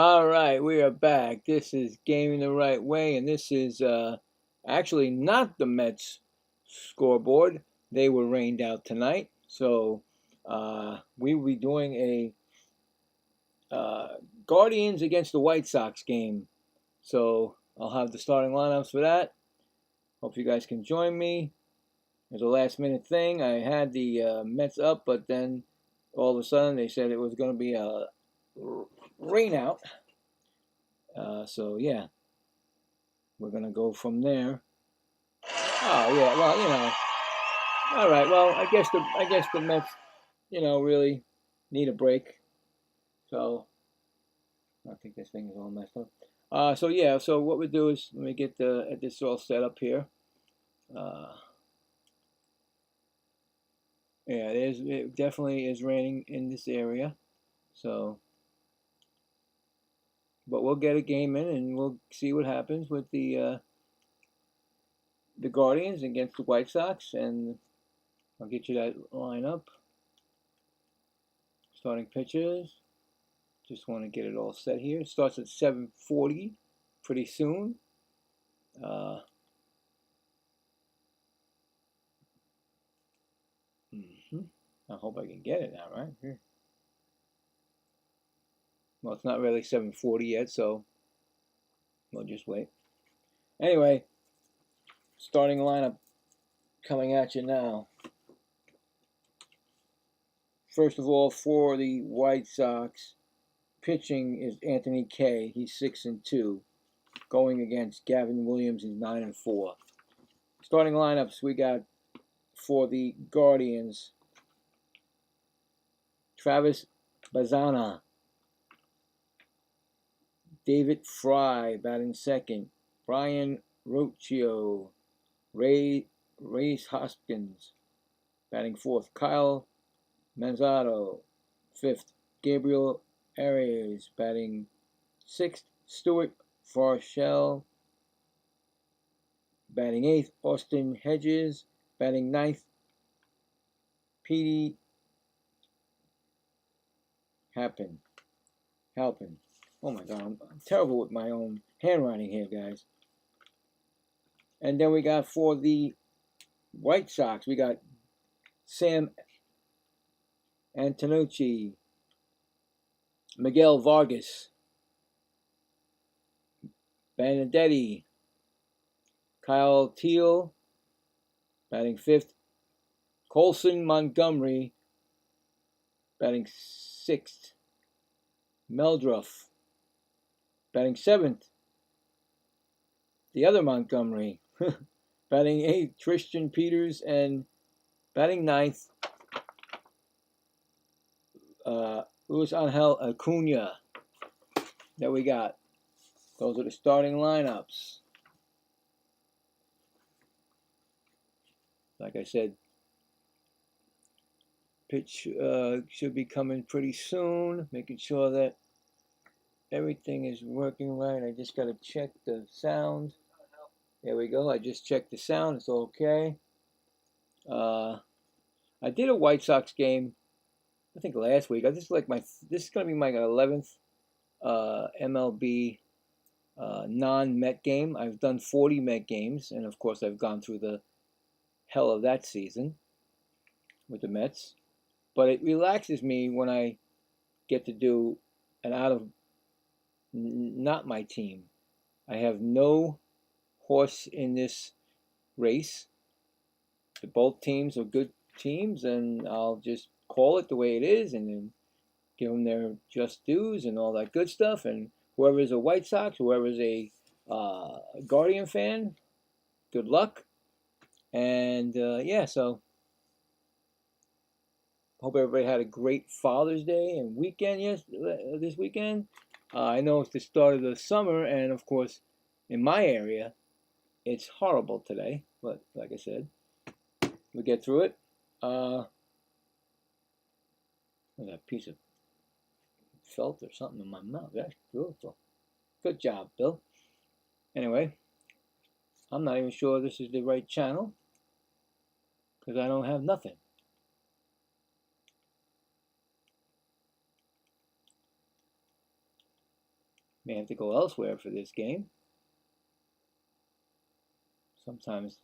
All right, we are back. This is Gaming the Right Way, and this is actually not the Mets scoreboard. They were rained out tonight, so we will be doing a Guardians against the White Sox game. So I'll have the starting lineups for that. Hope you guys can join me. It was a last minute thing. I had the Mets up, but then all of a sudden they said it was going to be a rain out. So yeah, we're gonna go from there. Oh yeah, well all right. Well, I guess the Mets, really need a break. So I think this thing is all messed up. So yeah, so what we do is let me get this all set up here. Uh, yeah, it definitely is raining in this area. So, but we'll get a game in and we'll see what happens with the Guardians against the White Sox, and I'll get you that lineup. Starting pitchers. Just want to get it all set here. It starts at 7:40 pretty soon. Uh, I hope I can get it now, right? Here. Well, it's not really 7:40 yet, so we'll just wait. Anyway, starting lineup coming at you now. First of all, for the White Sox, pitching is Anthony Kay. He's 6-2, going against Gavin Williams. He's 9-4. Starting lineups we got for the Guardians: Travis Bazana, David Fry batting second, Brian Rocchio, Ray Hoskins batting fourth, Kyle Manzardo fifth, Gabriel Arias batting sixth, Stuart Farshell batting eighth, Austin Hedges batting ninth, Petey Halpin. Oh my God, I'm terrible with my own handwriting here, guys. And then we got for the White Sox, we got Sam Antonucci, Miguel Vargas, Benedetti, Kyle Teal batting fifth, Colson Montgomery batting sixth, Meldruff batting seventh, the other Montgomery batting eighth, Tristan Peters, and batting ninth, Luis Angel Acuna. That we got. Those are the starting lineups. Like I said, pitch should be coming pretty soon. Making sure that everything is working right. I just got to check the sound. There we go. I just checked the sound. It's okay. I did a White Sox game, I think last week. This is going to be my 11th MLB non-Met game. I've done 40 Met games, and of course I've gone through the hell of that season with the Mets. But it relaxes me when I get to do an out of not my team. I have no horse in this race. Both teams are good teams, and I'll just call it the way it is, and then give them their just dues and all that good stuff. And whoever is a White Sox, whoever is a Guardian fan, good luck. And yeah, so hope everybody had a great Father's Day and weekend this weekend. I know it's the start of the summer, and of course, in my area, it's horrible today. But like I said, we'll get through it. That piece of felt or something in my mouth. That's beautiful. Good job, Bill. Anyway, I'm not even sure this is the right channel because I don't have nothing. May have to go elsewhere for this game. Sometimes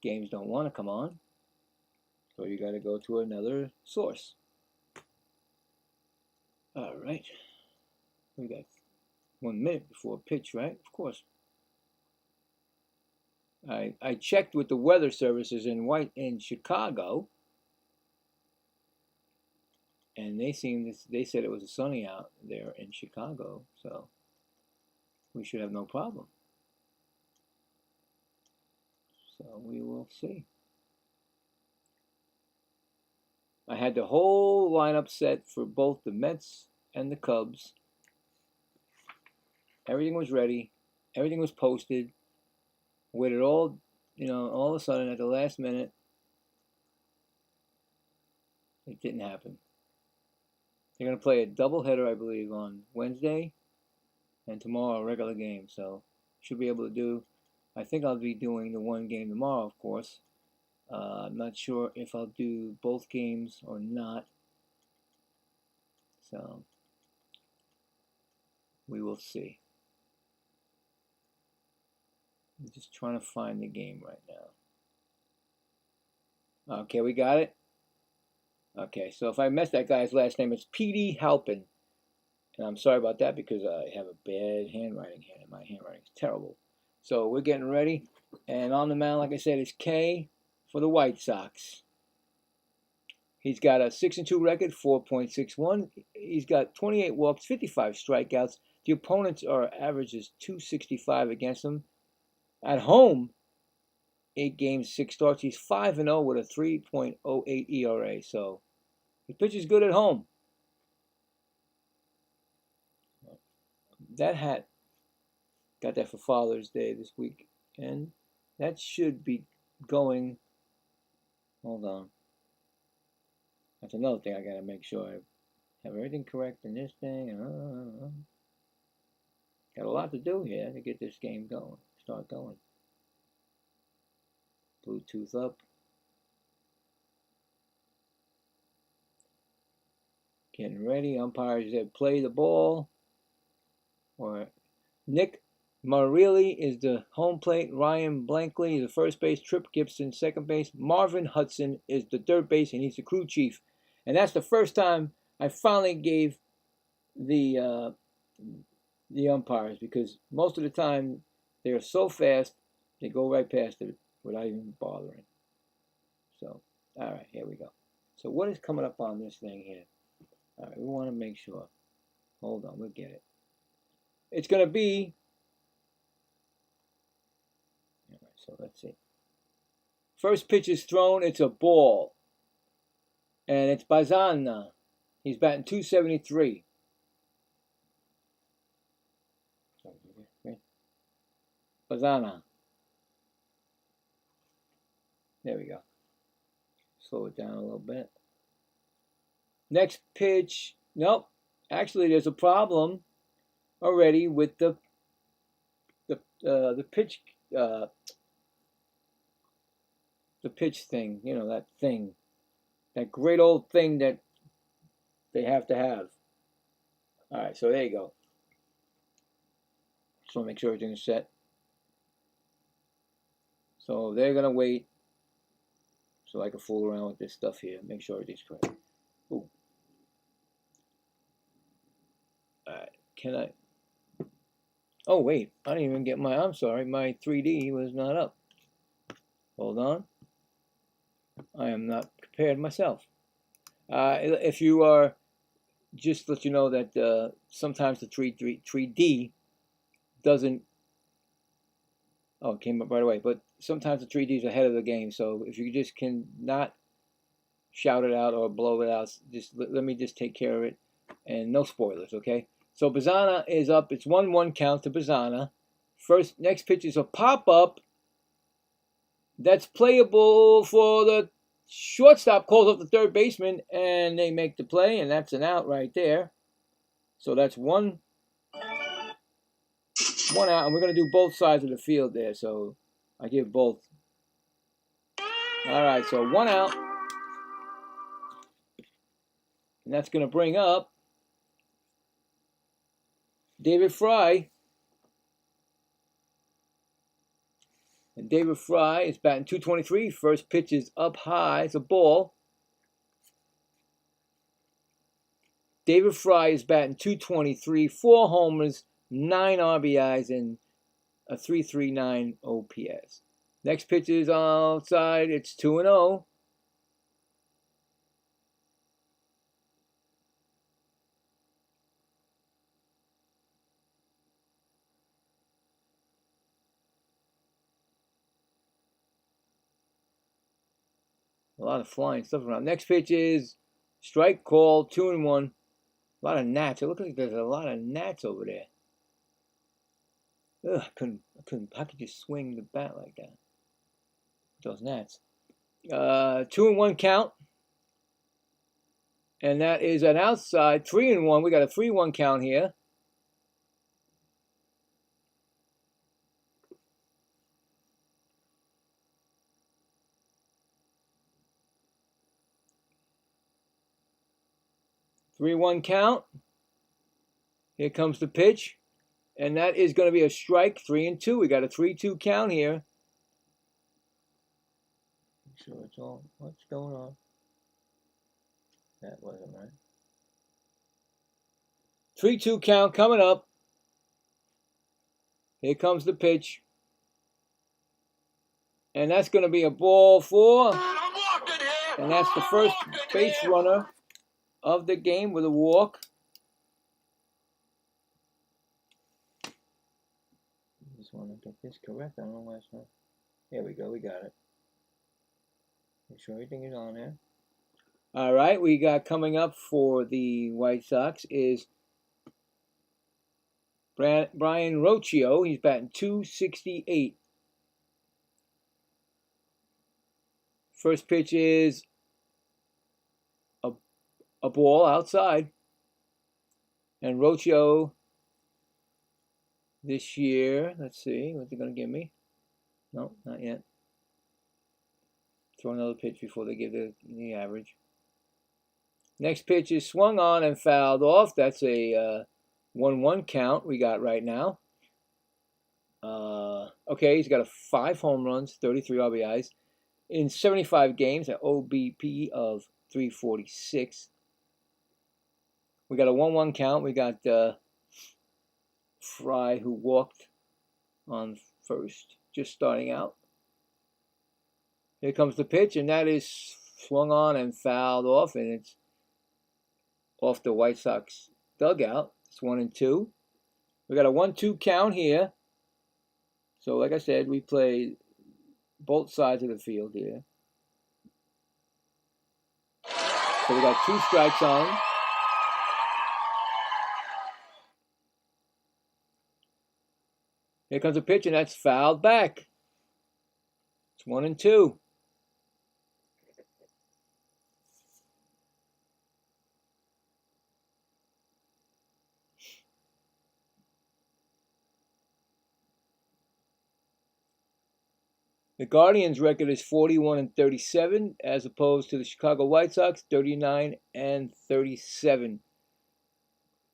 games don't want to come on, so you got to go to another source. All right, we got 1 minute before pitch, right? Of course. I checked with the weather services in Chicago, and they said it was sunny out there in Chicago, so we should have no problem. So we will see. I had the whole lineup set for both the Mets and the Cubs. Everything was ready. Everything was posted. Waited all of a sudden at the last minute, it didn't happen. They're going to play a doubleheader, I believe, on Wednesday, and tomorrow a regular game. So should be able to do. I think I'll be doing the one game tomorrow, of course. I'm not sure if I'll do both games or not. So we will see. I'm just trying to find the game right now. Okay, we got it. Okay, so if I messed that guy's last name, it's P.D. Halpin. And I'm sorry about that because I have a bad handwriting here. My handwriting is terrible. So we're getting ready. And on the mound, like I said, is K for the White Sox. He's got a 6-2 record, 4.61. He's got 28 walks, 55 strikeouts. The opponents are averages 265 against him. At home, 8 games, 6 starts. He's 5-0 with a 3.08 ERA. So he pitches good at home. That hat, got that for Father's Day this week. And that should be going. Hold on. That's another thing I got to make sure I have everything correct in this thing. Got a lot to do here to get this game going. Start going. Bluetooth up. Getting ready. Umpires that play the ball. Or Nick Marilli is the home plate. Ryan Blankley is the first base. Trip Gibson second base. Marvin Hudson is the third base, and he's the crew chief. And that's the first time I finally gave the umpires, because most of the time they are so fast they go right past it without even bothering. So, all right, here we go. So what is coming up on this thing here? All right, we want to make sure. Hold on, we'll get it. It's going to be. All right, so let's see. First pitch is thrown. It's a ball. And it's Bazana. He's batting .273. Bazana. There we go. Slow it down a little bit. Next pitch. Nope. Actually, there's a problem already with the pitch the pitch thing. You know, that thing. That great old thing that they have to have. All right, so there you go. Just want to make sure everything's set. So they're going to wait so I can fool around with this stuff here. Make sure everything's correct. Ooh. All right, can I? Oh, wait. I didn't even get I'm sorry. My 3D was not up. Hold on. I am not prepared myself. If you are, just let you know that sometimes the 3D doesn't. Oh, it came up right away. But sometimes the 3D is ahead of the game. So if you just cannot shout it out or blow it out, just let me just take care of it. And no spoilers, okay? So Bazana is up. It's 1-1 count to Bazana. Next pitch is a pop-up that's playable for the shortstop. Calls up the third baseman, and they make the play, and that's an out right there. So that's one out, and we're going to do both sides of the field there. So I give both. All right, so 1 out. And that's going to bring up David Fry. And David Fry is batting .223. First pitch is up high. It's a ball. David Fry is batting .223, 4 homers, 9 RBIs, and a .339 OPS. Next pitch is outside. It's 2-0. A lot of flying stuff around. Next pitch is strike call, 2-1. A lot of gnats. It looks like there's a lot of gnats over there. Ugh, I couldn't. How could you swing the bat like that? Those gnats. 2-1 count. And that is an outside. 3-1. We got a 3-1 count here. Three-one count. Here comes the pitch. And that is going to be a strike, 3-2. We got a 3-2 count here. Make sure it's all. What's going on? That wasn't right. 3-2 count coming up. Here comes the pitch. And that's going to be a ball 4. And that's the first base runner of the game with a walk. I just want to get this correct. I don't know why it's not. There we go. We got it. Make sure everything is on there. All right. We got coming up for the White Sox is Brian Rocchio. He's batting .268. First pitch is a ball outside. And Rocchio this year, let's see, what's it going to give me? No, not yet. Throw another pitch before they give the average. Next pitch is swung on and fouled off. That's a 1-1 count we got right now. Okay, he's got 5 home runs, 33 RBIs. In 75 games, an OBP of 346. We got a 1-1 count. We got Fry, who walked on first, just starting out. Here comes the pitch, and that is swung on and fouled off, and it's off the White Sox dugout. It's 1-2. We got a 1-2 count here. So, like I said, we play both sides of the field here. So we got 2 strikes on him. Here comes a pitch, and that's fouled back. It's 1-2. The Guardians' record is 41-37, as opposed to the Chicago White Sox, 39-37.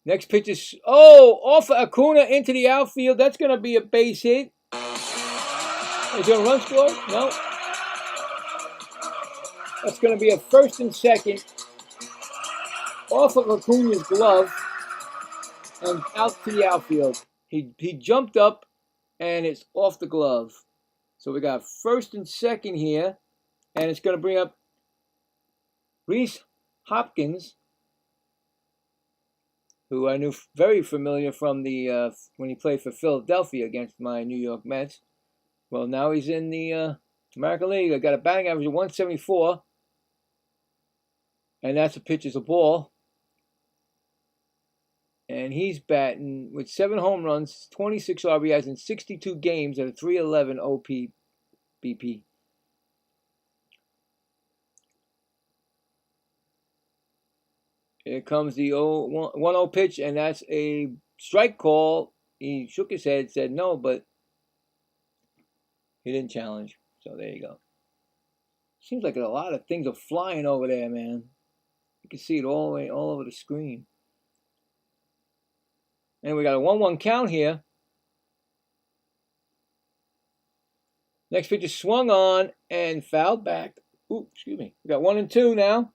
Next pitch is, off of Acuna into the outfield. That's going to be a base hit. Is there a run score? No. That's going to be a first and second. Off of Acuna's glove and out to the outfield. He jumped up and it's off the glove. So we got first and second here. And it's going to bring up Rhys Hopkins, who I knew very familiar from the when he played for Philadelphia against my New York Mets. Well, now he's in the American League. I got a batting average of 174. And that's a pitch as a ball. And he's batting with 7 home runs, 26 RBIs in 62 games at a 311 OPBP. Here comes the 1-0 pitch, and that's a strike call. He shook his head, said no, but he didn't challenge. So there you go. Seems like a lot of things are flying over there, man. You can see it all over the screen. And we got a 1-1 count here. Next pitch is swung on and fouled back. Ooh, excuse me. We got 1-2 now.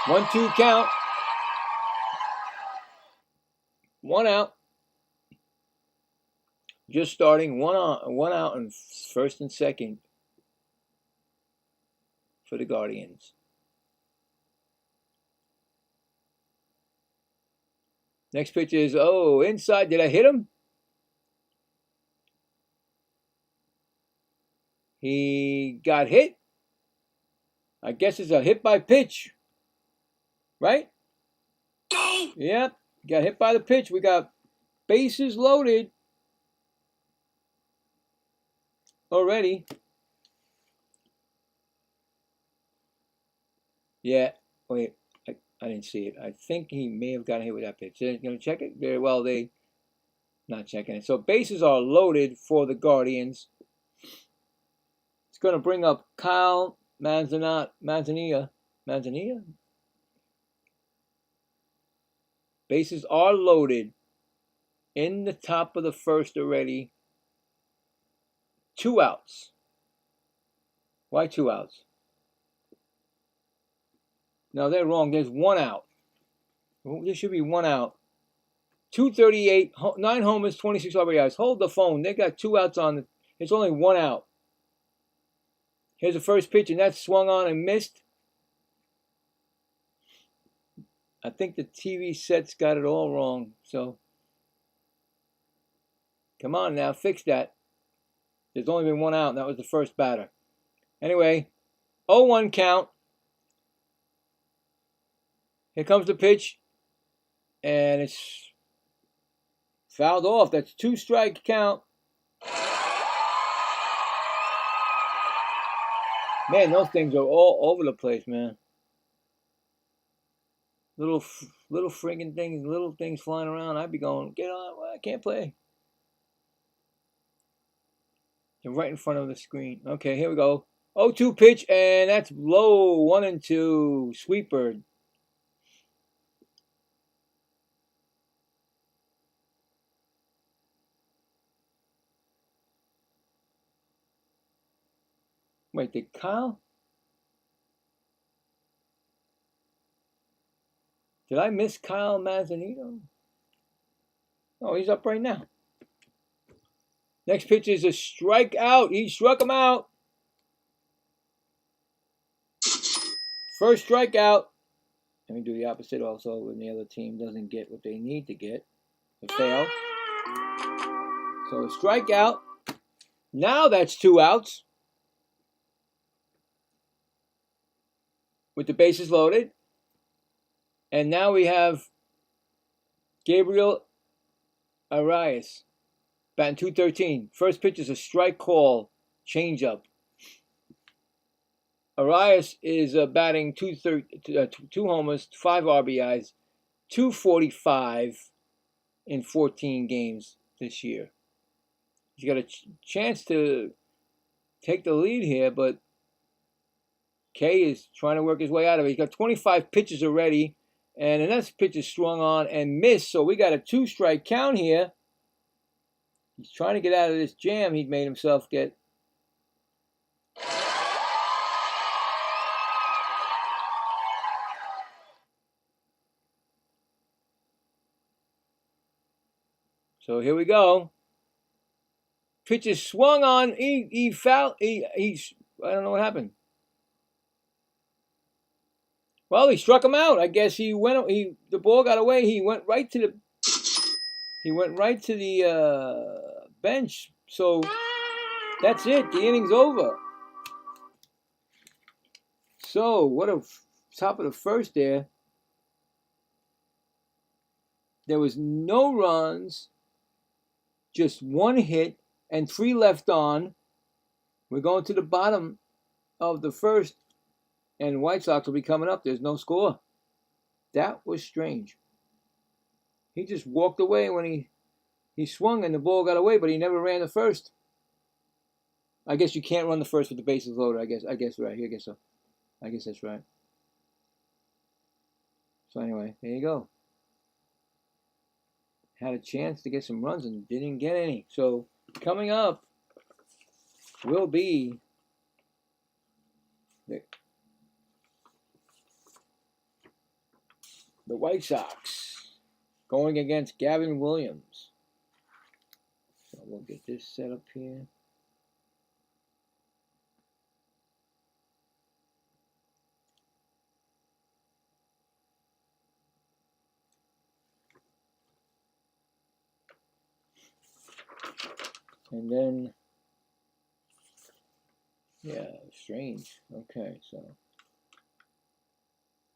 1-2 count. 1 out. Just starting. 1 out in first and second for the Guardians. Next pitch is, inside. Did I hit him? He got hit. I guess it's a hit by pitch. Right? Yep. Got hit by the pitch. We got bases loaded already. Yeah. Wait. I didn't see it. I think he may have gotten hit with that pitch. They're going to check it? Very well, they not checking it. So bases are loaded for the Guardians. It's going to bring up Kyle Manzanilla. Bases are loaded in the top of the first already. 2 outs. Why 2 outs? No, they're wrong. There's 1 out. There should be 1 out. 238, 9 homers, 26 RBIs. Hold the phone. They got 2 outs on it. It's only 1 out. Here's the first pitch, and that's swung on and missed. I think the TV set's got it all wrong. So, come on now, fix that. There's only been 1 out, and that was the first batter. Anyway, 0-1 count. Here comes the pitch, and it's fouled off. That's 2-strike count. Man, those things are all over the place, man. Little friggin' things, little things flying around. I'd be going, get on, well, I can't play. They're right in front of the screen. Okay, here we go. 0-2 pitch, and that's low. 1-2. Sweeper. Wait, did Kyle? Did I miss Kyle Manzanito? Oh, he's up right now. Next pitch is a strikeout. He struck him out. First strikeout. Let me do the opposite also when the other team doesn't get what they need to get. A fail. So a strikeout. Now that's 2 outs. With the bases loaded. And now we have Gabriel Arias batting .213. First pitch is a strike call, changeup. Arias is batting 2 homers, 5 RBIs, .245 in 14 games this year. He's got a chance to take the lead here, but Kay is trying to work his way out of it. He's got 25 pitches already, and the next pitch is swung on and missed, so we got a 2-strike count here. He's trying to get out of this jam he made himself get. So here we go. Pitch is swung on. He fouled. I don't know what happened. Well, he struck him out. I guess the ball got away. He went right to the bench. So that's it. The inning's over. So what a top of the first there. There was no runs, just 1 hit and 3 left on. We're going to the bottom of the first. And White Sox will be coming up. There's no score. That was strange. He just walked away when he swung and the ball got away, but he never ran the first. I guess you can't run the first with the bases loaded. I guess right. I guess so. I guess that's right. So anyway, there you go. Had a chance to get some runs and didn't get any. So coming up will be the White Sox going against Gavin Williams. So we'll get this set up here. And then, yeah, strange. Okay, so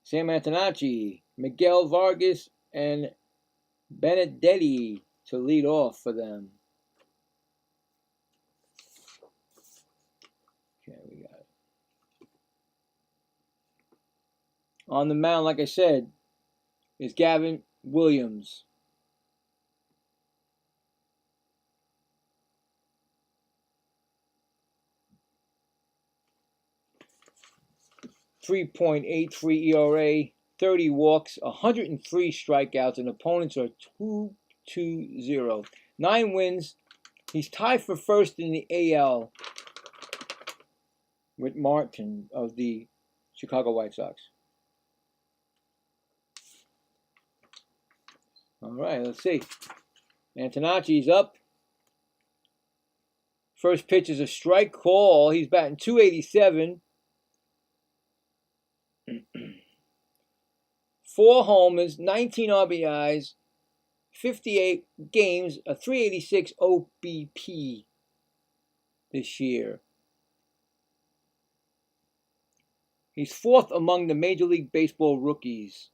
Sam Antonacci, Miguel Vargas, and Benedetti to lead off for them. Okay, we got it. On the mound, like I said, is Gavin Williams. .83 ERA, 30 walks, 103 strikeouts, and opponents are 2-2-0. 9 wins. He's tied for first in the AL with Martin of the Chicago White Sox. All right, let's see. Antonacci's up. First pitch is a strike call. He's batting .287. 4 homers, 19 RBIs, 58 games, a .386 OBP this year. He's 4th among the Major League Baseball rookies.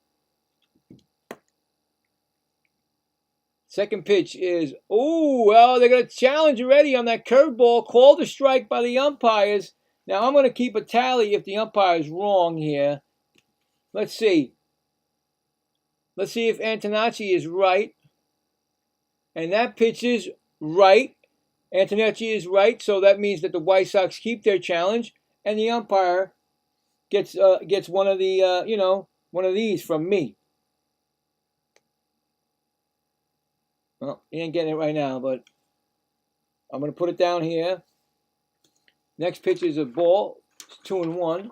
Second pitch is, oh, well, they're going to challenge already on that curveball. Called a strike by the umpires. Now, I'm going to keep a tally if the umpire is wrong here. Let's see. Let's see if Antonacci is right. And that pitch is right. Antonacci is right, so that means that the White Sox keep their challenge, and the umpire gets one of the one of these from me. Well, he ain't getting it right now, but I'm gonna put it down here. Next pitch is a ball. It's 2-1.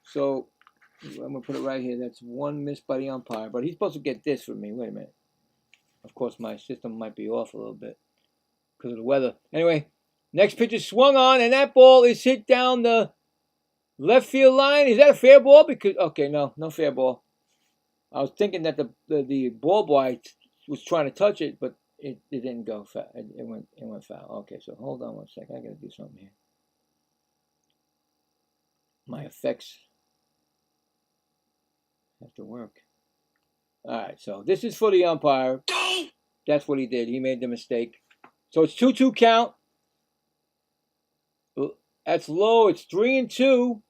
So I'm gonna put it right here. That's 1 missed by the umpire, but he's supposed to get this from me. Wait a minute. Of course, my system might be off a little bit because of the weather. Anyway, next pitch is swung on, and that ball is hit down the left field line. Is that a fair ball? Because okay, no fair ball. I was thinking that the ball boy was trying to touch it, but it didn't go foul. It went foul. Okay, so hold on one second. I gotta do something here. My effects have to work. All right, so this is for the umpire. That's what he did. He made the mistake. So it's 2-2 count. That's low. It's 3-2.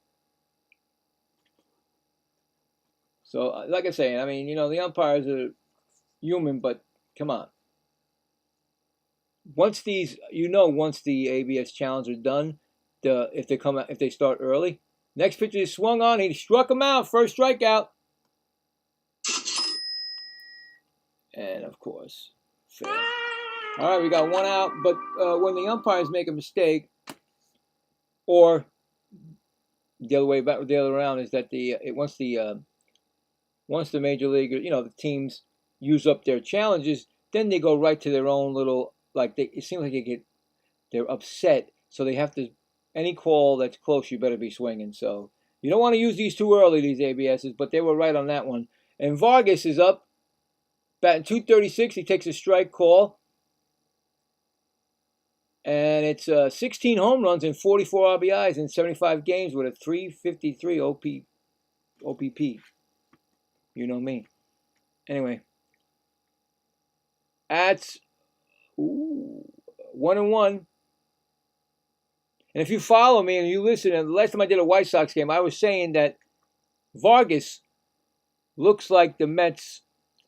So, like I say, I mean, the umpires are human, but come on. Once these, once the ABS challenge are done, if they start early, next pitcher is swung on. He struck him out. First strikeout. And of course, fair. All right, we got 1 out. But when the umpires make a mistake, or the other way back, the other around, is that once the major league, the teams use up their challenges, then they go right to their own little, it seems like they're upset, so they have to, any call that's close, you better be swinging. So you don't want to use these too early, these ABSs, but they were right on that one. And Vargas is up, batting .236. He takes a strike call. And it's 16 home runs and 44 RBIs in 75 games with a .353 OPP. You know me. Anyway, that's 1-1. And if you follow me and you listen, and the last time I did a White Sox game, I was saying that Vargas looks like the Mets'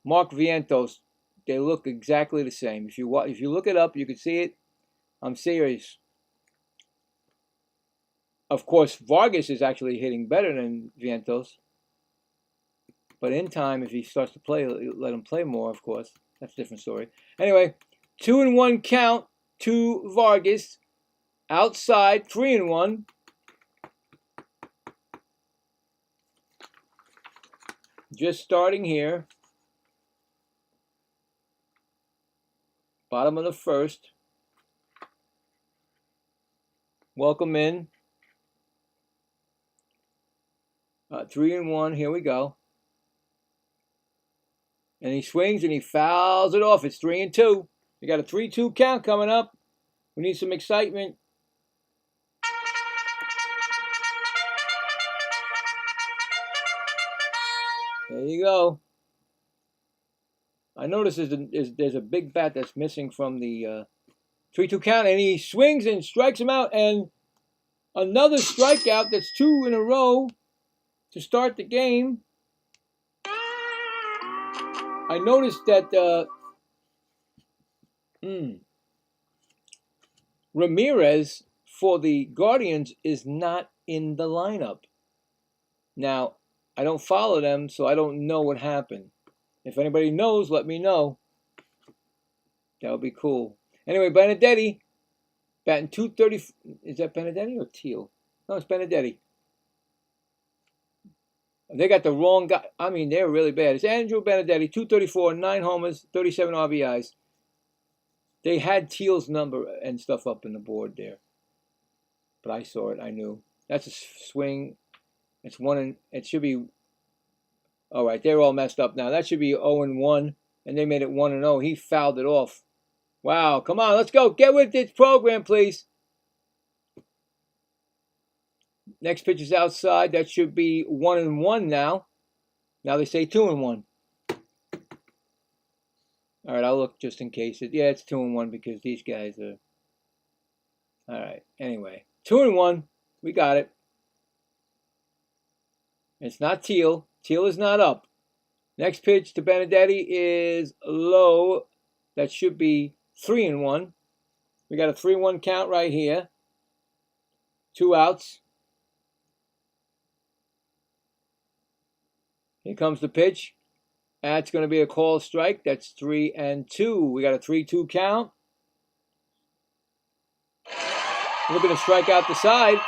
Mark Vientos. They look exactly the same. If you look it up, you can see it. I'm serious. Of course, Vargas is actually hitting better than Vientos. But in time, if he starts to play, let him play more, of course. That's a different story. Anyway, 2-1 count to Vargas. Outside, 3-1. Just starting here. Bottom of the first. Welcome in. 3-1. Here we go. And he swings and he fouls it off. It's 3-2. We got a 3-2 count coming up. We need some excitement. There you go. I notice there's a big bat that's missing from the 3-2 count, and he swings and strikes him out, and another strikeout. That's 2 in a row to start the game. I noticed that Ramirez for the Guardians is not in the lineup. Now, I don't follow them, so I don't know what happened. If anybody knows, let me know. That would be cool. Anyway, Benedetti batting 230. Is that Benedetti or Teal? No, it's Benedetti. They got the wrong guy. I mean, they're really bad. It's Andrew Benedetti, 234, 9 homers, 37 RBIs. They had Teal's number and stuff up in the board there. But I saw it. I knew. That's a swing. It's 1 and it should be. All right, they're all messed up now. That should be 0-1, and they made it 1-0. He fouled it off. Wow, come on, let's go. Get with this program, please. Next pitch is outside. That should be 1-1 now. Now they say 2-1. All right, I'll look just in case. Yeah, it's 2-1 because these guys are. All right, anyway. 2-1. We got it. It's not Teal. Teal is not up. Next pitch to Benedetti is low. That should be 3-1. We got a 3-1 count right here. 2 outs. Here comes the pitch. That's going to be a call strike. That's 3-2. We got a 3-2 count. Looking to strike out the side.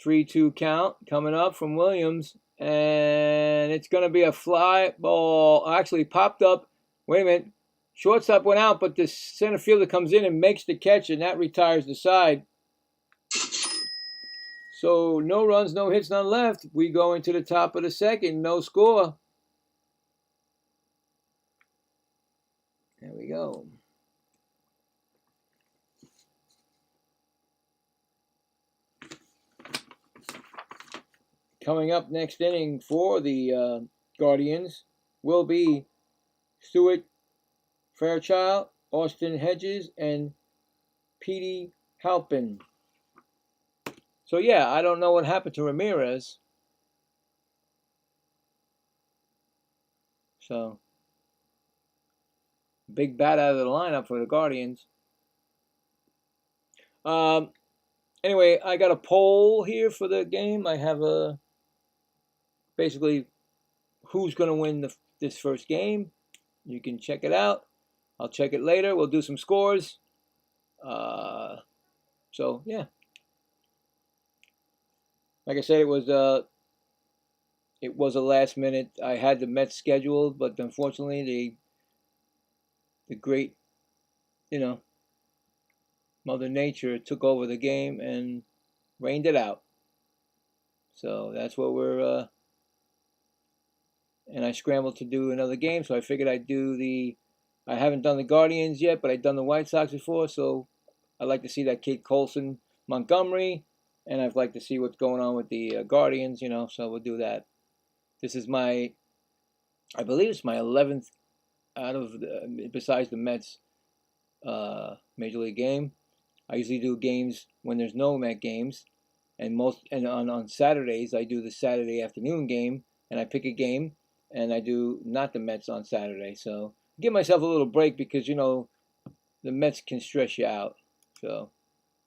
3-2 count coming up from Williams. And it's going to be a fly ball. Actually popped up. Wait a minute. Shortstop went out, but the center fielder comes in and makes the catch, and that retires the side. So no runs, no hits, none left. We go into the top of the second. No score. There we go. Coming up next inning for the Guardians will be Stuart Fairchild, Austin Hedges, and Petey Halpin. So yeah, I don't know what happened to Ramirez. So big bat out of the lineup for the Guardians. Anyway, I got a poll here for the game. I have a basically who's going to win this first game. You can check it out. I'll check it later. We'll do some scores. So yeah, like I said, it was a last minute. I had the Mets scheduled, but unfortunately, the great, Mother Nature took over the game and rained it out. So that's what we're. And I scrambled to do another game, so I figured I'd do I haven't done the Guardians yet, but I've done the White Sox before, so I'd like to see that kid Colson Montgomery, and I'd like to see what's going on with the Guardians, so we'll do that. This is I believe it's my 11th out of, besides the Mets Major League game. I usually do games when there's no Met games, and on Saturdays I do the Saturday afternoon game, and I pick a game, and I do not the Mets on Saturday. So give myself a little break because, the Mets can stress you out. So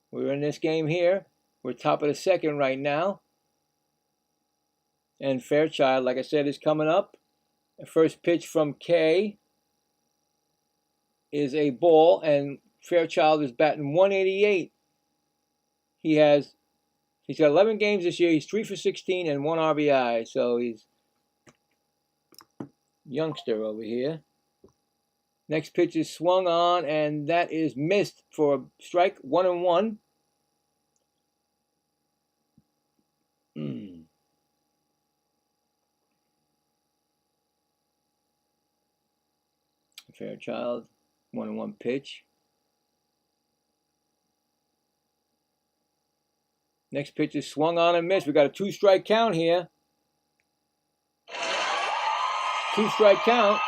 we're in this game here. We're top of the second right now. And Fairchild, like I said, is coming up. The first pitch from K is a ball, and Fairchild is batting 188. He's got 11 games this year. He's 3 for 16 and 1 RBI. So he's youngster over here. Next pitch is swung on, and that is missed for a strike, 1-1. Fairchild, 1-1 pitch. Next pitch is swung on and missed. We got a 2-strike count here. 2-strike count.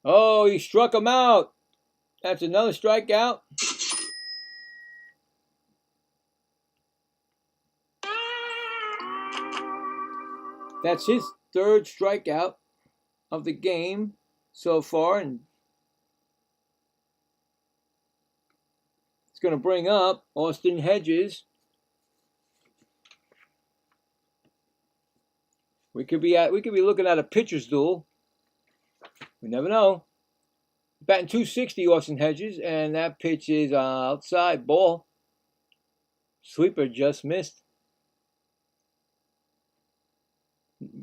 Oh, he struck him out. That's another strikeout. That's his third strikeout of the game so far, and it's going to bring up Austin Hedges. We could be looking at a pitcher's duel. We never know. Batting 260, Austin Hedges, and that pitch is outside, ball. Sweeper just missed.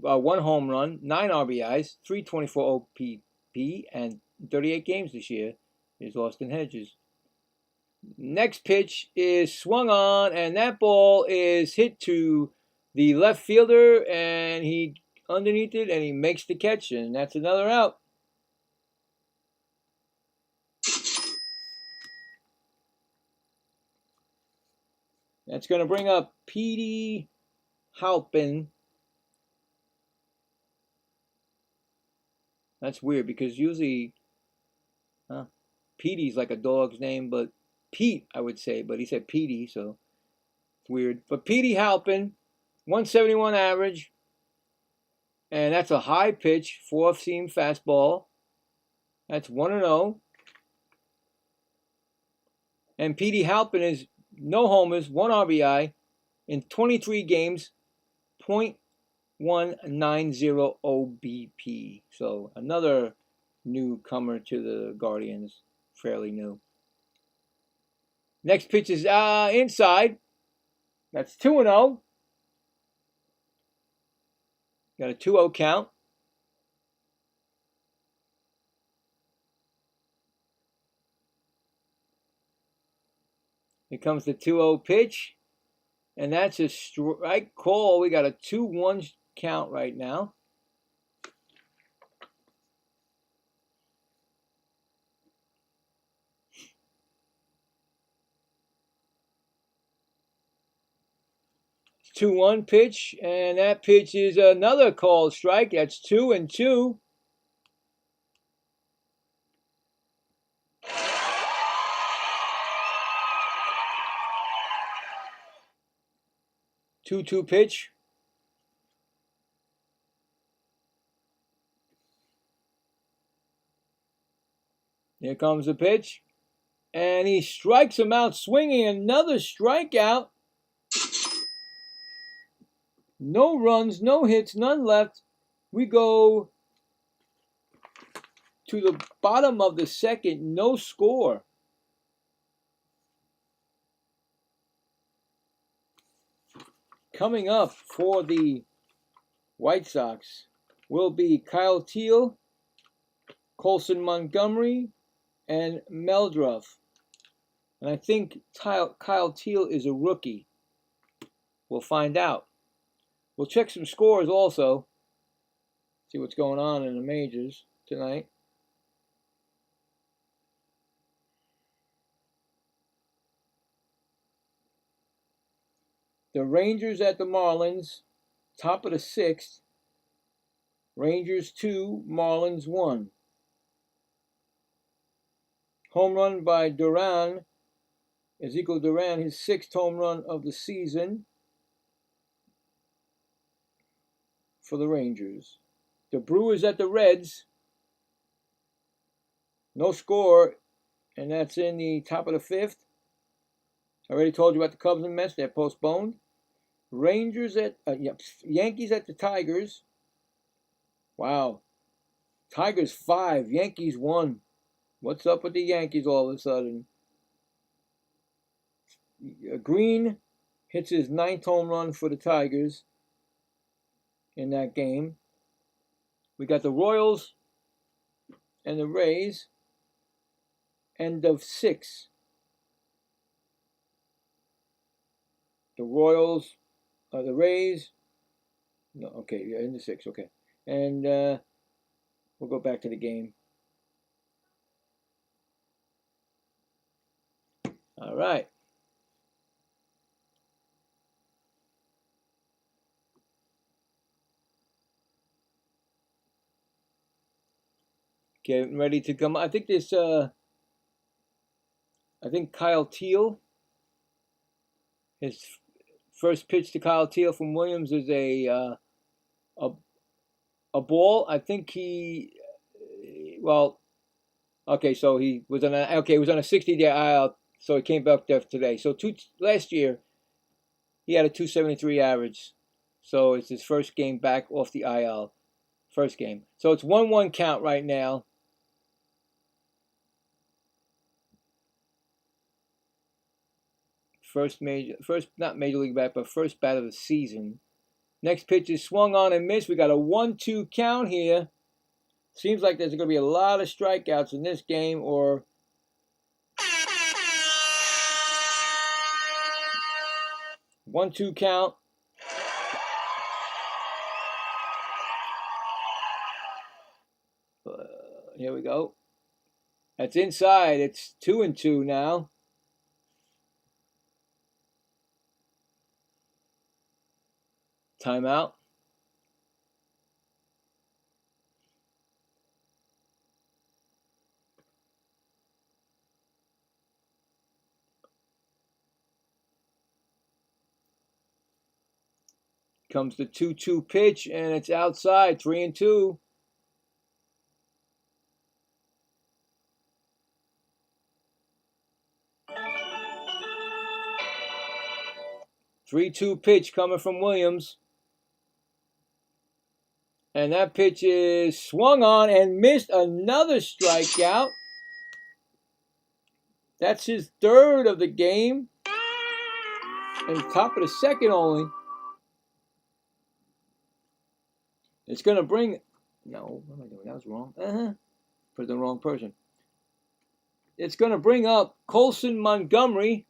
1 home run, 9 RBIs, 324 OPP, and 38 games this year is Austin Hedges. Next pitch is swung on, and that ball is hit to the left fielder, and he underneath it, and he makes the catch, and that's another out. That's going to bring up Petey Halpin. That's weird because usually Petey's like a dog's name, but Pete, I would say, but he said Petey, so it's weird. But Petey Halpin, 171 average, and that's a high pitch, 4-seam fastball. That's 1-0. And Petey Halpin is no homers, 1 RBI in 23 games, .190 OBP. So another newcomer to the Guardians, fairly new. Next pitch is inside. That's 2-0. Got a 2-0 count. Here comes the 2-0 pitch. And that's a strike call. We got a 2-1 count right now. It's 2-1 pitch, and that pitch is another called strike. That's 2-2. Two pitch. Here comes the pitch. And he strikes him out swinging. Another strikeout. No runs, no hits, none left. We go to the bottom of the second. No score. Coming up for the White Sox will be Kyle Teal, Colson Montgomery, and Meldruff. And I think Kyle Teal is a rookie. We'll find out. We'll check some scores also. See what's going on in the majors tonight. The Rangers at the Marlins, top of the 6th. Rangers 2, Marlins 1. Home run by Duran, Ezekiel Duran, his 6th home run of the season for the Rangers. The Brewers at the Reds. No score, and that's in the top of the 5th. I already told you about the Cubs and Mets. They're postponed. Rangers at Yankees at the Tigers. Wow. Tigers 5, Yankees 1. What's up with the Yankees all of a sudden? Green hits his 9th home run for the Tigers in that game. We got the Royals and the Rays. End of 6. The Royals, the Rays. No, okay, yeah, end of 6. Okay, and we'll go back to the game. All right. Getting ready to come. I think this. I think Kyle Teal. His first pitch to Kyle Teal from Williams is a ball. I think he. Well, okay, so he was on a 60-day IL, so he came back there today. So last year, he had a 273 average, so it's his first game back off the IL. First game. So it's 1-1 count right now. First not major league bat, but first bat of the season. Next pitch is swung on and missed. We got a 1-2 count here. Seems like there's going to be a lot of strikeouts in this game, or 1-2 count. Here we go. That's inside. It's 2-2 now. Timeout. Comes the 2-2 pitch, and it's outside. 3-2. 3-2 pitch coming from Williams. And that pitch is swung on and missed. Another strikeout. That's his 3rd of the game. And top of the 2nd only. It's going to bring... No, what am I doing? That was wrong. Put the wrong person. It's going to bring up Colson Montgomery.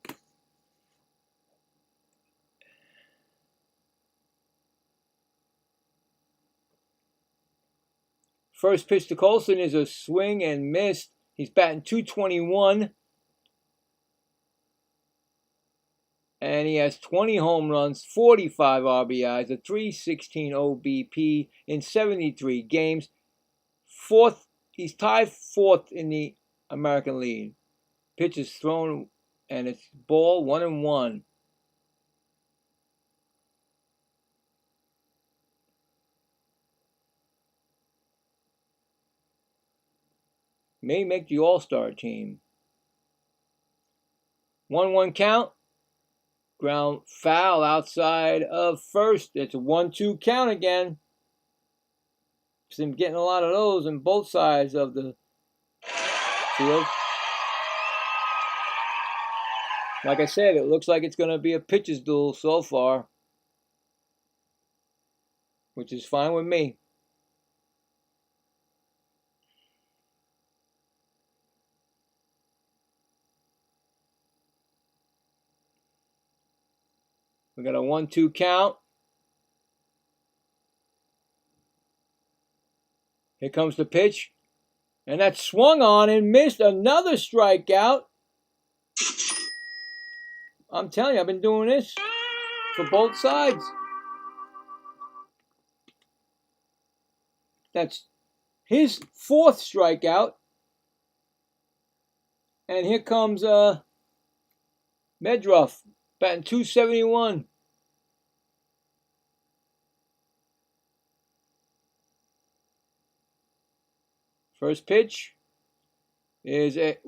First pitch to Colson is a swing and miss. He's batting .221. And he has 20 home runs, 45 RBIs, a .316 OBP in 73 games. He's tied 4th in the American League. Pitch is thrown, and it's ball 1-1. May make the All-Star team. 1-1 count. Ground foul outside of first. It's a 1-2 count again. Been getting a lot of those on both sides of the field. Like I said, it looks like it's going to be a pitcher's duel so far, which is fine with me. We got a 1-2 count. Here comes the pitch. And that's swung on and missed. Another strikeout. I'm telling you, I've been doing this for both sides. That's his 4th strikeout. And here comes Medruff, batting .271. First pitch is a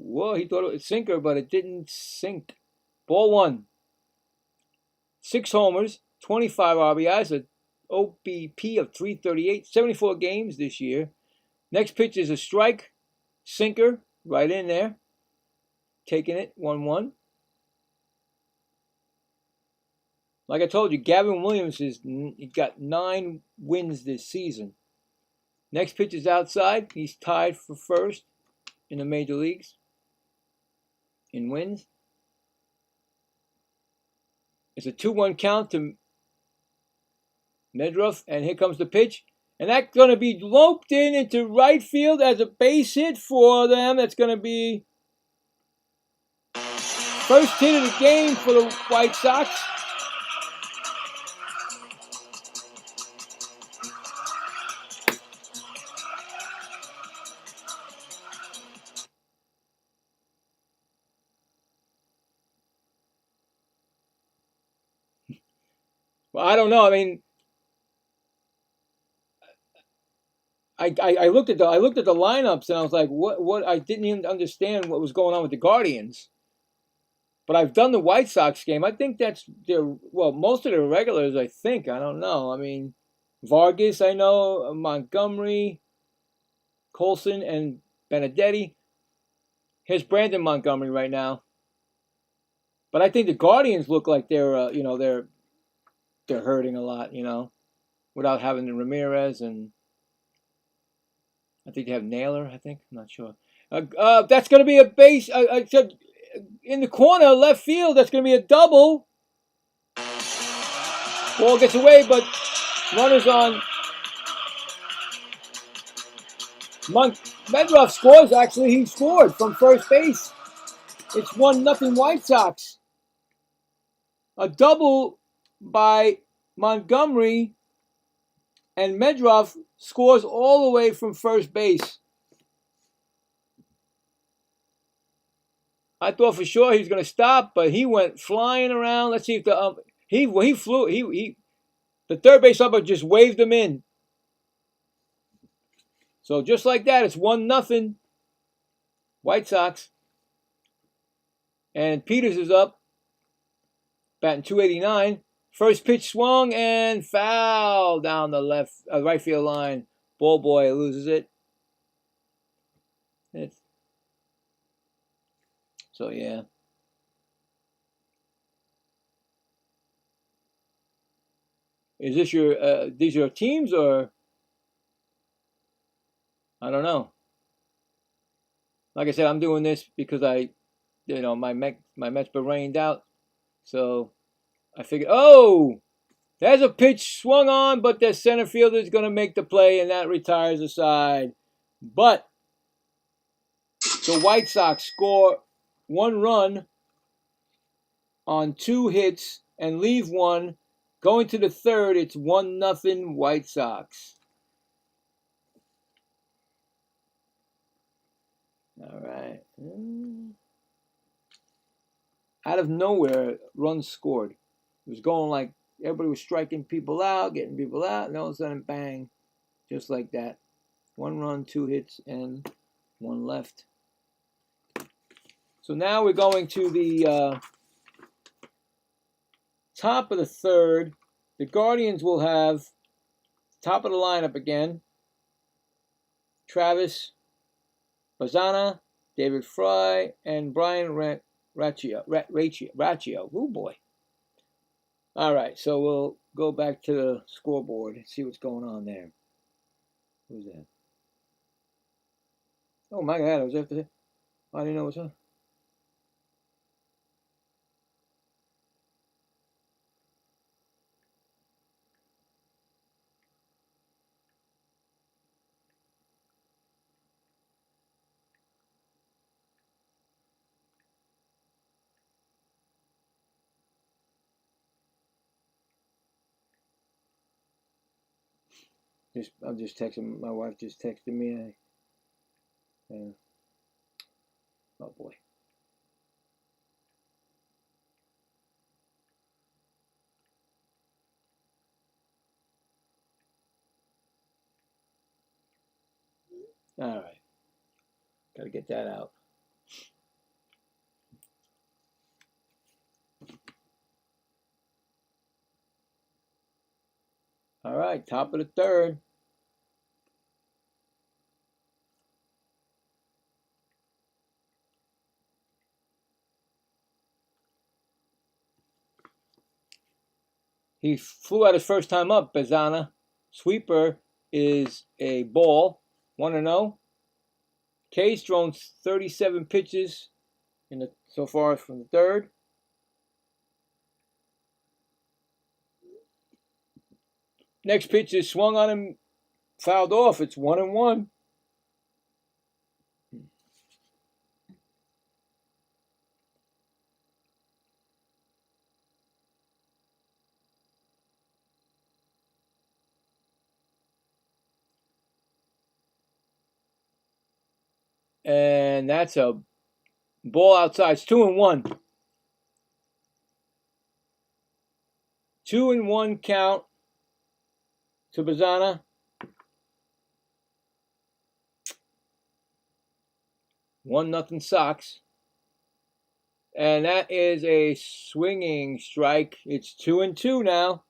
Whoa, he thought it was a sinker, but it didn't sink. Ball one. 6 homers, 25 RBIs, an OBP of 338, 74 games this year. Next pitch is a strike, sinker, right in there. Taking it, 1-1. Like I told you, Gavin Williams he got 9 wins this season. Next pitch is outside. He's tied for first in the major leagues in wins. It's a 2-1 count to Medruff, and here comes the pitch. And that's going to be loped into right field as a base hit for them. That's going to be first hit of the game for the White Sox. Well, I don't know. I mean, I looked at the lineups and I was like, what? I didn't even understand what was going on with the Guardians. But I've done the White Sox game. I think that's most of the regulars. I think, I don't know. I mean, Vargas, I know, Montgomery, Colson, and Benedetti. Here's Brandon Montgomery right now. But I think the Guardians look like they're they're hurting a lot, without having the Ramirez, and I think they have Naylor. I think, I'm not sure. That's going to be a base. In the corner, left field. That's going to be a double. Ball gets away, but runners on. Medruff scores. Actually, he scored from first base. It's 1-0 White Sox. A double by Montgomery, and Medruff scores all the way from first base. I thought for sure he was going to stop, but he went flying around. Let's see if the he flew. The third base ump just waved him in. So just like that, it's 1-0 White Sox. And Peters is up, batting .289. First pitch swung and foul down the right field line. Ball boy loses it. So yeah. Is this these are your teams, or I don't know. Like I said, I'm doing this because my Mets were rained out, so I figured, there's a pitch swung on, but the center fielder is going to make the play, and that retires the side. But the White Sox score 1 run on 2 hits and leave 1. Going to the third, it's 1-0 White Sox. All right. Out of nowhere, runs scored. It was going like everybody was striking people out, getting people out, and all of a sudden, bang, just like that. 1 run, 2 hits, and 1 left. So now we're going to the top of the third. The Guardians will have top of the lineup again. Travis Bazana, David Fry, and Brian Raccio. Oh boy. All right, so we'll go back to the scoreboard and see what's going on there. Who's that? Oh my God, I was after that. I didn't know what's on. I'm just texting. My wife just texted me. Oh boy. All right. Got to get that out. All right, top of the third. He flew out his first time up, Bazana. Sweeper is a ball, 1-0. K's thrown 37 pitches so far from the third. Next pitch is swung on him, fouled off. It's 1-1. And that's a ball outside. It's 2-1. 2-1 count to Bazana. 1-0 Sox. And that is a swinging strike. It's 2-2 now.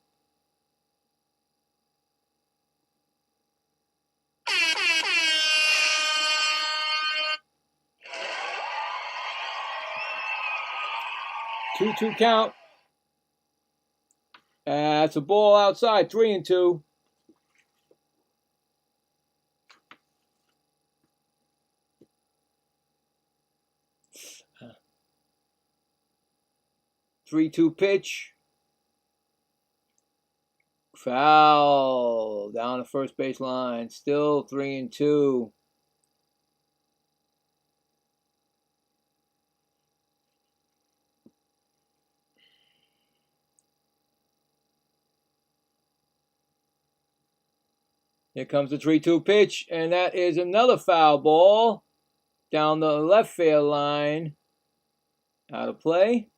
Two count. It's a ball outside. 3-2. Three-two pitch. Foul down the first base line. Still 3-2. Here comes the 3-2 pitch, and that is another foul ball down the left field line. Out of play.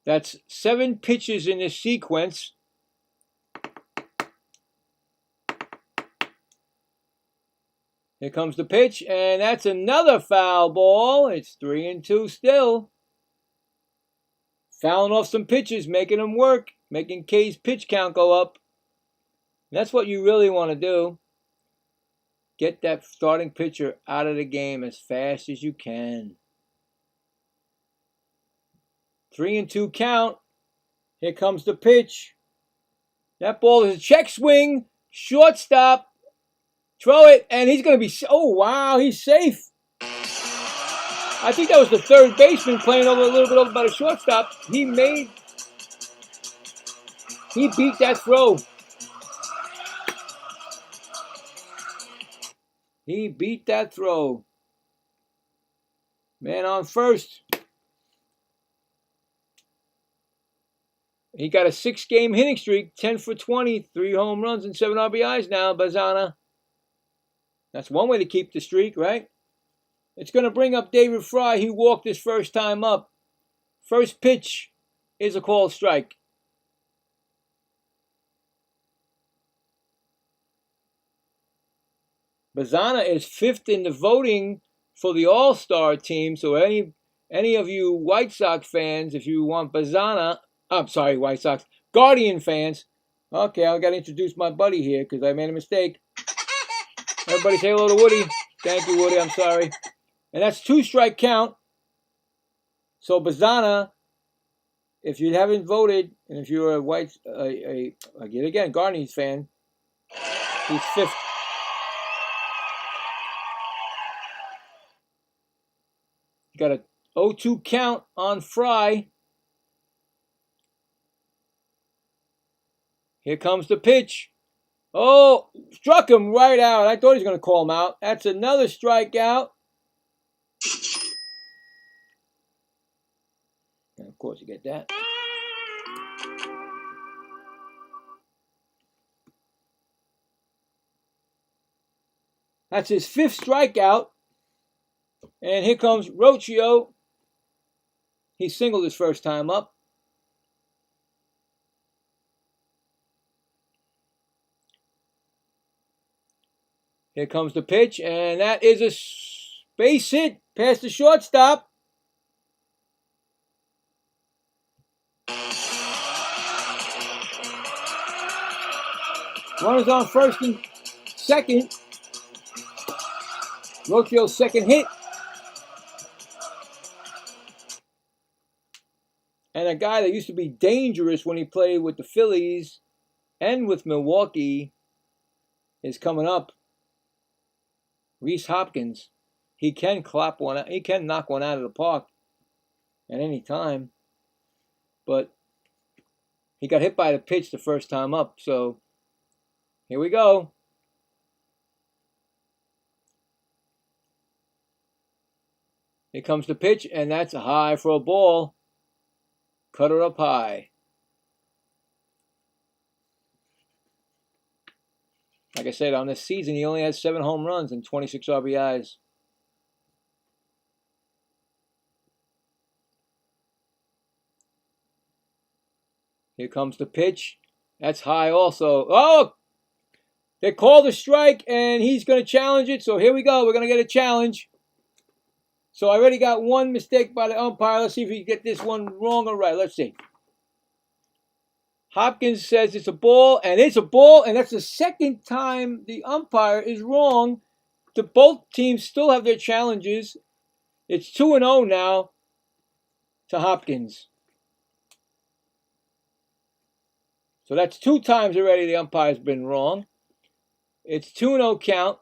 That's 7 pitches in this sequence. Here comes the pitch, and that's another foul ball. It's 3-2 still. Fouling off some pitches, making them work, making K's pitch count go up. And that's what you really want to do. Get that starting pitcher out of the game as fast as you can. 3-2 count. Here comes the pitch. That ball is a check swing. Shortstop. Throw it, and he's going to be... Oh, wow, he's safe. I think that was the third baseman playing over a little bit over by the shortstop. He beat that throw. He beat that throw. Man on first. He got a 6-game hitting streak, 10 for 20, 3 home runs and 7 RBIs now, Bazana. That's one way to keep the streak, right? It's going to bring up David Fry. He walked his first time up. First pitch is a called strike. Bazana is 5th in the voting for the All-Star team. So any of you White Sox fans, if you want Bazana, I'm sorry, White Sox, Guardian fans. Okay, I got to introduce my buddy here because I made a mistake. Everybody say hello to Woody. Thank you, Woody. I'm sorry. And that's 2-strike count. So Bazana, if you haven't voted, and if you're a Guardians fan, he's 5th. You got a 0-2 count on Fry. Here comes the pitch. Oh, struck him right out. I thought he was going to call him out. That's another strikeout. And of course, you get that. That's his 5th strikeout. And here comes Rocio. He singled his first time up. Here comes the pitch, and that is a base hit past the shortstop. Runners on first and second. Rochio's second hit. And a guy that used to be dangerous when he played with the Phillies and with Milwaukee is coming up. Rhys Hopkins. He can clap one out. He can knock one out of the park at any time. But he got hit by the pitch the first time up. So here we go. Here comes the pitch, and that's a high for a ball. Cut her up high. Like I said, on this season, he only has 7 home runs and 26 RBIs. Here comes the pitch. That's high also. Oh! They called a strike, and he's going to challenge it. So here we go. We're going to get a challenge. So I already got one mistake by the umpire. Let's see if we can get this one wrong or right. Let's see. Hopkins says it's a ball, and it's a ball, and that's the second time the umpire is wrong. Both teams still have their challenges. It's 2-0 now to Hopkins. So that's 2 times already the umpire's been wrong. It's 2-0 count.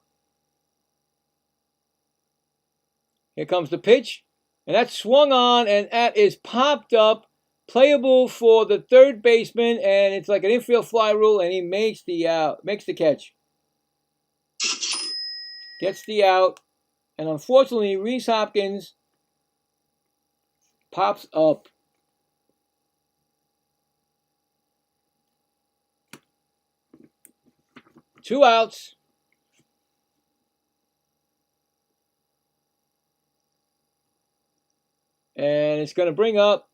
Here comes the pitch, and that's swung on, and that is popped up. Playable for the third baseman, and it's like an infield fly rule, and he makes the catch. Gets the out, and unfortunately, Rhys Hopkins pops up. Two outs. And it's going to bring up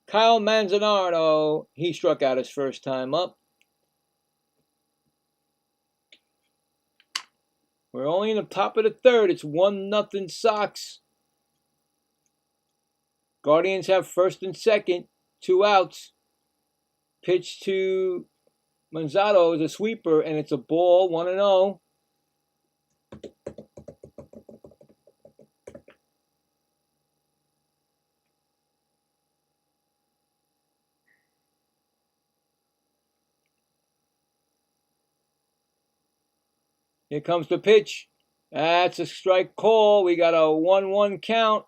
Kyle Manzanaro. He struck out his first time up. We're only in the top of the third. It's 1-0 Soxs. Guardians have first and second. 2 outs. Pitch to Manzanaro is a sweeper, and it's a ball. 1-0. Here comes the pitch. That's a strike call. We got a 1-1 count.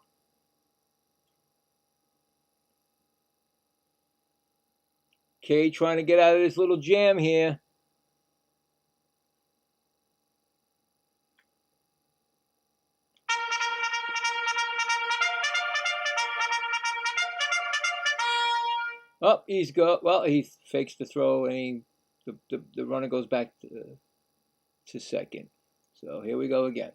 K trying to get out of this little jam here. Oh, he's go. Well, he fakes the throw, and the runner goes back to second. So here we go again.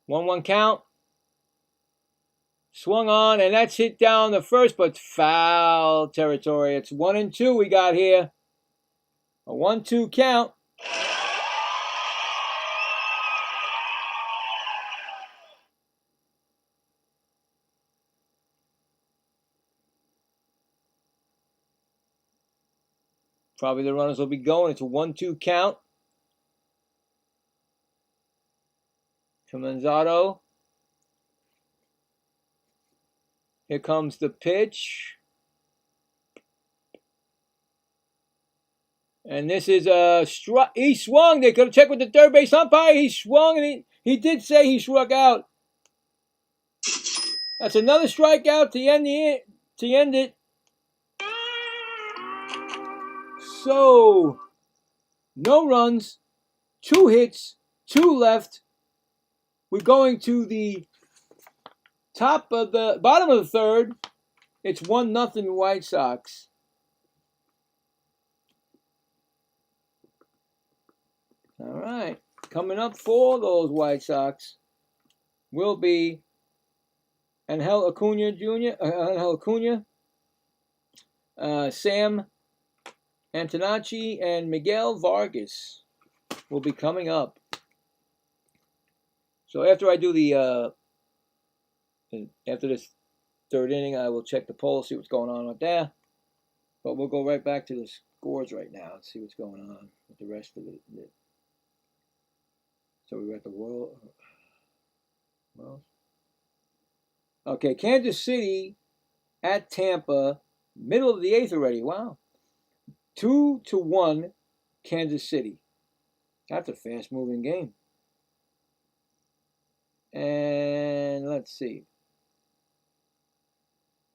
One count. Swung on, and that's hit down the first, but foul territory. It's 1-2 we got here. A 1-2 count. Probably the runners will be going. It's a 1-2 count. To Manzanaro. Here comes the pitch. And this is a strike. He swung. They could have checked with the third base umpire. He swung, and he did say he struck out. That's another strikeout to end it. So, no runs, 2 hits, 2 left. We're going to the bottom of the third. It's 1-0 White Sox. All right, coming up for those White Sox will be Angel Acuna Jr., Sam Antonacci, and Miguel Vargas will be coming up. So after I do the after this third inning, I will check the poll, see what's going on right there. But we'll go right back to the scores right now and see what's going on with the rest of it. So we're at the world. Well, okay, Kansas City at Tampa, middle of the eighth already. Wow, 2-1, Kansas City. That's a fast-moving game. And let's see.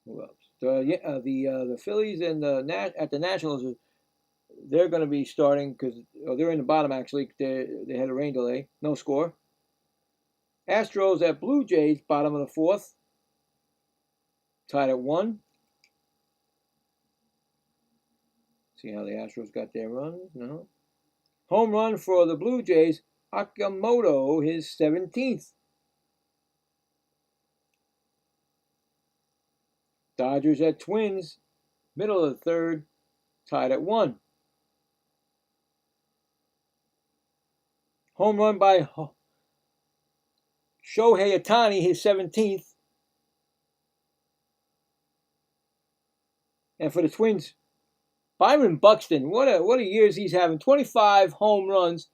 Who else? The Phillies and at the Nationals, they're going to be starting because they're in the bottom actually. They had a rain delay, no score. Astros at Blue Jays, bottom of the fourth, tied at 1. See how the Astros got their runs? No. Home run for the Blue Jays, Okamoto, his 17th. Dodgers at Twins, middle of the third, tied at 1. Home run by Shohei Ohtani, his 17th. And for the Twins, Byron Buxton, what a years he's having. 25 home runs,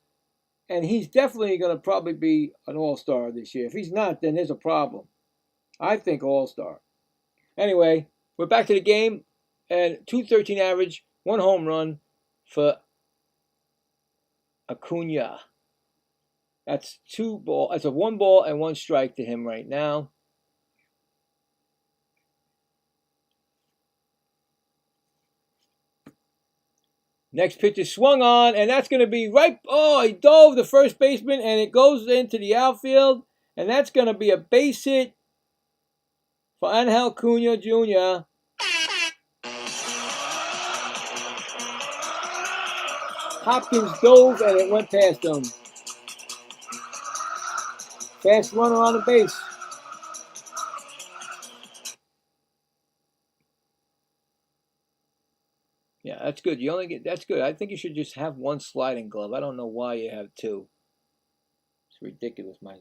and he's definitely going to probably be an all-star this year. If he's not, then there's a problem. I think all-star. Anyway, we're back to the game, and .213 average, 1 home run for Acuna. That's 2 ball. That's a 1 ball and 1 strike to him right now. Next pitch is swung on, and that's going to be right. Oh, he dove the first baseman, and it goes into the outfield, and that's going to be a base hit for Angel Acuna Jr. Hopkins dove, and it went past him. Fast runner on the base. Yeah, that's good. You only get that's good. I think you should just have 1 sliding glove. I don't know why you have 2. It's ridiculous, my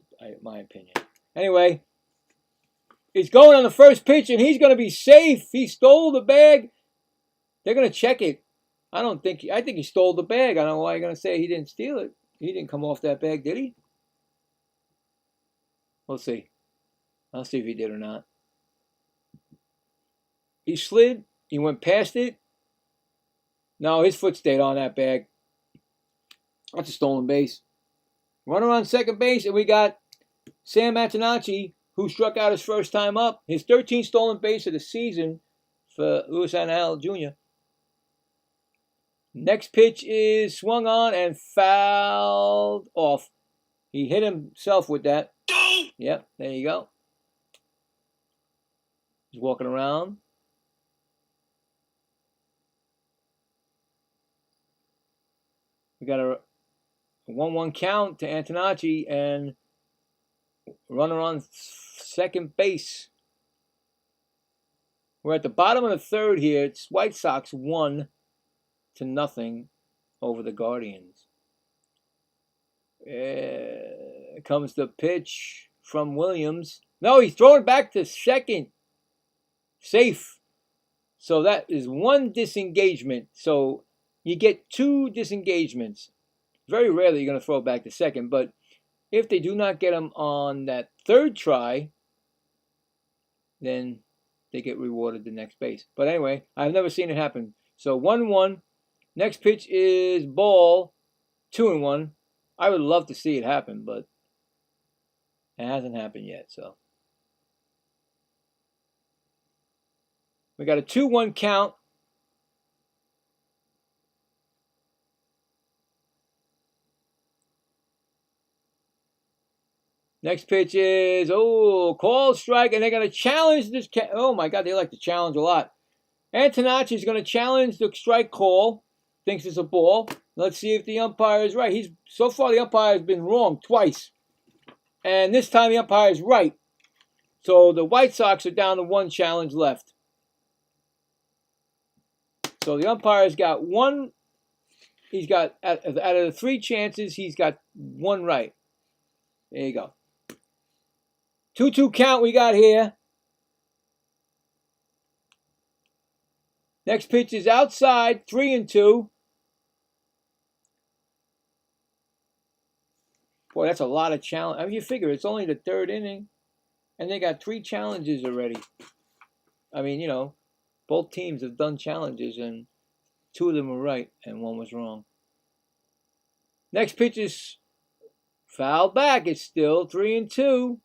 opinion. Anyway, he's going on the first pitch, and he's going to be safe. He stole the bag. They're going to check it. I think he stole the bag. I don't know why you're going to say he didn't steal it. He didn't come off that bag, did he? We'll see. I'll see if he did or not. He slid. He went past it. No, his foot stayed on that bag. That's a stolen base. Runner on second base, and we got Sam Antonacci, who struck out his first time up. His 13th stolen base of the season for Luis Angel Jr. Next pitch is swung on and fouled off. He hit himself with that. Yep, there you go. He's walking around. We got a 1-1 count to Antonacci and runner on second base. We're at the bottom of the third here. It's White Sox 1-0 over the Guardians. Comes the pitch from Williams. No, he's throwing back to second. Safe. So that is 1 disengagement. So you get 2 disengagements. Very rarely you're going to throw back to second, but if they do not get him on that third try, then they get rewarded the next base. But anyway, I've never seen it happen. So 1-1. Next pitch is ball, 2-1. I would love to see it happen, but it hasn't happened yet. So we got a 2-1 count. Next pitch is, called strike, and they're going to challenge this. Oh, my God, they like to challenge a lot. Antonacci is going to challenge the strike call. Thinks it's a ball. Let's see if the umpire is right. So far, the umpire has been wrong twice. And this time, the umpire is right. So the White Sox are down to 1 challenge left. So the umpire's got 1. He's got, out of the 3 chances, he's got 1 right. There you go. 2-2 count we got here. Next pitch is outside, 3-2. Boy, that's a lot of challenge. I mean, you figure it's only the third inning, and they got 3 challenges already. I mean, you know, both teams have done challenges, and 2 of them were right, and 1 was wrong. Next pitch is fouled back. It's still 3-2.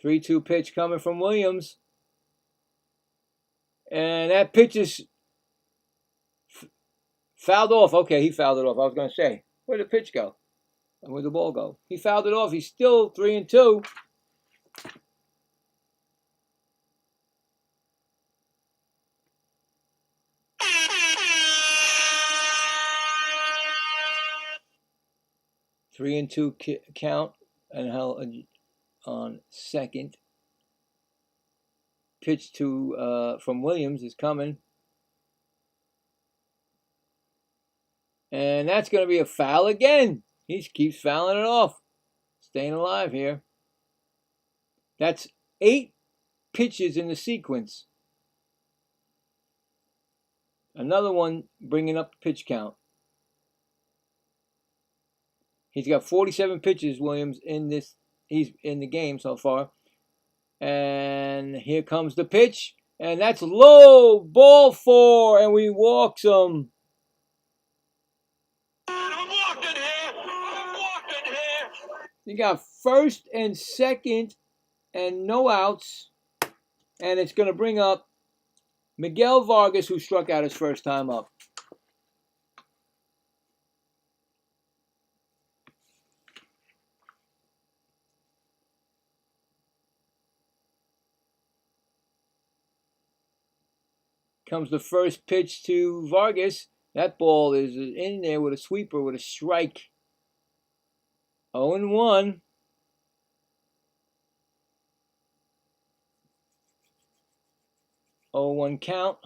Three-two pitch coming from Williams. And that pitch is fouled off. Okay, he fouled it off. I was going to say, where'd the pitch go? And where'd the ball go? He fouled it off. He's still 3-2. Three and two count, and held on second. Pitch to from Williams is coming, and that's going to be a foul again. He keeps fouling it off, staying alive here. That's 8 pitches in the sequence. Another one bringing up the pitch count. He's got 47 pitches, Williams, in this. He's in the game so far. And here comes the pitch. And that's low, ball 4, and we walks him. I'm walking here. You got first and second and no outs. And it's going to bring up Miguel Vargas, who struck out his first time up. Comes the first pitch to Vargas. That ball is in there with a sweeper, with a strike. 0-1. Oh, 0-1 count.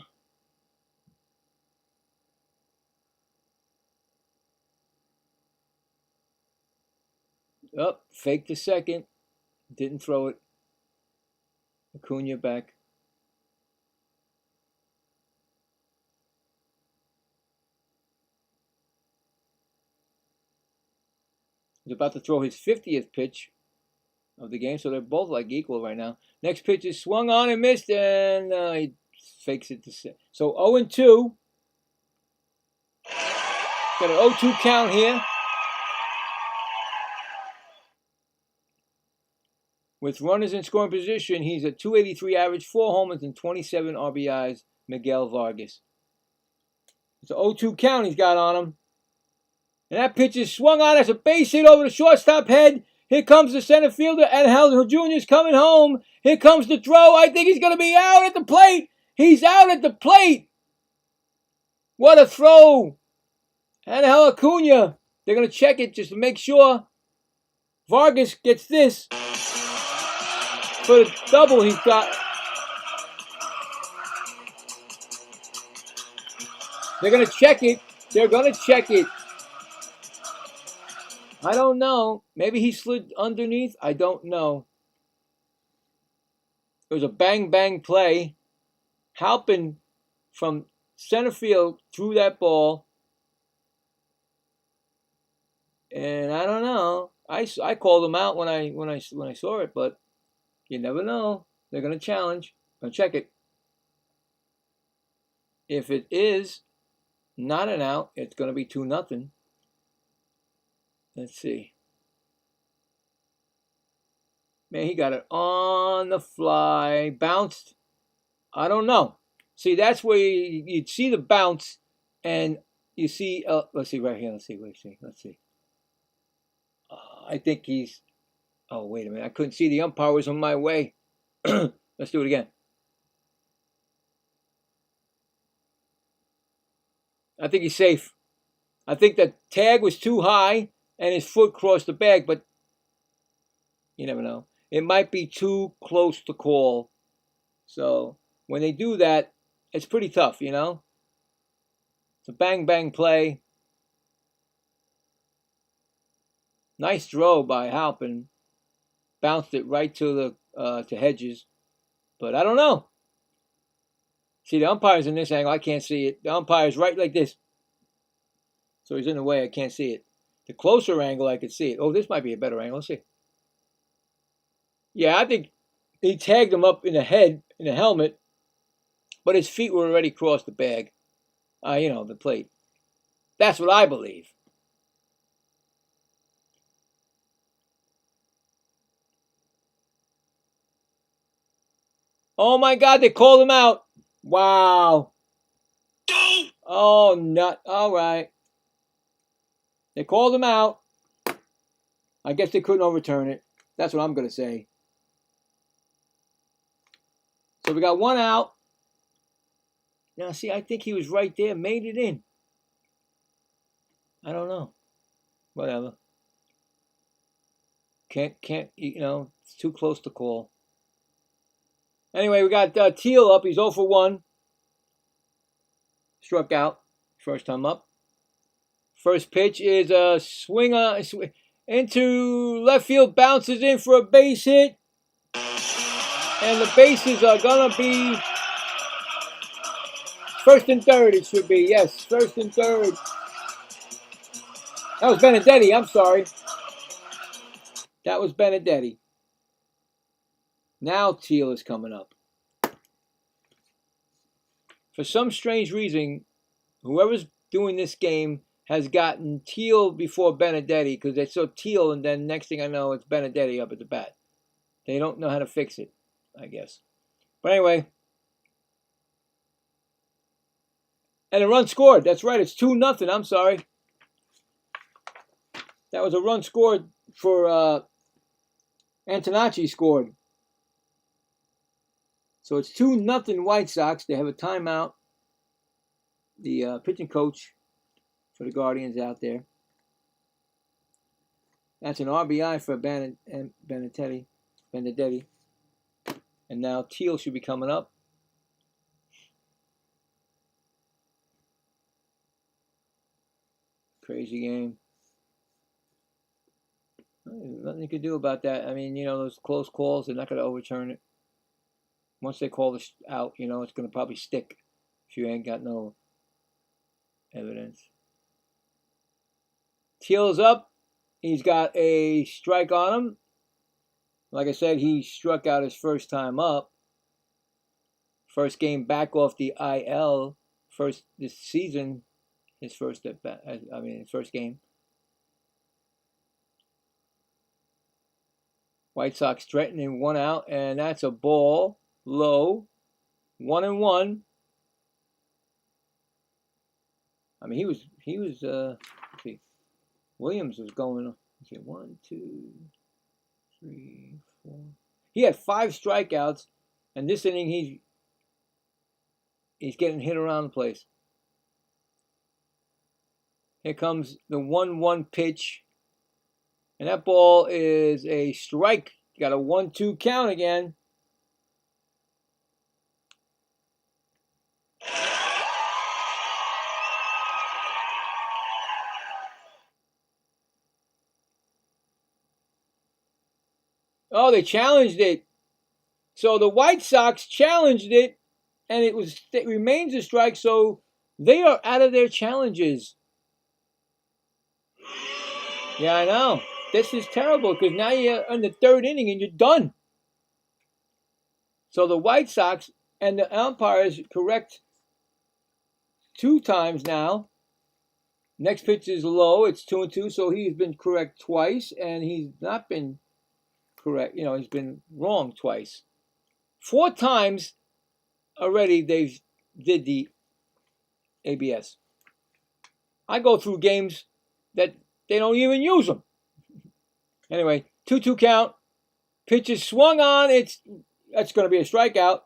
Up, fake the second. Didn't throw it. Acuna back. He's about to throw his 50th pitch of the game, so they're both like equal right now. Next pitch is swung on and missed, and he fakes it to set. So 0-2. Got an 0-2 count here. With runners in scoring position, he's a .283 average, 4 homers and 27 RBIs, Miguel Vargas. It's an 0-2 count he's got on him. And that pitch is swung on as a base hit over the shortstop head. Here comes the center fielder, and Hell Jr.'s coming home. Here comes the throw. I think he's going to be out at the plate. He's out at the plate. What a throw. And Hell Acuna. They're going to check it just to make sure. Vargas gets this. For the double he's got. They're going to check it. They're going to check it. I don't know. Maybe he slid underneath. I don't know. It was a bang-bang play. Halpin from center field threw that ball. And I don't know. I called him out when I saw it, but you never know. They're going to challenge. Going to check it. If it is not an out, it's going to be 2-0. Let's see. Man, he got it on the fly. Bounced. I don't know. See, that's where you'd see the bounce. And you see, let's see right here. Let's see. I think he's, oh, wait a minute. I couldn't see. The umpire was on my way. Let's do it again. I think he's safe. I think the tag was too high. And his foot crossed the bag, but you never know. it might be too close to call. So when they do that, it's pretty tough, you know. It's a bang bang play. Nice throw by Halpin. Bounced it right to the to Hedges, but I don't know. See, the umpire's in this angle. I can't see it. The umpire's right like this, so he's in the way. I can't see it. The closer angle, I could see it. Oh, this might be a better angle. Let's see. Yeah, I think he tagged him up in the head, in the helmet, but his feet were already across the bag. You know, the plate. That's what I believe. Oh my God, they called him out. Wow. Oh, nut. All right. They called him out. I guess they couldn't overturn it. That's what I'm going to say. So we got one out. Now, see, I think he was right there, made it in. I don't know. Whatever. Can't, you know, it's too close to call. Anyway, we got Teal up. He's 0 for 1. Struck out. First time up. First pitch is a swinger into left field. Bounces in for a base hit. And the bases are going to be first and third, it should be. Yes, first and third. That was Benedetti. I'm sorry. That was Benedetti. Now Teal is coming up. For some strange reason, whoever's doing this game has gotten Teal before Benedetti because they saw Teal and then next thing I know, it's Benedetti up at the bat. They don't know how to fix it, I guess. But anyway. And a run scored. That's right. It's 2-0. I'm sorry. That was a run scored for Antonacci scored. So it's 2-0 White Sox. They have a timeout. The pitching coach for the Guardians out there. That's an RBI for Benedetti. And now Teal should be coming up. Crazy game. Nothing you can do about that. I mean, you know, those close calls, they're not going to overturn it. Once they call this out, you know, it's going to probably stick if you ain't got no evidence. Teal's up. He's got a strike on him. Like I said, he struck out his first time up. First game back off the IL. First this season, his first at bat. I mean, his first game. White Sox threatening 1 out, and that's a ball low. 1-1. I mean, he was. Let's see, Williams was going. Let's see, 1, 2, 3, 4. He had 5 strikeouts, and this inning he's getting hit around the place. Here comes the 1-1 pitch, and that ball is a strike. You got a 1-2 count again. Oh, they challenged it. So the White Sox challenged it, and it remains a strike. So they are out of their challenges. Yeah, I know. This is terrible because now you're in the 3rd inning and you're done. So the White Sox and the umpires correct 2 times now. Next pitch is low. It's 2-2. So he's been correct twice, and he's not been correct. You know, he's been wrong twice. 4 times already they've did the ABS. I go through games that they don't even use them. Anyway, 2-2 count. Pitch is swung on. That's going to be a strikeout.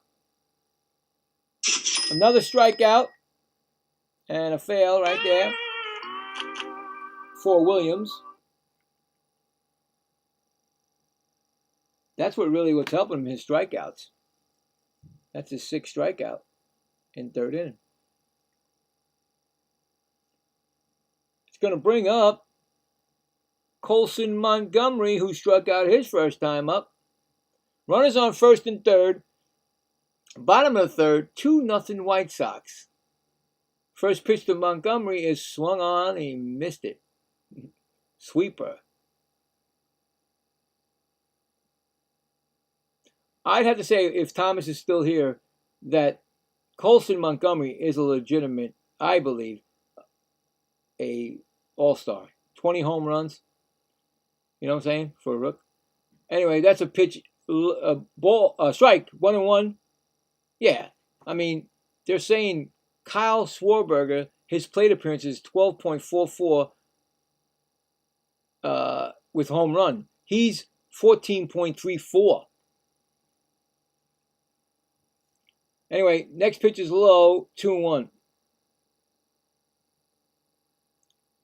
Another strikeout. And a fail right there for Williams. That's what's helping him, his strikeouts. That's his 6th strikeout in 3rd inning. It's going to bring up Colson Montgomery, who struck out his first time up. Runners on 1st and 3rd. Bottom of the 3rd, 2-0 White Sox. First pitch to Montgomery is swung on. He missed it. Sweeper. I'd have to say, if Thomas is still here, that Colson Montgomery is a legitimate, I believe, a all-star. 20 home runs. You know what I'm saying? For a rook. Anyway, that's a pitch, a ball, a strike, 1-1. Yeah. I mean, they're saying Kyle Schwarber, his plate appearance is 12.44 with home run. He's 14.34. Anyway, next pitch is low, 2-1.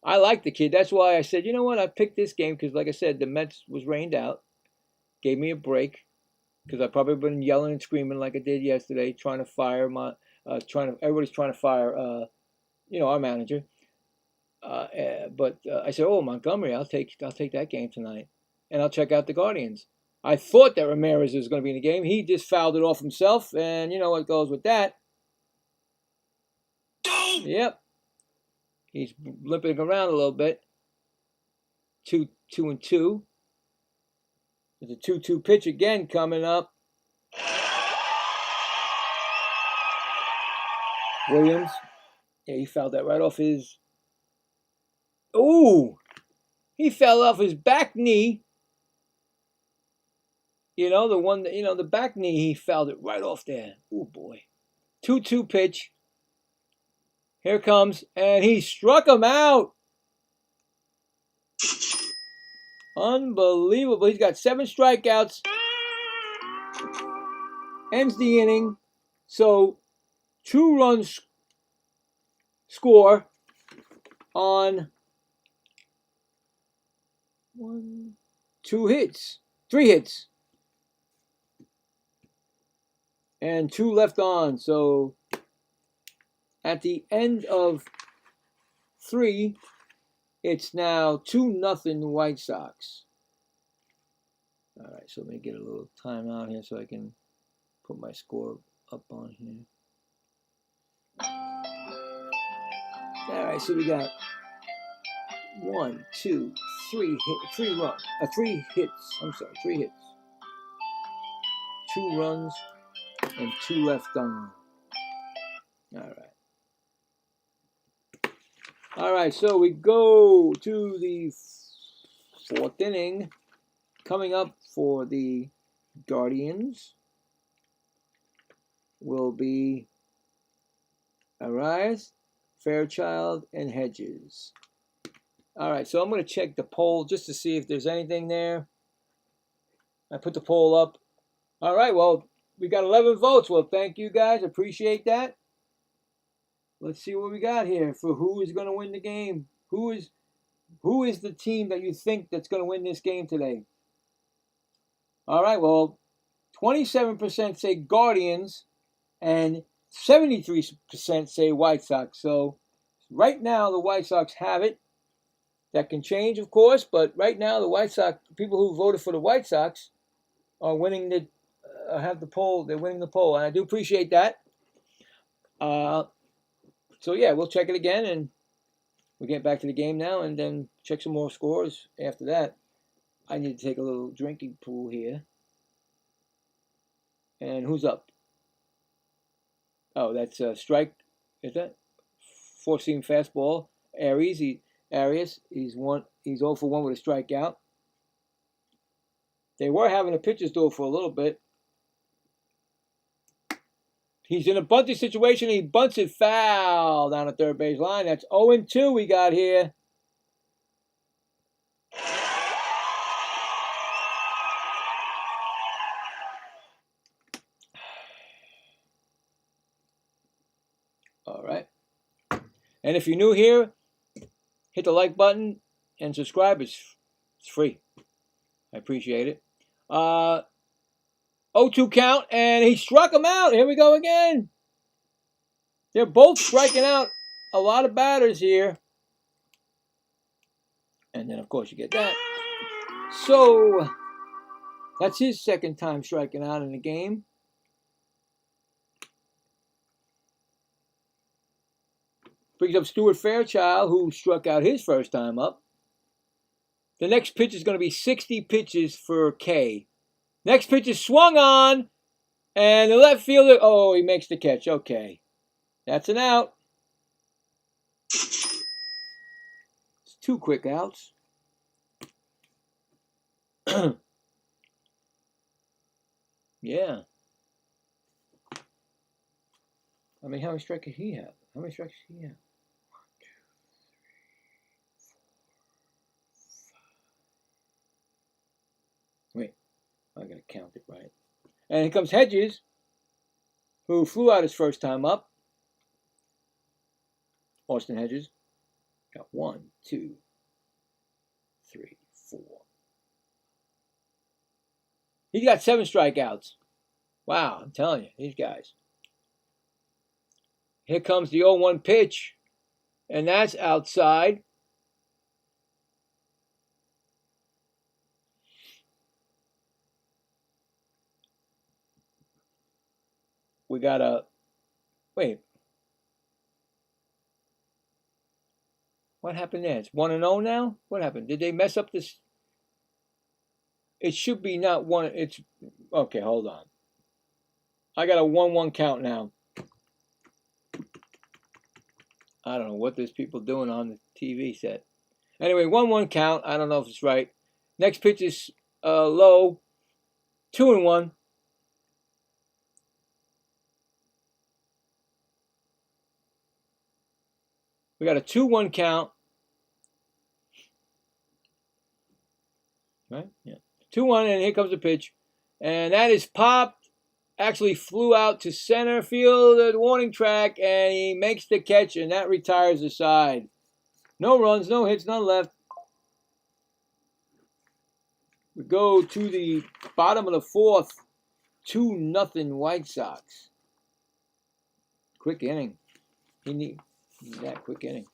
I like the kid. That's why I said, you know what? I picked this game because, like I said, the Mets was rained out. Gave me a break because I've probably been yelling and screaming like I did yesterday, trying to fire my, everybody's trying to fire, our manager. But I said, oh, Montgomery, I'll take that game tonight, and I'll check out the Guardians. I thought that Ramirez was going to be in the game. He just fouled it off himself, and you know what goes with that. Yep. He's limping around a little bit. 2-2. There's a 2-2 pitch again coming up. Williams. Yeah, he fouled that right off his... Ooh! He fell off his back knee. You know, the one that, the back knee, he fouled it right off there. Oh, boy. 2-2 pitch. Here comes, and he struck him out. Unbelievable. He's got 7 strikeouts. Ends the inning. So, 2 runs score on 3 hits. And 2 left on. So, at the end of 3, it's now 2-0 White Sox. All right, so let me get a little timeout here so I can put my score up on here. All right, so we got 1, 2, 3 hits. 2 runs and 2 left on. All right, so we go to the 4th inning. Coming up for the Guardians will be Arias, Fairchild, and Hedges. All right, so I'm going to check the poll just to see if there's anything there. I put the poll up. All right, well, we got 11 votes. Well, thank you guys. Appreciate that. Let's see what we got here for who is going to win the game. Who is the team that you think that's going to win this game today? All right, well, 27% say Guardians and 73% say White Sox. So right now the White Sox have it. That can change, of course, but right now the White Sox, people who voted for the White Sox are winning have the poll. They're winning the poll, and I do appreciate that. So, yeah, we'll check it again, and we'll get back to the game now and then check some more scores after that. I need to take a little drinking pool here. And who's up? Oh, that's strike. Is that? 4-seam fastball. Arias, he's 0 for 1 with a strikeout. They were having a pitcher's duel for a little bit. He's in a bunting situation. He bunts it foul down the 3rd base line. That's 0-2 we got here. All right. And if you're new here, hit the like button and subscribe. It's free. I appreciate it. 0-2 count, and he struck him out. Here we go again. They're both striking out a lot of batters here. And then, of course, you get that. So, that's his second time striking out in the game. Brings up Stuart Fairchild, who struck out his first time up. The next pitch is going to be 60 pitches for K. Next pitch is swung on, and the left fielder, oh, he makes the catch. Okay. That's an out. It's 2 quick outs. Yeah. I mean, how many strikes did he have? How many strikes did he have? 1, 2, 3, 4, 5. Wait, I gotta count it right. And here comes Hedges, who flew out his first time up. Austin Hedges. Got 1, 2, 3, 4. He's got 7 strikeouts. Wow, I'm telling you, these guys. Here comes the 0-1 pitch, and that's outside. We got a, wait. What happened there? It's 1-0 now? What happened? Did they mess up this? It should be not 1. It's, okay, hold on. I got a 1-1 count now. I don't know what there's people doing on the TV set. Anyway, 1-1 count. I don't know if it's right. Next pitch is low. 2-1. We got a 2-1 count. Right? Yeah. 2-1, and here comes the pitch. And that is popped. Actually flew out to center field at the warning track, and he makes the catch, and that retires the side. No runs, no hits, none left. We go to the bottom of the 4th. 2-0 White Sox. Quick inning. He need that quick inning.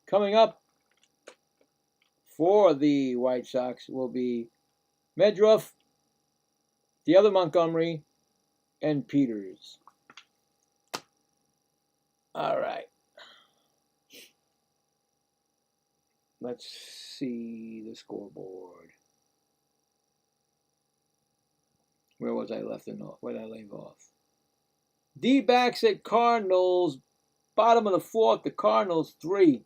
Coming up for the White Sox will be Medruff, the other Montgomery, and Peters. All right. Let's see the scoreboard. Where was I left off? Where did I leave off? D-backs at Cardinals. Bottom of the 4th, the Cardinals 3-0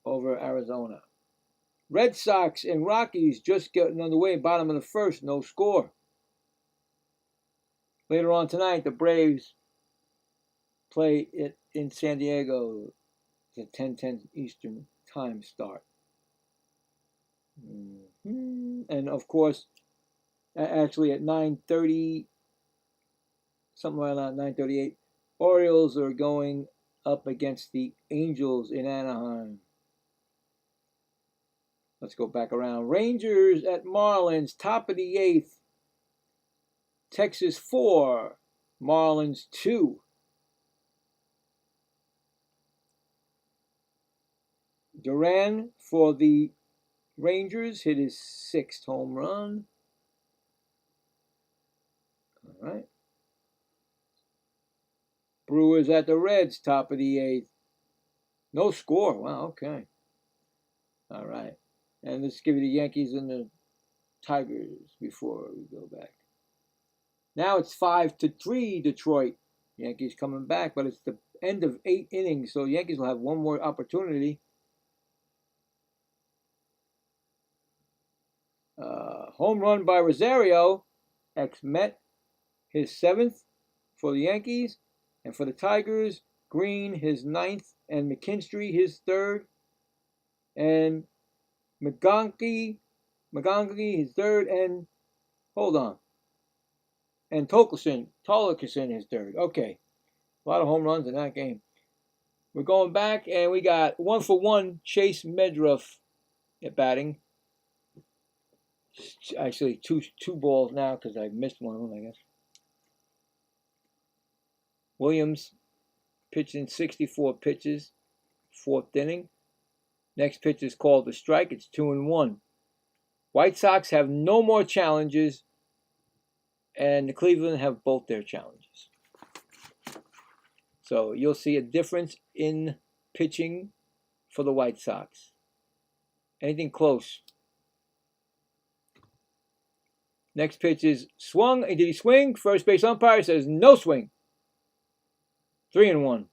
over Arizona. Red Sox and Rockies just getting underway. Bottom of the 1st, no score. Later on tonight, the Braves play it in San Diego. It's a 10:10 Eastern time start. And of course, actually at 9:30, something like that, 9:38, Orioles are going up against the Angels in Anaheim. Let's go back around. Rangers at Marlins, top of the 8th. Texas 4, Marlins 2. Duran for the Rangers hit his 6th home run. All right. Brewers at the Reds, top of the 8th. No score. Wow, okay. All right. And let's give you the Yankees and the Tigers before we go back. Now it's 5-3 Detroit. Yankees coming back, but it's the end of 8 innings, so the Yankees will have one more opportunity. Home run by Rosario, ex-Met, his 7th for the Yankees. And for the Tigers, Green, his 9th, and McKinstry, his 3rd. And McGonkey, his 3rd, and hold on. And Tolkerson, his 3rd. Okay, a lot of home runs in that game. We're going back, and we got 1-for-1 Chase Medruff at batting. Actually, two balls now because I missed one of them, I guess. Williams pitching 64 pitches, 4th inning. Next pitch is called a strike. It's 2-1. White Sox have no more challenges, and the Cleveland have both their challenges. So you'll see a difference in pitching for the White Sox. Anything close? Next pitch is swung. Did he swing? First base umpire says no swing. 3-1.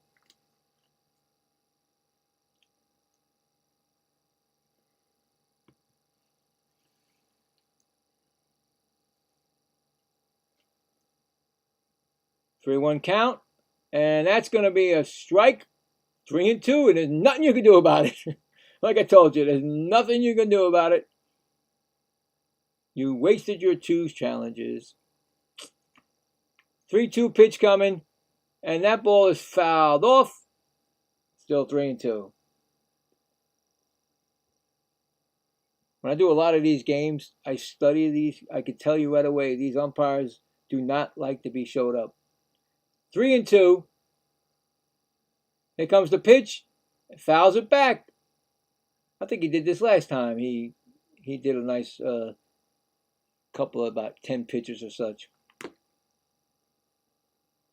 Three-one count, and that's going to be a strike. 3-2, and there's nothing you can do about it. Like I told you, there's nothing you can do about it. You wasted your 2 challenges. 3-2 pitch coming, and that ball is fouled off. Still 3-2. When I do a lot of these games, I study these. I could tell you right away, these umpires do not like to be showed up. 3-2. Here comes the pitch. Fouls it back. I think he did this last time. He did a nice couple of about 10 pitches or such.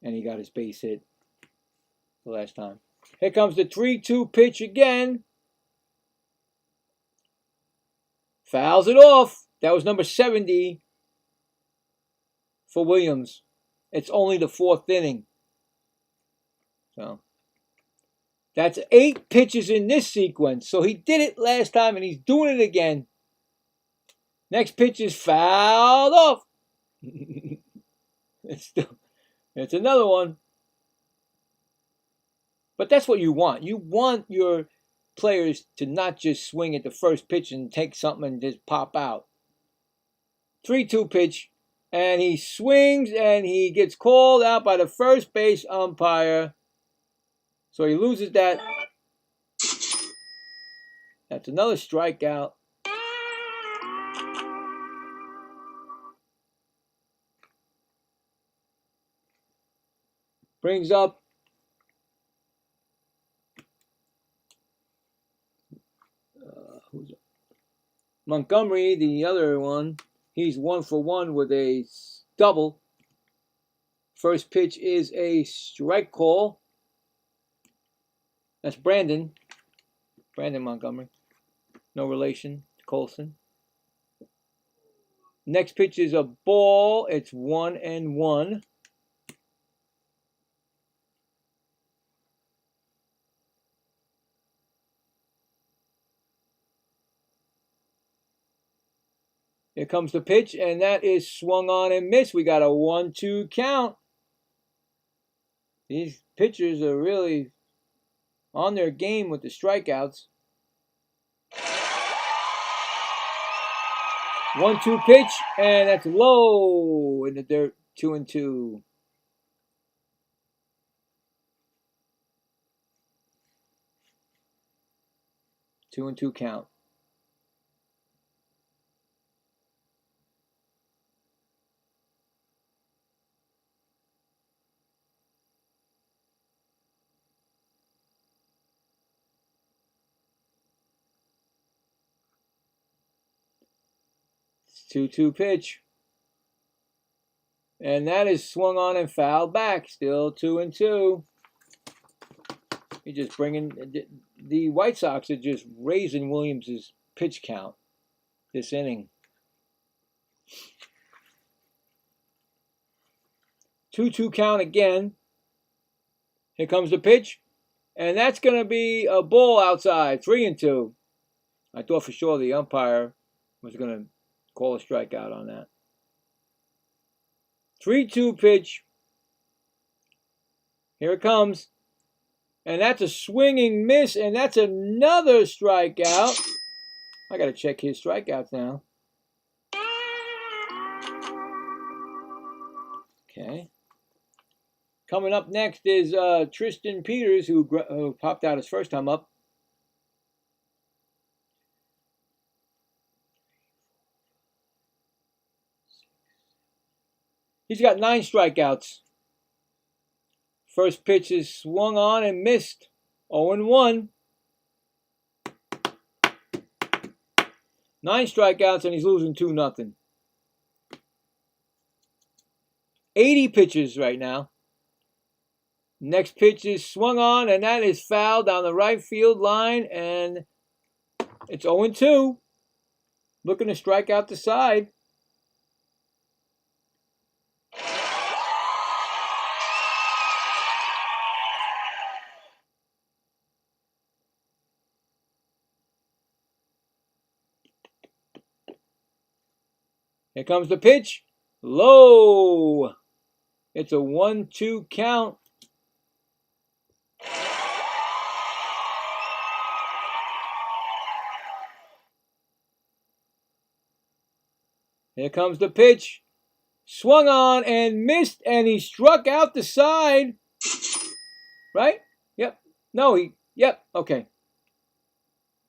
And he got his base hit the last time. Here comes the 3-2 pitch again. Fouls it off. That was number 70 for Williams. It's only the 4th inning. So that's 8 pitches in this sequence. So he did it last time and he's doing it again. Next pitch is fouled off. It's another one. But that's what you want. You want your players to not just swing at the first pitch and take something and just pop out. 3-2 pitch. And he swings and he gets called out by the first base umpire. So he loses that. That's another strikeout. Brings up Montgomery, the other one. He's 1 for 1 with a double. First pitch is a strike call. That's Brandon Montgomery. No relation to Colson. Next pitch is a ball. It's 1-1. Here comes the pitch, and that is swung on and missed. We got a 1-2 count. These pitchers are really on their game with the strikeouts. 1-2 pitch, and that's low in the dirt. 2-2. Two and two count. It's 2-2 pitch. And that is swung on and fouled back. Still 2-2. You're just bringing the White Sox are just raising Williams' pitch count this inning. 2-2 count again. Here comes the pitch. And that's going to be a ball outside. 3-2. I thought for sure the umpire was going to call a strikeout on that. 3-2 pitch. Here it comes. And that's a swinging miss. And that's another strikeout. I got to check his strikeouts now. Okay. Coming up next is Tristan Peters, who popped out his first time up. He's got 9 strikeouts. First pitch is swung on and missed. 0-1. 9 strikeouts and he's losing 2-0. 80 pitches right now. Next pitch is swung on and that is fouled down the right field line and it's 0-2. Looking to strike out the side. Here comes the pitch. Low. It's a 1-2 count. Here comes the pitch. Swung on and missed, and he struck out the side. Right? Yep. No, yep, okay.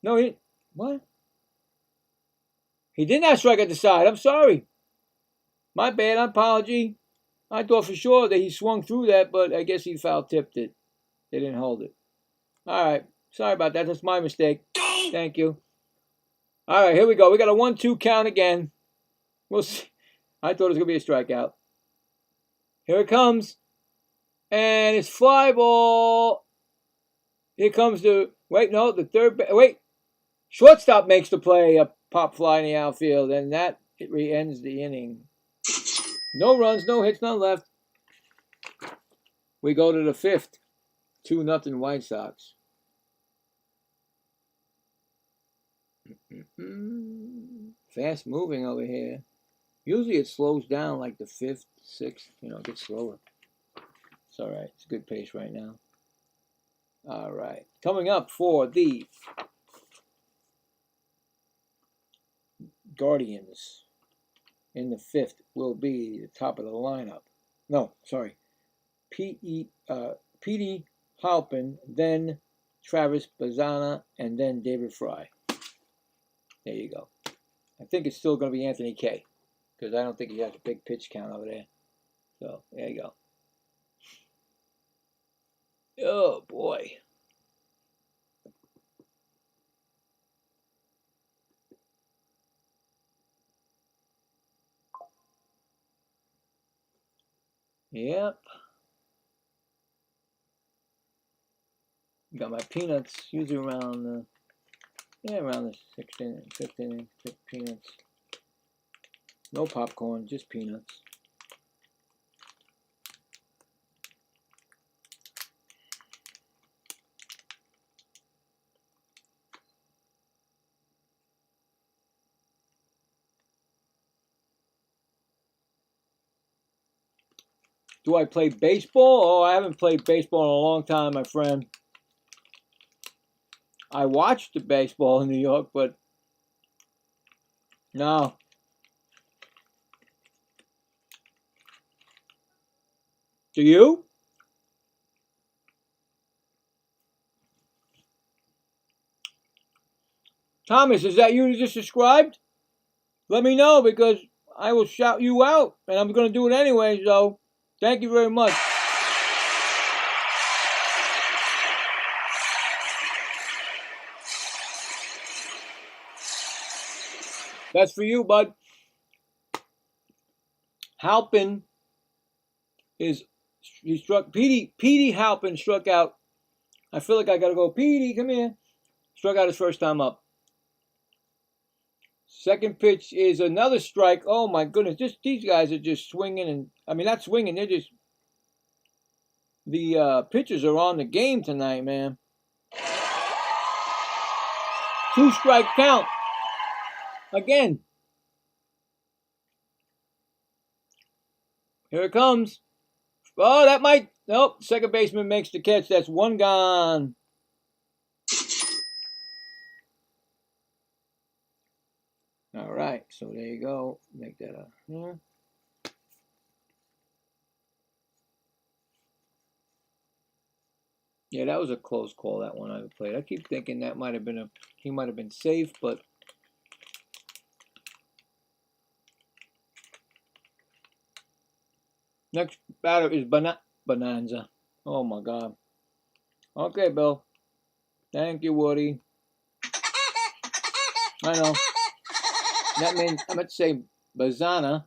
No, what? He did not strike at the side. I'm sorry. My bad. Apology. I thought for sure that he swung through that, but I guess he foul tipped it. They didn't hold it. All right. Sorry about that. That's my mistake. Thank you. All right, here we go. We got a 1-2 count again. We'll see. I thought it was going to be a strikeout. Here it comes. And it's fly ball. Here comes the... Wait, no. The third... Wait. Shortstop makes the play. A pop fly in the outfield. And that ends the inning. No runs, no hits, none left. We go to the 5th. 2-0 White Sox. Fast moving over here. Usually it slows down like the 5th, 6th. You know, it gets slower. It's all right. It's a good pace right now. All right. Coming up for the Guardians in the 5th will be the top of the lineup. No, sorry. Petey Halpin, then Travis Bazzana, and then David Fry. There you go. I think it's still going to be Anthony Kay because I don't think he has a big pitch count over there. So, there you go. Oh, boy. Yep. Got my peanuts usually around around the 6th inning, 5th inning, peanuts. No popcorn, just peanuts. Do I play baseball? Oh, I haven't played baseball in a long time, my friend. I watched the baseball in New York, but no. Do you? Thomas, is that you who just described? Let me know because I will shout you out, and I'm going to do it anyway, so thank you very much. That's for you, bud. Halpin Petey Halpin struck out. I feel like I got to go, Petey, come here. Struck out his first time up. Second pitch is another strike. Oh, my goodness. These guys are just swinging. And I mean, not swinging. They're just... The pitchers are on the game tonight, man. 2-strike count. Again. Here it comes. Oh, that might... Nope. Second baseman makes the catch. That's 1 gone. All right. So there you go. Make that up. Yeah. Yeah, that was a close call, that one I played. I keep thinking that might have been he might have been safe, but Next batter is Bonanza. Oh my God. Okay, Bill. Thank you, Woody. I know. That means I meant to say Bazana.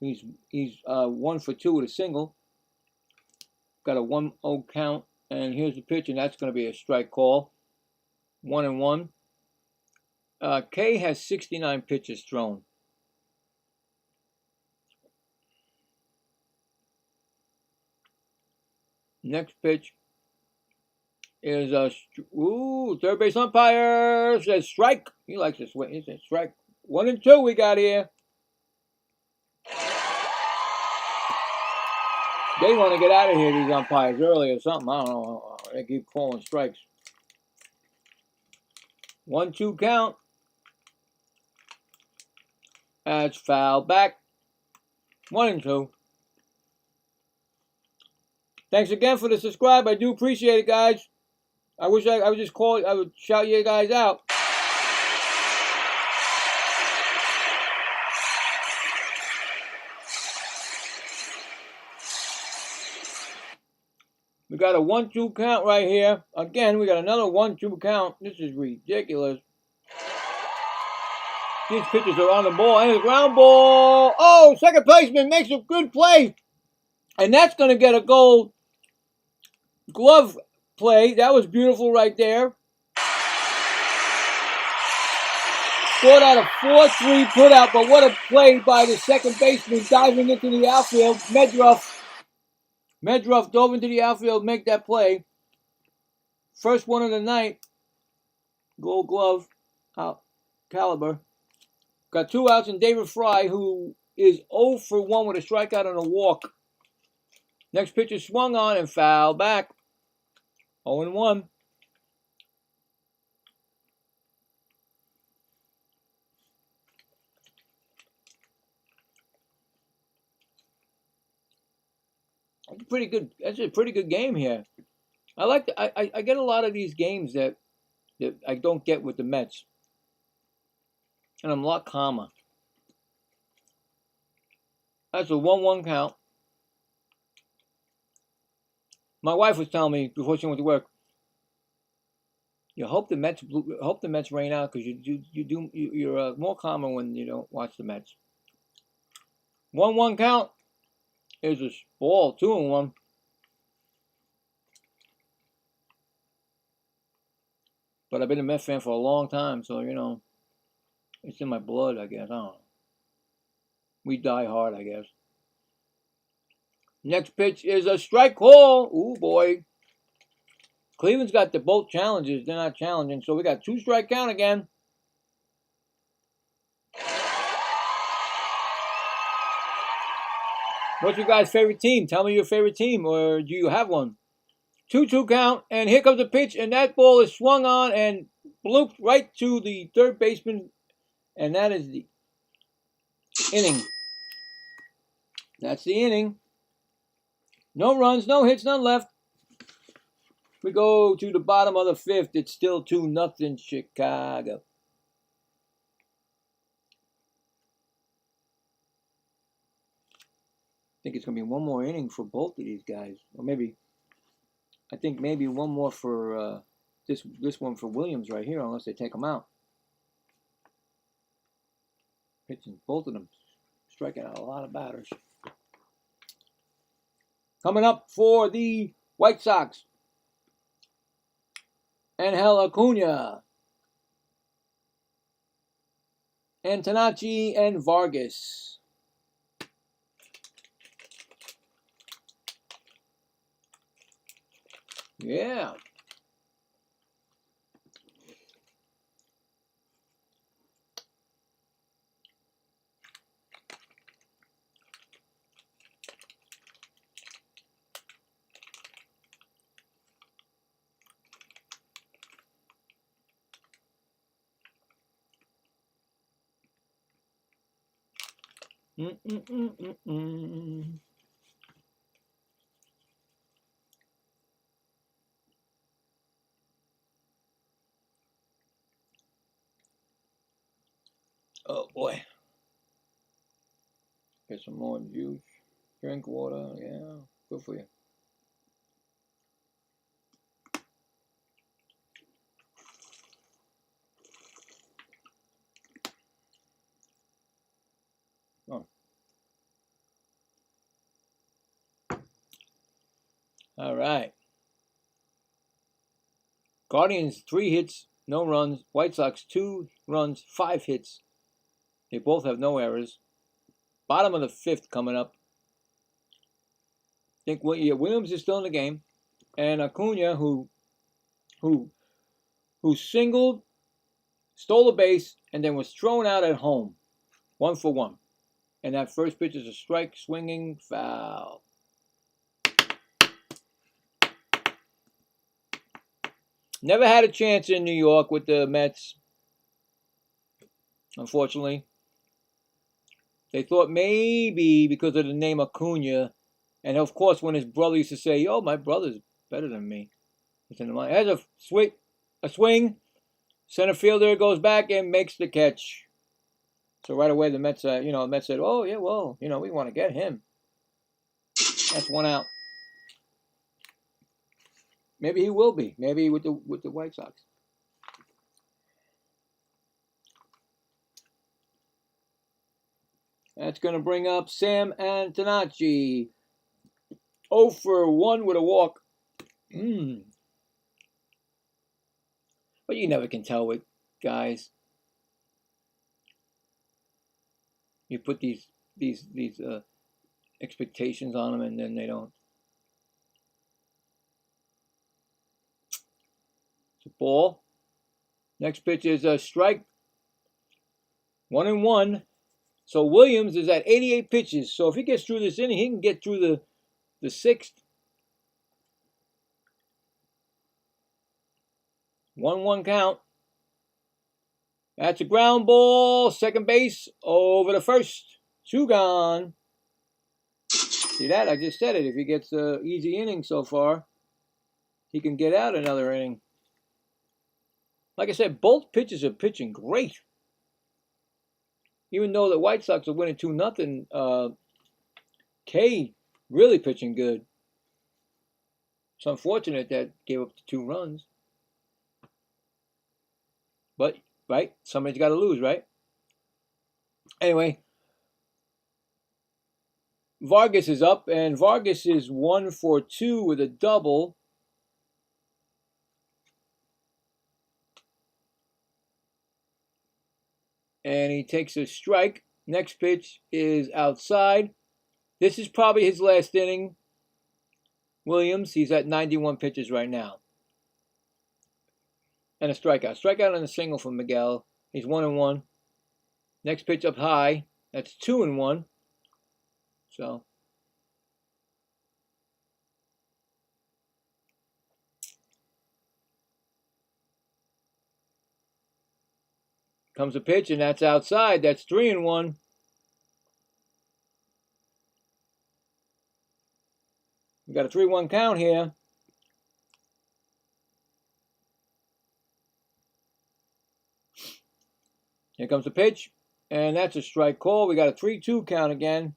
He's 1 for 2 with a single. Got a 1-0 count, and here's the pitch, and that's going to be a strike call. 1-1. K has 69 pitches thrown. Next pitch is a third base umpire says strike. He likes to swing. He says strike. 1-2 we got here. They want to get out of here, these umpires, early or something. I don't know. They keep calling strikes. 1-2 count. That's foul back. 1-2. Thanks again for the subscribe. I do appreciate it, guys. I wish I would just call. I would shout you guys out. We got a 1-2 count right here. Again, we got another 1-2 count. This is ridiculous. These pitchers are on the ball. And a ground ball. Oh, second baseman makes a good play. And that's going to get a gold glove play. That was beautiful right there. Scored out a 4-3 putout, but what a play by the second baseman diving into the outfield. Medruff dove into the outfield, make that play. First one of the night. Gold glove caliber. Got 2 outs, and David Fry, who is 0 for 1 with a strikeout and a walk. Next pitcher swung on and fouled back. 0-1. That's pretty good. That's a pretty good game here. I get a lot of these games that I don't get with the Mets, and I'm a lot calmer. That's a 1-1 count. My wife was telling me before she went to work, you hope the Mets rain out because you're more calmer when you don't watch the Mets. 1-1 count is a ball. 2-1. But I've been a Mets fan for a long time, so it's in my blood, I guess. I don't know. We die hard, I guess. Next pitch is a strike call. Ooh, boy. Cleveland's got the both challenges. They're not challenging, so we got 2 strike count again. What's your guys' favorite team? Tell me your favorite team, or do you have one? 2-2 count, and here comes the pitch, and that ball is swung on and blooped right to the third baseman, and that is the inning. That's the inning. No runs, no hits, none left. We go to the bottom of the 5th. It's still 2-0 Chicago. I think it's going to be one more inning for both of these guys. Or maybe one more for this one for Williams right here, unless they take him out. Pitching both of them, striking out a lot of batters. Coming up for the White Sox, Angel Acuna, Antonacci, and Vargas. Yeah. Oh boy. Get some more juice. Drink water. Yeah, good for you. Oh. All right. Guardians 3 hits, no runs. White Sox 2 runs, 5 hits. They both have no errors. Bottom of the 5th coming up. I think Williams is still in the game, and Acuna, who singled, stole a base, and then was thrown out at home, 1-for-1. And that first pitch is a strike, swinging foul. Never had a chance in New York with the Mets, unfortunately. They thought maybe because of the name Acuna, and of course when his brother used to say, "Oh, my brother's better than me," it's in the mind. Has a swing. Center fielder goes back and makes the catch. So right away the Mets, the Mets said, "Oh yeah, well, we want to get him." That's 1 out. Maybe he will be. Maybe with the White Sox. That's going to bring up Sam Antonacci. 0-for-1 with a walk. But you never can tell with guys. You put these expectations on them, and then they don't. It's a ball. Next pitch is a strike. 1-1. So Williams is at 88 pitches. So if he gets through this inning, he can get through the 6th. 1-1 count. That's a ground ball. Second base over the first. 2 gone. See that? I just said it. If he gets an easy inning so far, he can get out another inning. Like I said, both pitchers are pitching great. Even though the White Sox are winning 2-0, K really pitching good. It's unfortunate that gave up the 2 runs. But, right, somebody's got to lose, right? Anyway, Vargas is up, and Vargas is 1-for-2 with a double. And he takes a strike. Next pitch is outside. This is probably his last inning. Williams, he's at 91 pitches right now. And a strikeout. Strikeout and a single from Miguel. He's 1-1. Next pitch up high. That's 2-1. So. Comes a pitch, and that's outside. That's 3-1. We got a 3-1 count here. Here comes the pitch, and that's a strike call. We got a 3-2 count again.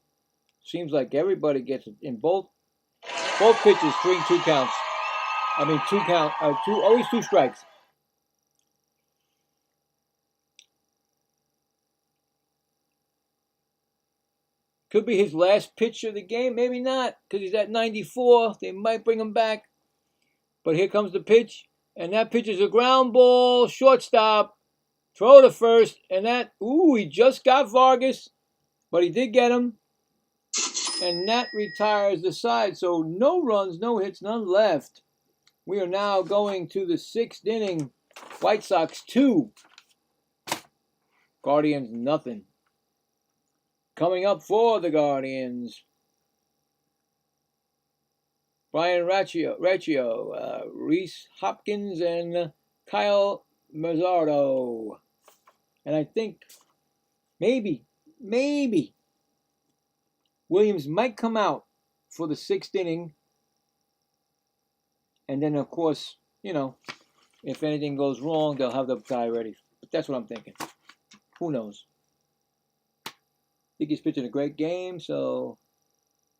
Seems like everybody gets it in both pitches. 3-2 counts. I mean, always 2 strikes. Could be his last pitch of the game. Maybe not, because he's at 94. They might bring him back. But here comes the pitch, and that pitch is a ground ball, shortstop. Throw to first, and he just got Vargas, but he did get him. And that retires the side. So no runs, no hits, none left. We are now going to the 6th inning. White Sox 2. Guardians nothing. Coming up for the Guardians, Brian Raccio, Reese Hopkins, and Kyle Mazzardo. And I think maybe Williams might come out for the 6th inning. And then, of course, if anything goes wrong, they'll have the guy ready. But that's what I'm thinking. Who knows? I think he's pitching a great game, so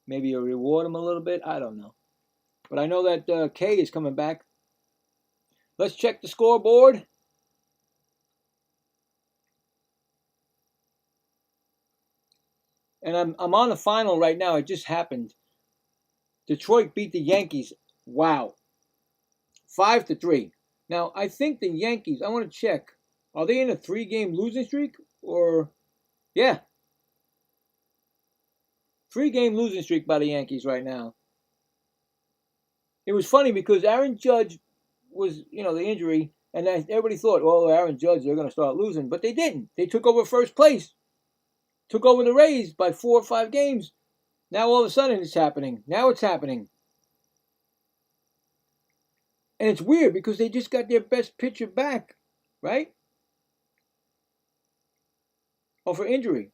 Maybe you reward him a little bit. I don't know. But I know that K is coming back. Let's check the scoreboard. And I'm on the final right now. It just happened. Detroit beat the Yankees. Wow. 5-3. Now, I think the Yankees, I want to check. Are they in a 3-game losing streak? Or, yeah. 3-game losing streak by the Yankees right now. It was funny because Aaron Judge was, the injury, and everybody thought, well, Aaron Judge, they're going to start losing. But they didn't. They took over first place. Took over the Rays by 4 or 5 games. Now all of a sudden it's happening. Now it's happening. And it's weird because they just got their best pitcher back, right? Or for injury.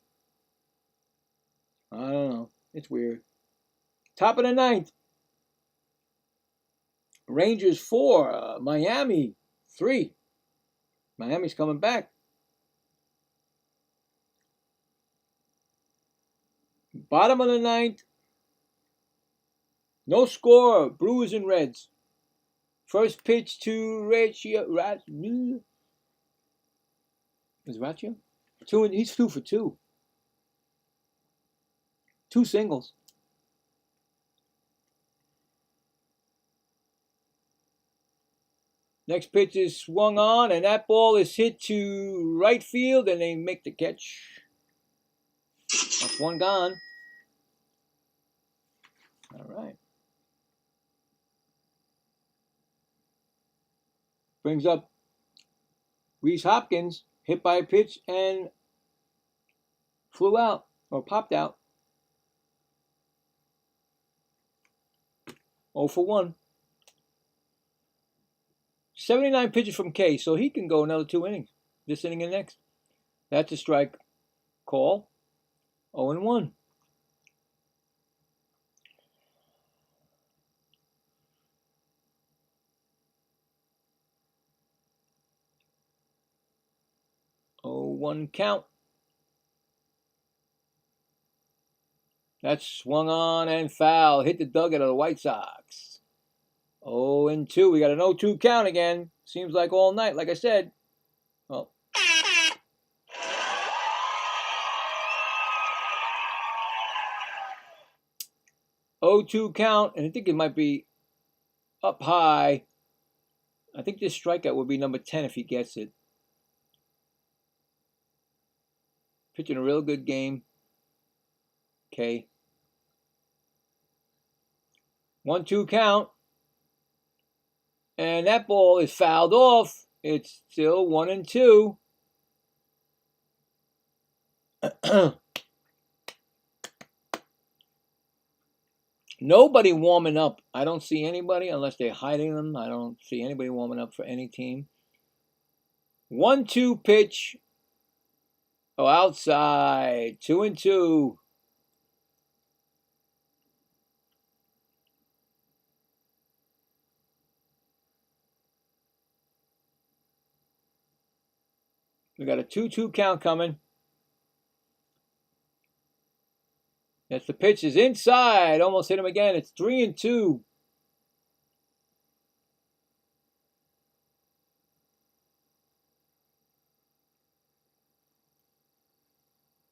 I don't know. It's weird. Top of the 9th. Rangers 4. Miami 3. Miami's coming back. Bottom of the 9th. No score. Brewers and Reds. First pitch to Rachia. Is Rachia? He's 2 for 2. 2 singles. Next pitch is swung on, and that ball is hit to right field, and they make the catch. That's 1 gone. All right. Brings up Rhys Hopkins, hit by a pitch and flew out, or popped out. 0 for 1. 79 pitches from K, so he can go another 2 innings. This inning and next. That's a strike call. 0 1. Oh, 1 count. That's swung on and foul. Hit the dugout of the White Sox. 0 2. We got an 0-2 count again. Seems like all night, like I said. Well. 0-2 count, and I think it might be up high. I think this strikeout would be number 10 if he gets it. Pitching a real good game. Okay. 1-2 count. And that ball is fouled off. It's still 1 2. Nobody warming up. I don't see anybody unless they're hiding them. I don't see anybody warming up for any team. 1-2 pitch. Oh, outside. 2 2. We got a 2-2 count coming. That's the pitch is inside. Almost hit him again. It's 3 2.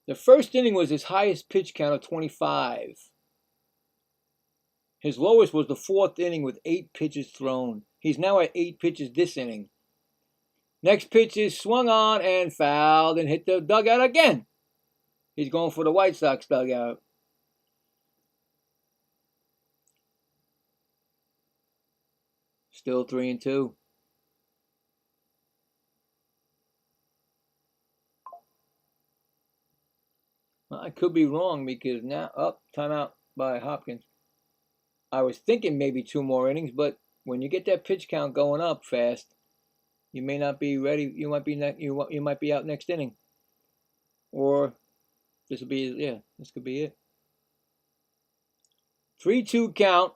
The first inning was his highest pitch count of 25. His lowest was the 4th inning with 8 pitches thrown. He's now at 8 pitches this inning. Next pitch is swung on and fouled and hit the dugout again. He's going for the White Sox dugout. Still 3 2. Well, I could be wrong because now, timeout by Hopkins. I was thinking maybe 2 more innings, but when you get that pitch count going up fast, you may not be ready. You might be out next inning, or this could be it. 3-2 count,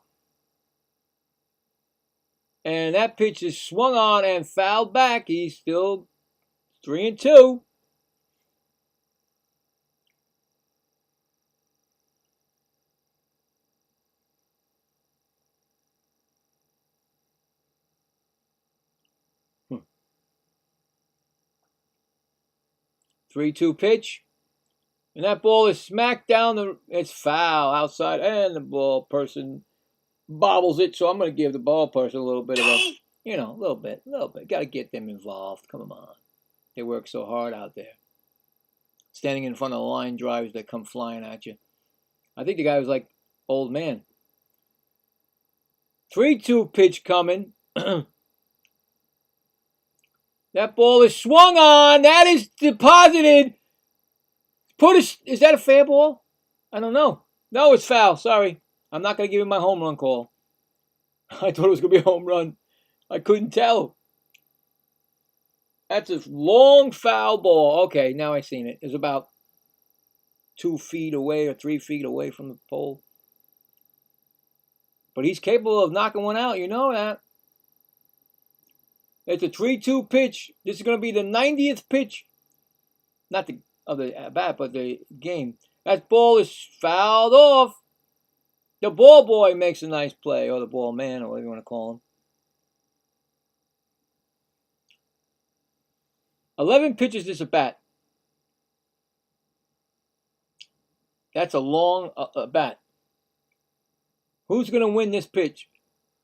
and that pitch is swung on and fouled back. He's still 3 2. 3-2 pitch. And that ball is smacked down. It's foul outside. And the ball person bobbles it. So I'm going to give the ball person a little bit of a, a little bit. Got to get them involved. Come on. They work so hard out there. Standing in front of the line drives that come flying at you. I think the guy was like, old man. 3-2 pitch coming. That ball is swung on. That is deposited. Is that a fair ball? I don't know. No, it's foul. Sorry. I'm not going to give him my home run call. I thought it was going to be a home run. I couldn't tell. That's a long foul ball. Okay, now I seen it. It's about 2 feet away or 3 feet away from the pole. But he's capable of knocking one out. You know that. It's a 3-2 pitch. This is going to be the 90th pitch. Not the other bat, but the game. That ball is fouled off. The ball boy makes a nice play, or the ball man, or whatever you want to call him. 11 pitches this at bat. That's a long bat. Who's going to win this pitch?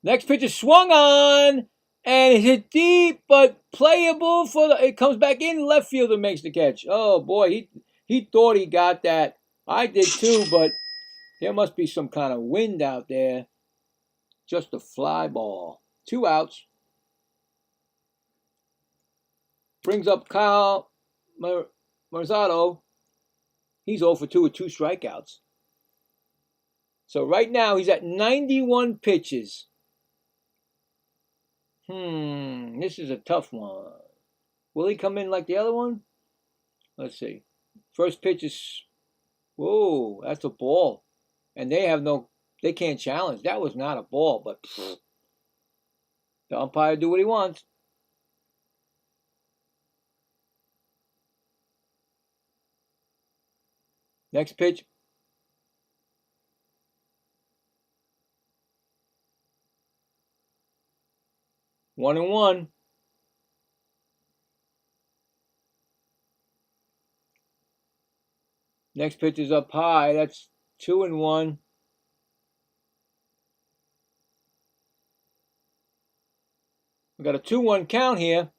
Next pitch is swung on. And it hit deep, but playable it comes back in. Left fielder makes the catch. Oh boy, he thought he got that. I did too, but there must be some kind of wind out there. Just a fly ball. 2 outs. Brings up Kyle Marzado. He's 0 for 2 with 2 strikeouts. So right now he's at 91 pitches. This is a tough one. Will he come in like the other one? Let's see. First pitch is, whoa, that's a ball. And they can't challenge. That was not a ball, but the umpire do what he wants. Next pitch. One and one. Next pitch is up high. That's 2-1. We got a 2-1 count here.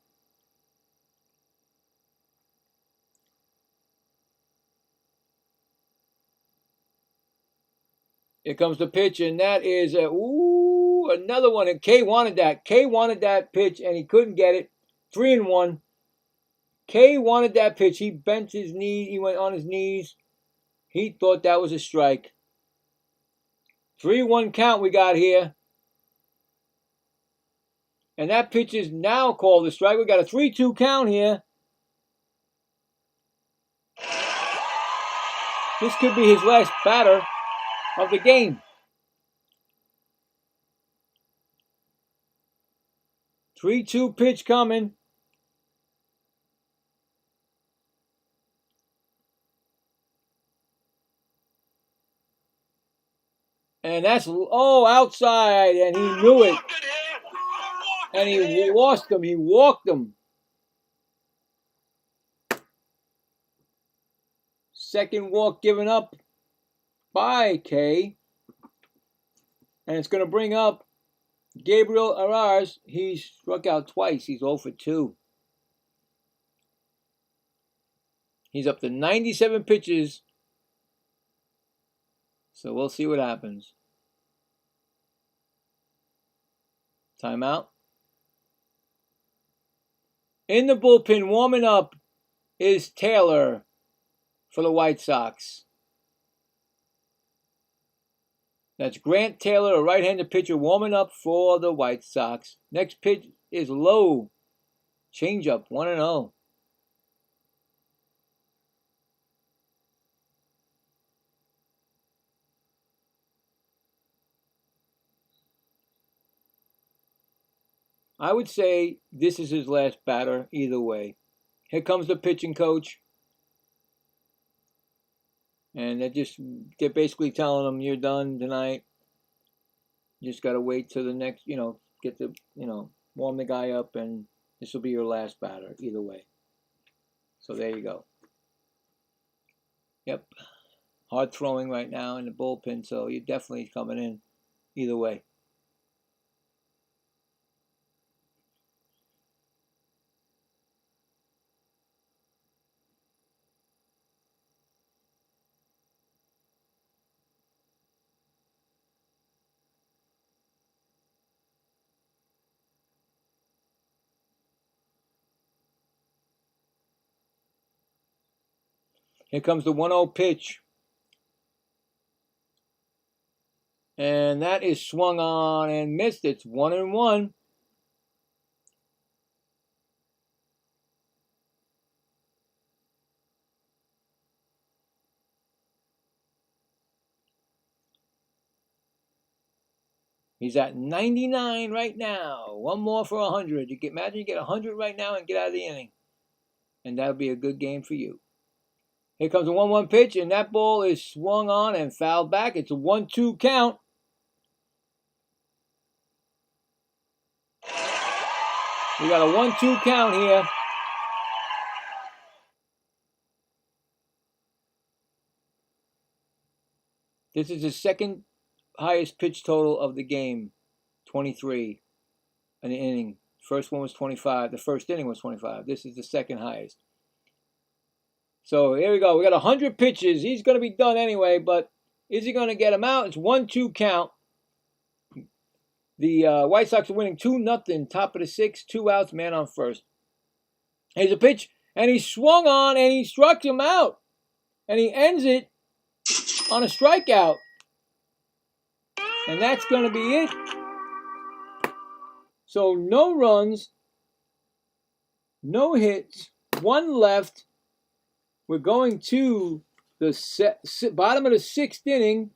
Here comes the pitch, and that is another one. And K wanted that. K wanted that pitch, and he couldn't get it. 3-1. K wanted that pitch. He bent his knee. He went on his knees. He thought that was a strike. 3-1 count we got here. And that pitch is now called a strike. We got a 3-2 count here. This could be his last batter of the game. 3-2 pitch coming. And that's, outside, and he knew it. And he lost him. He walked him. Second walk given up by K. And it's going to bring up Gabriel Arraez. He struck out twice. He's 0 for 2. He's up to 97 pitches. So we'll see what happens. Timeout. In the bullpen, warming up, is Taylor for the White Sox. That's Grant Taylor, a right-handed pitcher, warming up for the White Sox. Next pitch is low. Changeup, 1-0. I would say this is his last batter either way. Here comes the pitching coach. And they're basically telling him, you're done tonight. You just got to wait till the next, get the, warm the guy up, and this will be your last batter either way. So there you go. Yep. Hard throwing right now in the bullpen, so you're definitely coming in either way. Here comes the 1-0 pitch. And that is swung on and missed. It's 1-1. He's at 99 right now. One more for 100. Imagine you get 100 right now and get out of the inning. And that would be a good game for you. Here comes a 1-1 pitch, and that ball is swung on and fouled back. It's a 1-2 count. We got a 1-2 count here. This is the second highest pitch total of the game, 23 in the inning. First one was 25. The first inning was 25. This is the second highest. So here we go. We got 100 pitches. He's going to be done anyway, but is he going to get him out? It's 1-2 count. The White Sox are winning 2-0. Top of the sixth, 2 outs, man on first. Here's a pitch, and he swung on, and he struck him out. And he ends it on a strikeout. And that's going to be it. So no runs, no hits, 1 left. We're going to the bottom of the 6th inning.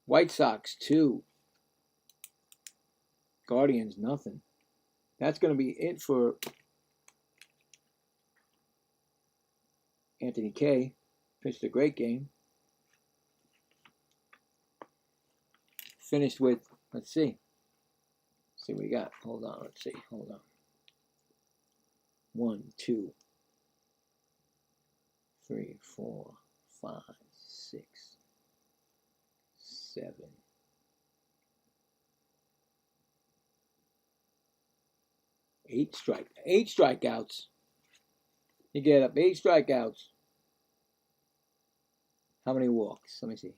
White Sox 2. Guardians nothing. That's going to be it for Anthony K. Pitched a great game. Finished with, let's see. See what we got. Hold on. Let's see. Hold on. 1, 2, 3, 4, 5, 6, 7. 8 strikeouts. You get up 8 strikeouts. How many walks? Let me see.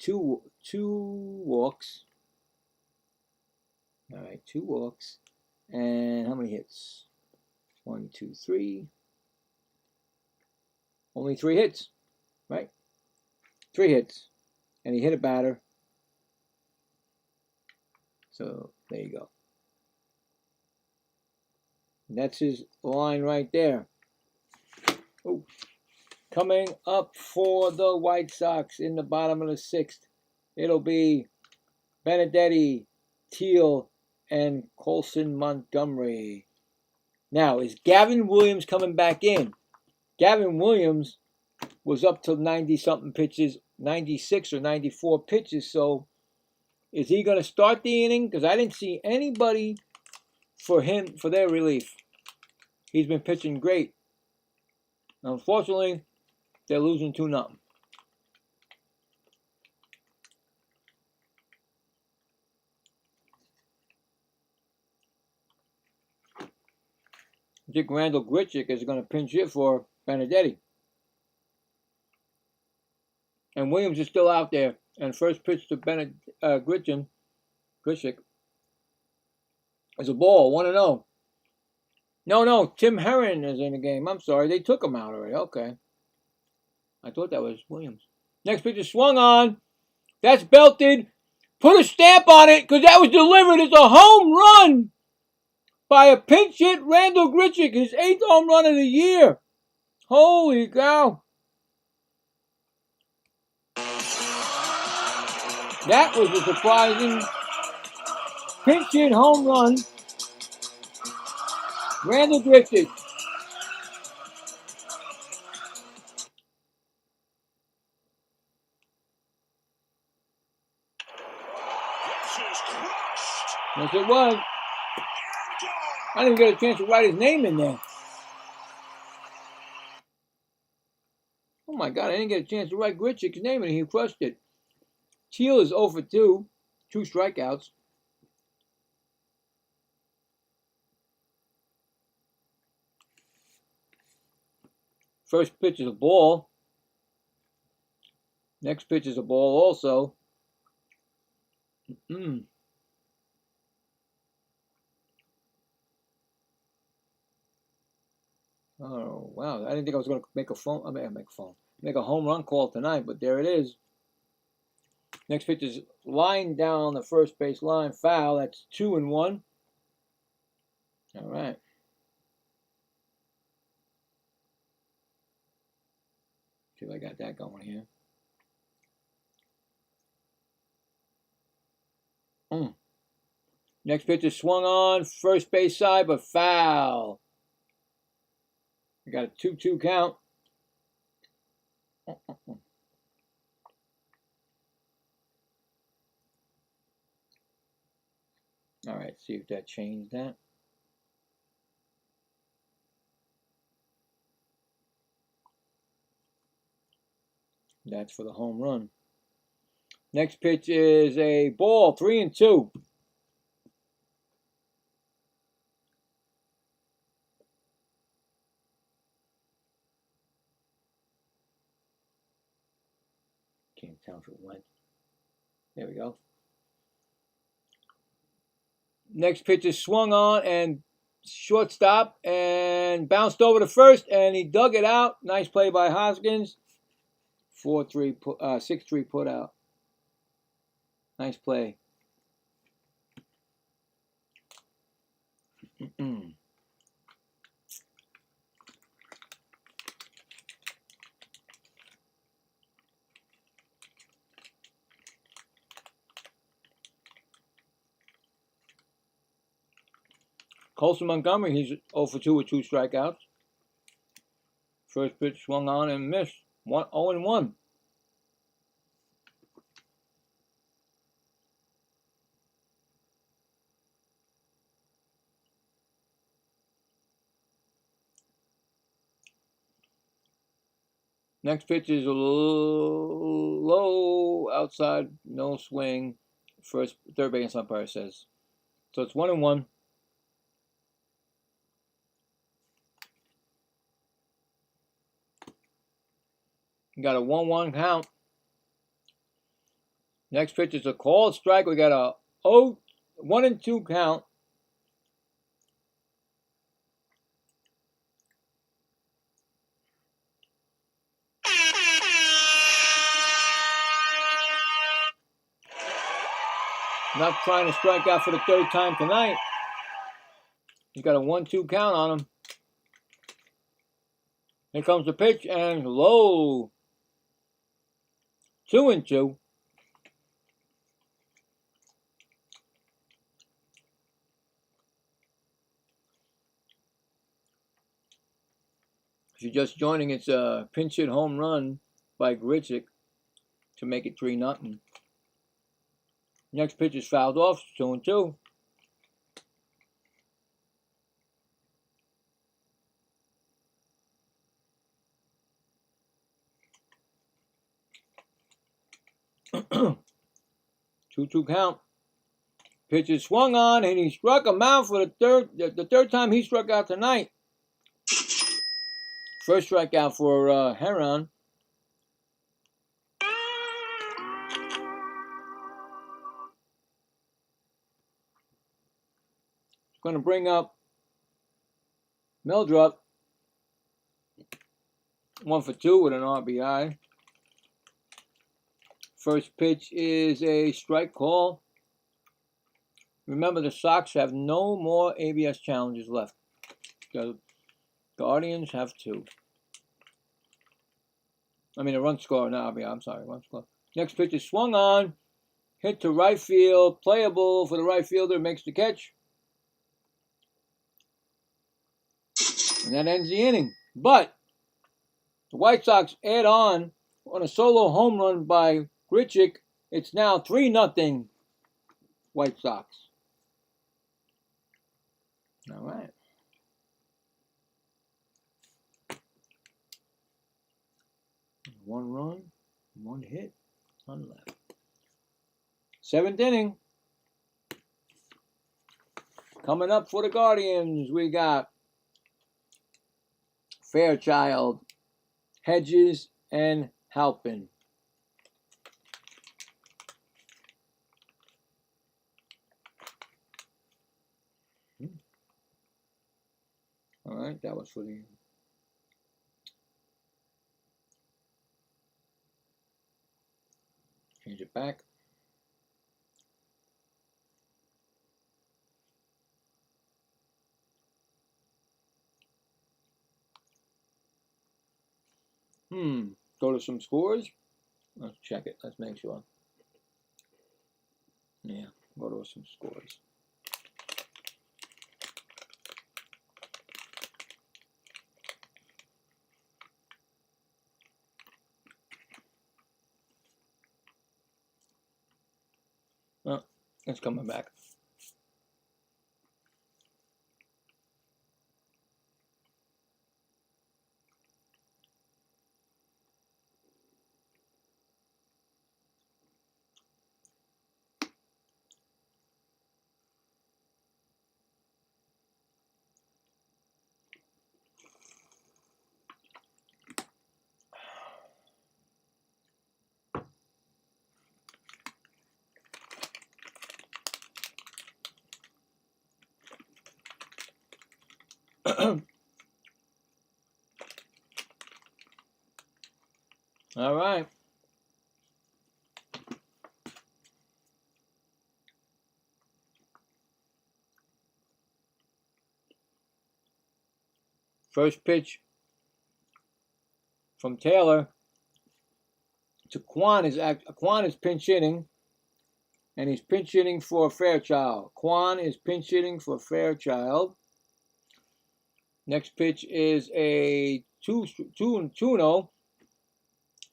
2 walks. All right, 2 walks. And how many hits? 1, 2, 3. Only 3 hits, right? 3 hits. And he hit a batter. So there you go. And that's his line right there. Oh. Coming up for the White Sox in the bottom of the 6th, it'll be Benedetti, Teal, and Colson Montgomery. Now, is Gavin Williams coming back in? Gavin Williams was up to 90-something pitches, 96 or 94 pitches, so is he going to start the inning? Because I didn't see anybody for their relief. He's been pitching great. Unfortunately, they're losing 2-0. Dick Randall Grichuk is going to pinch hit for Benedetti. And Williams is still out there. And first pitch to Grichuk is a ball, 1-0. No, Tim Herron is in the game. I'm sorry, they took him out already. Okay. I thought that was Williams. Next pitch is swung on. That's belted. Put a stamp on it because that was delivered as a home run by a pinch hit Randall Grichuk, his 8th home run of the year. Holy cow. That was a surprising pinch hit home run. Randall Grichuk. Yes, it was. I didn't get a chance to write his name in there. my God, I didn't get a chance to write Grichuk's name, and he crushed it. Teal is 0 for 2, 2 strikeouts. First pitch is a ball. Next pitch is a ball also. Oh, wow. I didn't think I was going to make a home run call tonight, but there it is. Next pitch is line down the first base line, foul. That's 2-1. All right. See if I got that going here. Next pitch is swung on, first base side, but foul. We got a 2-2 count. All right, see if that changed that. That's for the home run. Next pitch is a ball, 3-2. Can't tell if it went. There we go. Next pitch is swung on and shortstop and bounced over to first, and he dug it out. Nice play by Hoskins. 6-3 put out. Nice play. Colson Montgomery, he's 0 for 2 with 2 strikeouts. First pitch swung on and missed. 0-1. Next pitch is a low outside, no swing. Third base umpire says. So it's 1-1. Got a 1-1 count. Next pitch is a called strike. We got a 1-2 count. Not trying to strike out for the third time tonight. He's got a 1-2 count on him. Here comes the pitch and low. 2-2. If you're just joining, it's a pinch hit home run by Grichuk to make it 3-0. Next pitch is fouled off. 2-2. Two count. Pitch is swung on, and he struck him out for the third time he struck out tonight. First strikeout for Heron. Going to bring up Meldrup. 1 for 2 with an RBI. First pitch is a strike call. Remember, the Soxs have no more ABS challenges left. The Guardians have 2. I mean, a run score, not RBI. I'm sorry, run score. Next pitch is swung on. Hit to right field. Playable for the right fielder. Makes the catch. And that ends the inning. But the White Sox add on a solo home run by Grichuk. It's now 3-0 White Sox. All right. 1 run, 1 hit on left. 7th inning. Coming up for the Guardians, we got Fairchild, Hedges, and Halpin. All right, that was for the change it back. Go to some scores. Let's check it. Let's make sure. Yeah, go to some scores. Oh, it's coming back. All right. First pitch from Taylor to Quan is pinch hitting, and he's pinch hitting for Fairchild. Quan is pinch hitting for Fairchild. Next pitch is a 2-0.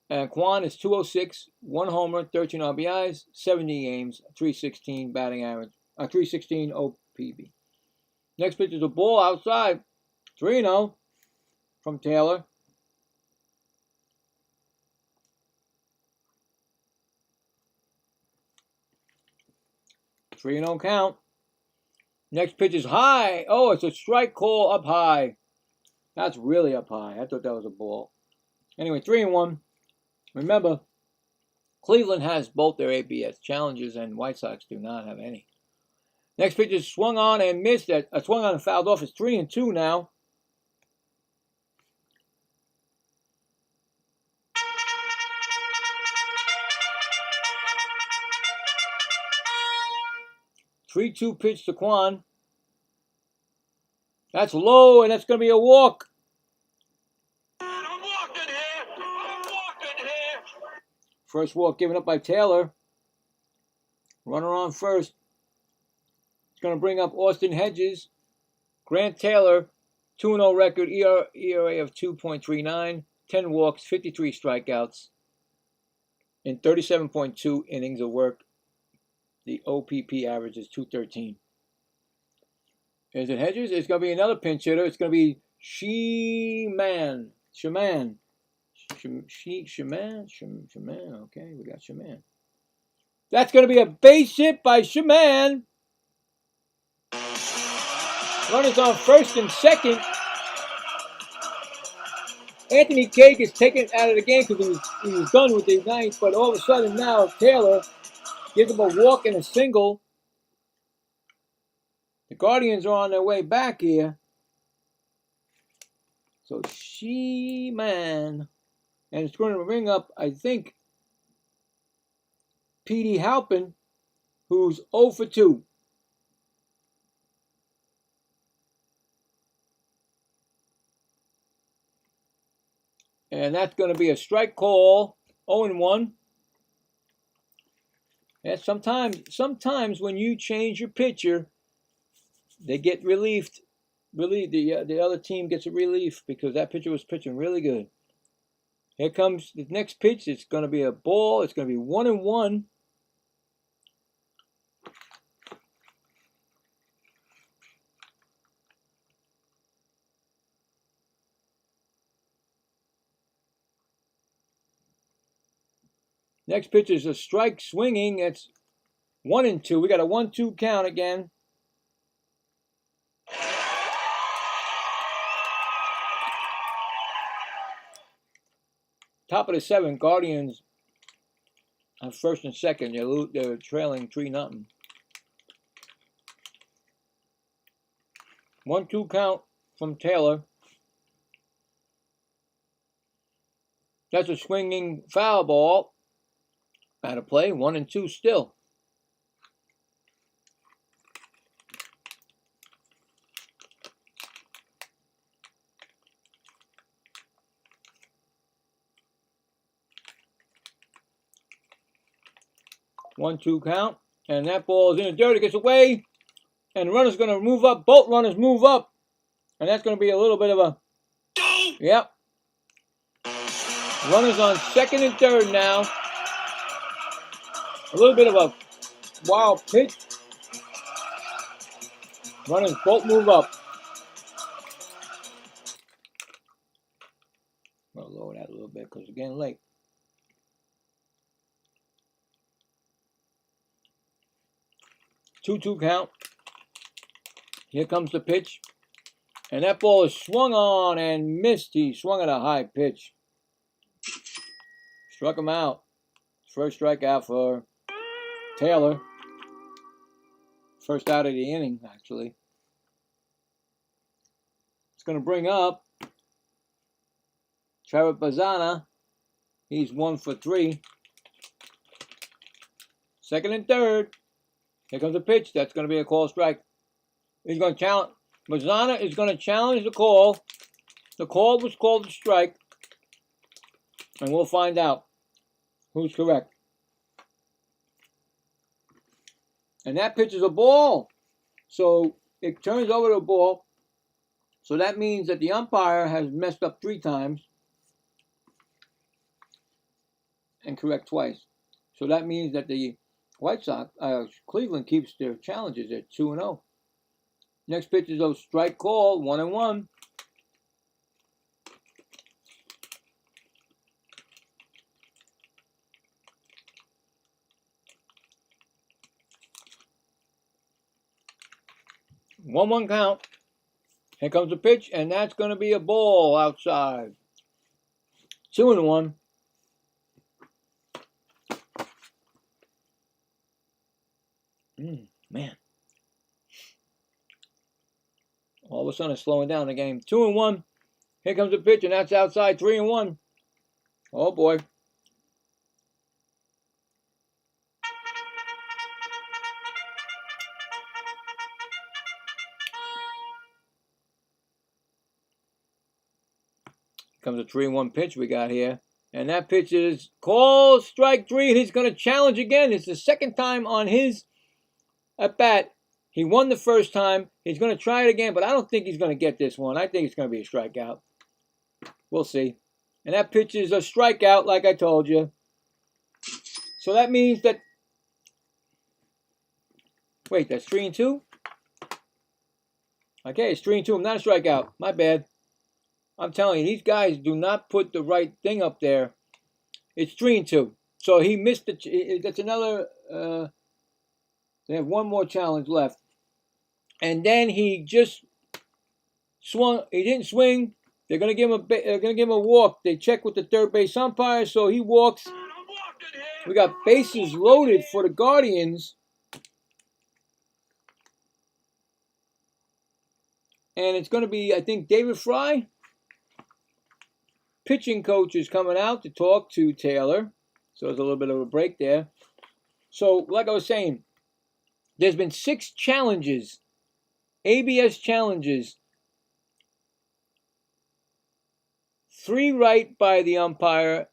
And Quan is 206, 1 homer, 13 RBIs, 70 games, 316 batting average, 316 OPB. Next pitch is a ball outside, 3-0 from Taylor. Three and 0 count. Next pitch is high. Oh, it's a strike call up high. That's really up high. I thought that was a ball. Anyway, 3-1. Remember, Cleveland has both their ABS challenges, and White Sox do not have any. Next pitch is swung on and missed. Swung on and fouled off. It's 3-2 now. Three-two pitch to Quan. That's low, and that's going to be a walk. I'm walking here. First walk given up by Taylor. Runner on first. It's going to bring up Austin Hedges. Grant Taylor, 2-0 record, ERA of 2.39, 10 walks, 53 strikeouts, in 37.2 innings of work. The OPP average is 213. Is it Hedges? It's going to be another pinch hitter. It's going to be Sheman. Okay, we got Sheman. That's going to be a base hit by Sheman. Runners on first and second. Anthony Cake is taken out of the game because he was done with the ninth, but all of a sudden now Taylor gives him a walk and a single. The Guardians are on their way back here. So Sheman. And it's going to ring up, I think, P.D. Halpin, who's 0 for 2. And that's going to be a strike call, 0-1. And sometimes when you change your pitcher, they get relieved. The other team gets a relief because that pitcher was pitching really good. Here comes the next pitch. It's going to be a ball. It's going to be 1-1. Next pitch is a strike swinging. It's 1-2. We got a 1-2 count again. Top of the 7th, Guardians have first and second. They're trailing 3-0. 1-2 count from Taylor. That's a swinging foul ball. Out of play, 1-2 still. One-two count, and that ball is in the dirt. It gets away, and the runner's going to move up. Both runners move up, and that's going to be a little bit of a, yep. Runners on second and third now. A little bit of a wild pitch. Runners both move up. I'm going to lower that a little bit because it's getting late. 2-2 count. Here comes the pitch. And that ball is swung on and missed. He swung at a high pitch. Struck him out. First strikeout for Taylor. First out of the inning, actually. It's going to bring up Trevor Bazana. He's 1 for 3. Second and third. Here comes a pitch. That's going to be a call strike. He's going to challenge. Bazana is going to challenge the call. The call was called a strike. And we'll find out who's correct. And that pitch is a ball. So it turns over to a ball. So that means that the umpire has messed up 3 times and correct twice. So that means that the White Sox, Cleveland keeps their challenges at 2-0. Next pitch is a strike call, 1-1. One count. Here comes the pitch, and that's going to be a ball outside. 2-1. Man. All of a sudden, it's slowing down the game. 2-1. Here comes the pitch, and that's outside. 3-1. Oh, boy. Comes a 3-1 pitch we got here. And that pitch is called strike 3, and he's going to challenge again. It's the second time on his at bat. He won the first time. He's going to try it again, but I don't think he's going to get this one. I think it's going to be a strikeout. We'll see. And that pitch is a strikeout, like I told you. So that means that... Wait, that's 3-2? Okay, it's 3-2. Not a strikeout. My bad. I'm telling you, these guys do not put the right thing up there. It's 3-2. So he missed the... That's another... They have one more challenge left. And then he just swung. He didn't swing. They're going to give him a walk. They check with the third base umpire, so he walks. We got bases loaded for the Guardians. And it's going to be, I think, David Fry. Pitching coach is coming out to talk to Taylor. So there's a little bit of a break there. So, like I was saying, there's been 6 challenges, ABS challenges. 3 right by the umpire,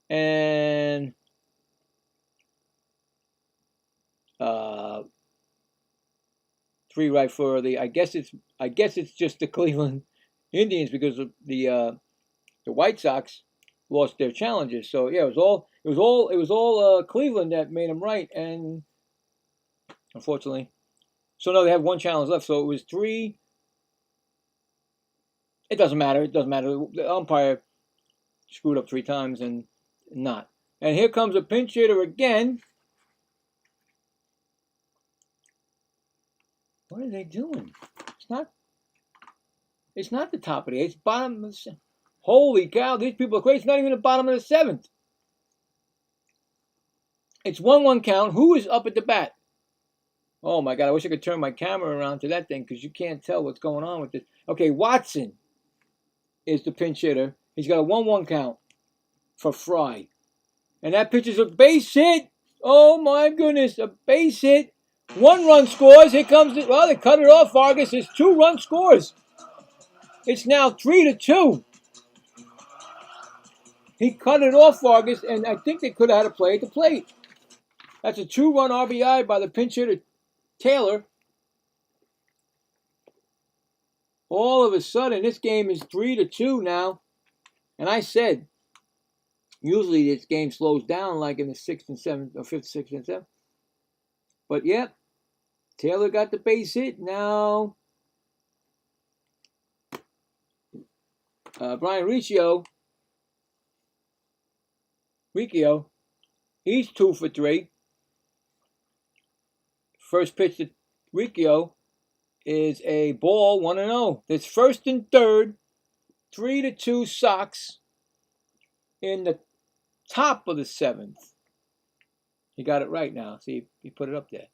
and 3 right for the. I guess it's just the Cleveland Indians, because the White Sox lost their challenges. So yeah, it was all Cleveland that made them right, and unfortunately. So no, they have 1 challenge left. So it was 3. It doesn't matter. It doesn't matter. The umpire screwed up 3 times and not. And here comes a pinch hitter again. What are they doing? It's not the top of the 8th. It's bottom of the 7th. Holy cow, these people are crazy. It's not even the bottom of the 7th. It's 1-1 count. Who is up at the bat? Oh my God, I wish I could turn my camera around to that thing because you can't tell what's going on with this. Okay, Watson is the pinch hitter. He's got a 1-1 count for Fry. And that pitch is a base hit. Oh my goodness, a base hit. 1 run scores. Here comes the, well, they cut it off, Vargas. It's 2-run scores. It's now 3-2. He cut it off, Vargas, and I think they could have had a play at the plate. That's a 2-run RBI by the pinch hitter, Taylor. All of a sudden, this game is 3-2 now. And I said, usually this game slows down like in the 6th and 7th, or 5th, 6th, and 7th. But yep, Taylor got the base hit. Now, Brian Riccio, he's 2 for 3. First pitch to Riccio is a ball, 1-0. It's 1st and 3rd, 3-2 Soxs in the top of the 7th. He got it right now. See, he put it up there.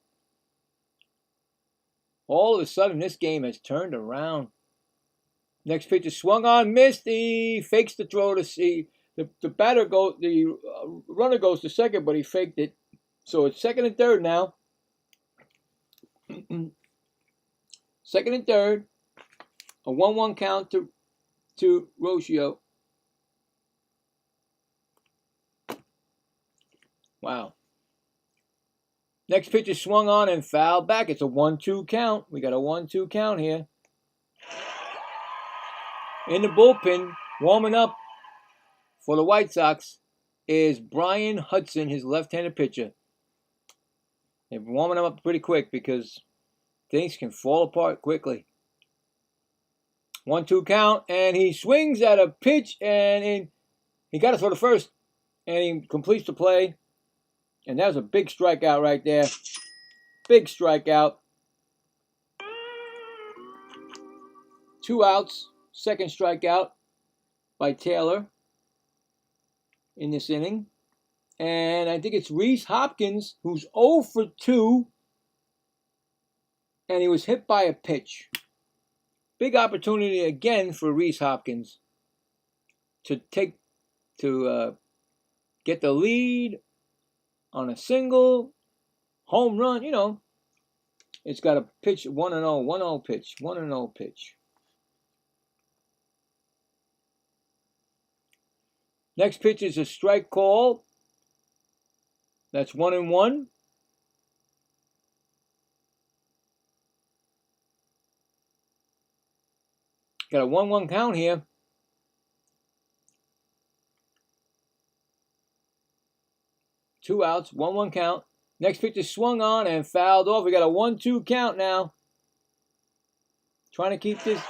All of a sudden, this game has turned around. Next pitch is swung on, missed. He fakes the throw to see the runner goes to second, but he faked it. So it's 2nd and 3rd now. 2nd and 3rd, a 1-1 count to Riccio. Wow. Next pitch is swung on and fouled back. It's a 1-2 count. We got a 1-2 count here. In the bullpen, warming up for the White Sox is Brian Hudson, his left-handed pitcher. They're warming him up pretty quick because things can fall apart quickly. 1-2 count, and he swings at a pitch, and he got it for the first, and he completes the play. And that was a big strikeout right there. Big strikeout. 2 outs. 2nd strikeout by Taylor in this inning. And I think it's Rhys Hopkins who's 0 for 2. And he was hit by a pitch. Big opportunity again for Rhys Hopkins to get the lead on a single home run. You know, it's got a pitch, 1-0, 1-0 pitch, 1-0 pitch. Next pitch is a strike call. That's 1-1. Got a 1-1 count here. Two outs, 1-1 count. Next pitch is swung on and fouled off. We got a 1-2 count now. Trying to keep this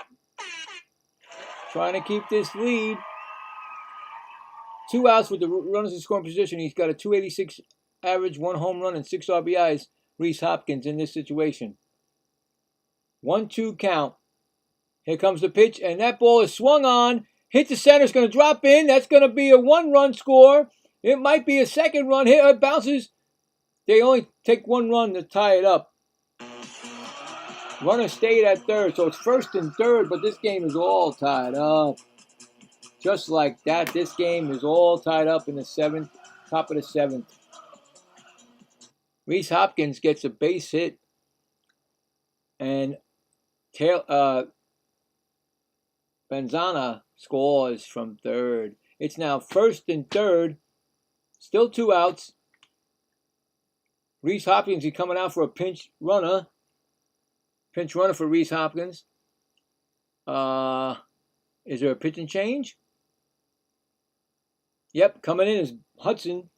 lead. 2 outs with the runners in scoring position. He's got a .286 average, 1 home run, and 6 RBIs. Rhys Hopkins in this situation. 1-2 count. Here comes the pitch, and that ball is swung on. Hit the center. It's going to drop in. That's going to be a 1-run score. It might be a 2nd run. Here it bounces. They only take 1 run to tie it up. Runner stayed at 3rd, so it's 1st and 3rd, but this game is all tied up. Just like that, this game is all tied up in the 7th, top of the 7th. Rhys Hopkins gets a base hit, and Benzana scores from 3rd. It's now 1st and 3rd, still 2 outs. Rhys Hopkins is coming out for a pinch runner. Pinch runner for Rhys Hopkins. Is there a pitching change? Yep, coming in is Hudson.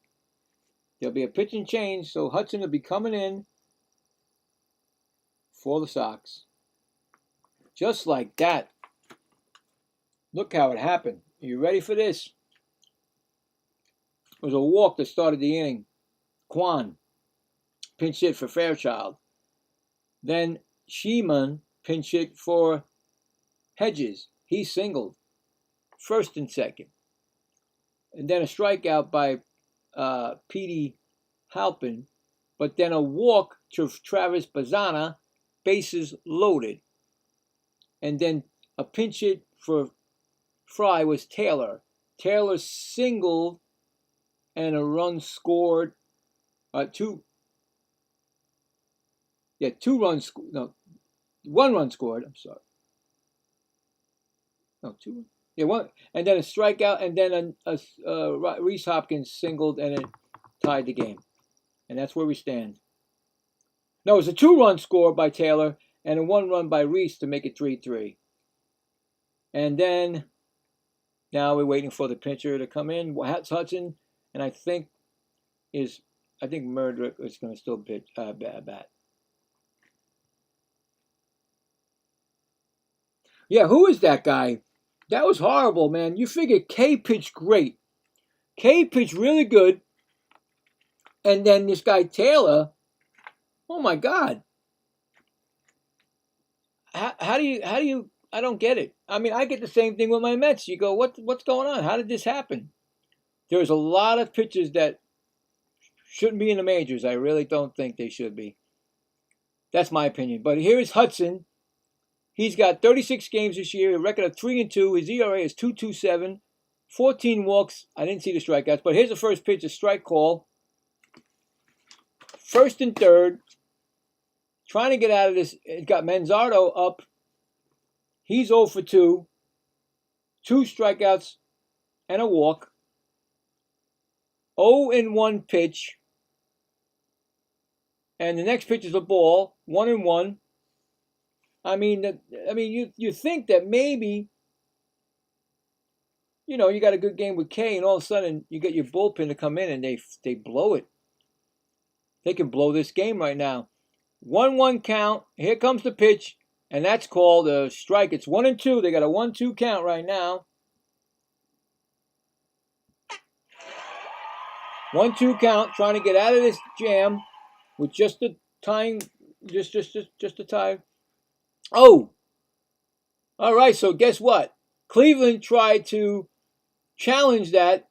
There'll be a pitching change, so Hudson will be coming in for the Sox. Just like that. Look how it happened. Are you ready for this? It was a walk that started the inning. Kwan pinch hit for Fairchild. Then Sheeman pinch hit for Hedges. He singled. First and second. And then a strikeout by Petey Halpin. But then a walk to Travis Bazana, bases loaded. And then a pinch hit for Fry was Taylor. Taylor singled and a run scored. One run scored. I'm sorry. No, two. Yeah, one. And then a strikeout, and then Reese Hopkins singled, and it tied the game. And that's where we stand. No, it was a 2-run score by Taylor and a 1-run by Reese to make it 3-3. And then now we're waiting for the pitcher to come in. Hudson, and I think Murdrick is going to still pitch bat. Yeah, who is that guy? That was horrible, man. You figure K pitched great. K pitched really good. And then this guy Taylor, oh my God. How do you I don't get it. I mean, I get the same thing with my Mets. You go, what's going on? How did this happen? There's a lot of pitchers that shouldn't be in the majors. I really don't think they should be. That's my opinion. But here's Hudson. He's got 36 games this year, a record of 3-2. His ERA is 2.27, 14 walks. I didn't see the strikeouts, but here's the first pitch, a strike call. First and third. Trying to get out of this. It got Manzardo up. He's 0 for 2. 2 strikeouts and a walk. 0-1 pitch. And the next pitch is a ball. 1-1. I mean, you think that maybe, you got a good game with K, and all of a sudden you get your bullpen to come in and they blow it. They can blow this game right now. 1-1 count. Here comes the pitch, and that's called a strike. It's 1-2. They got a 1-2 count right now. 1-2 count, trying to get out of this jam with just the tying, just the tie. Oh, all right. So guess what? Cleveland tried to challenge that,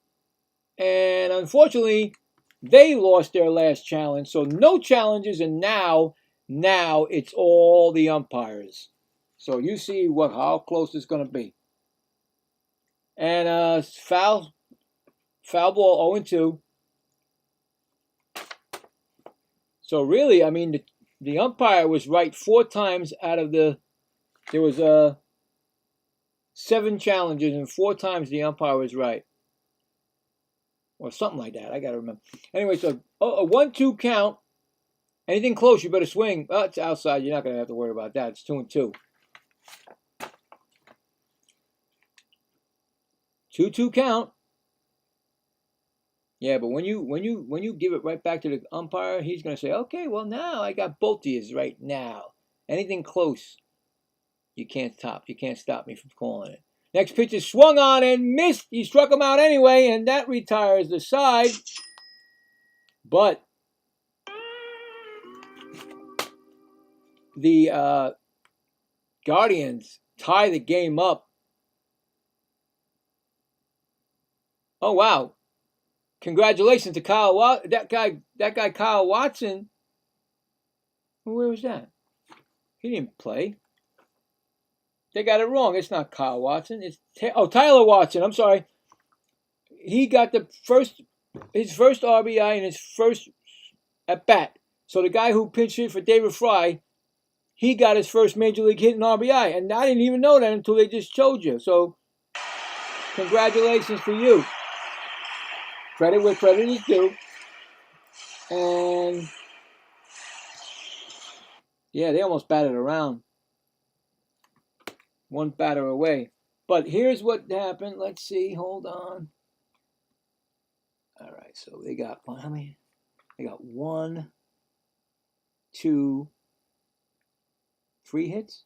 and unfortunately, they lost their last challenge. So no challenges, and now it's all the umpires. So you see how close it's going to be. And foul ball 0-2. So really, I mean, the umpire was right 4 times out of there was 7 challenges, and 4 times the umpire was right. Or something like that. I got to remember. Anyway, so a 1-2 count. Anything close, you better swing. Oh, it's outside. You're not going to have to worry about that. It's 2-2. 2-2 count. Yeah, but when you give it right back to the umpire, he's going to say, okay, well, now I got both of yous right now. Anything close, you can't stop. You can't stop me from calling it. Next pitch is swung on and missed. He struck him out anyway, and that retires the side. But the Guardians tie the game up. Oh, wow. Congratulations to Kyle that guy Kyle Watson. Where was that? He didn't play. They got it wrong. It's not Kyle Watson. It's Tyler Watson. I'm sorry. He got his first RBI and his first at bat. So the guy who pinch hit for David Fry, he got his first major league hit in RBI, and I didn't even know that until they just showed you. So congratulations for you. Credit where credit is due. And yeah, they almost batted around. 1 batter away. But here's what happened. Let's see. Hold on. All right. So they got how many? They got 1, 2, 3 hits.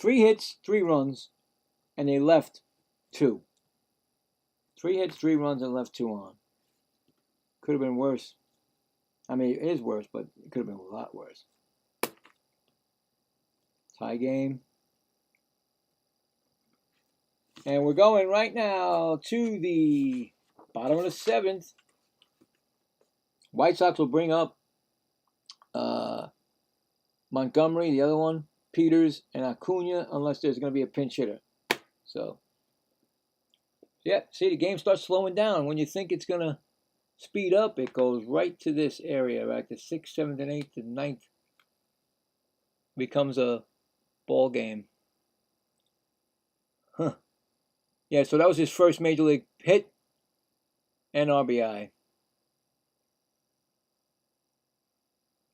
3 hits, 3 runs, and they left 2. 3 hits, 3 runs, and left 2 on. Could have been worse. I mean, it is worse, but it could have been a lot worse. Tie game. And we're going right now to the bottom of the 7th. White Sox will bring up Montgomery, the other one, Peters, and Acuna, unless there's going to be a pinch hitter. So, yeah, see, the game starts slowing down. When you think it's going to speed up, it goes right to this area, right? The 6th, 7th, and 8th, and 9th becomes a ball game. Huh. Yeah, so that was his first major league hit and RBI.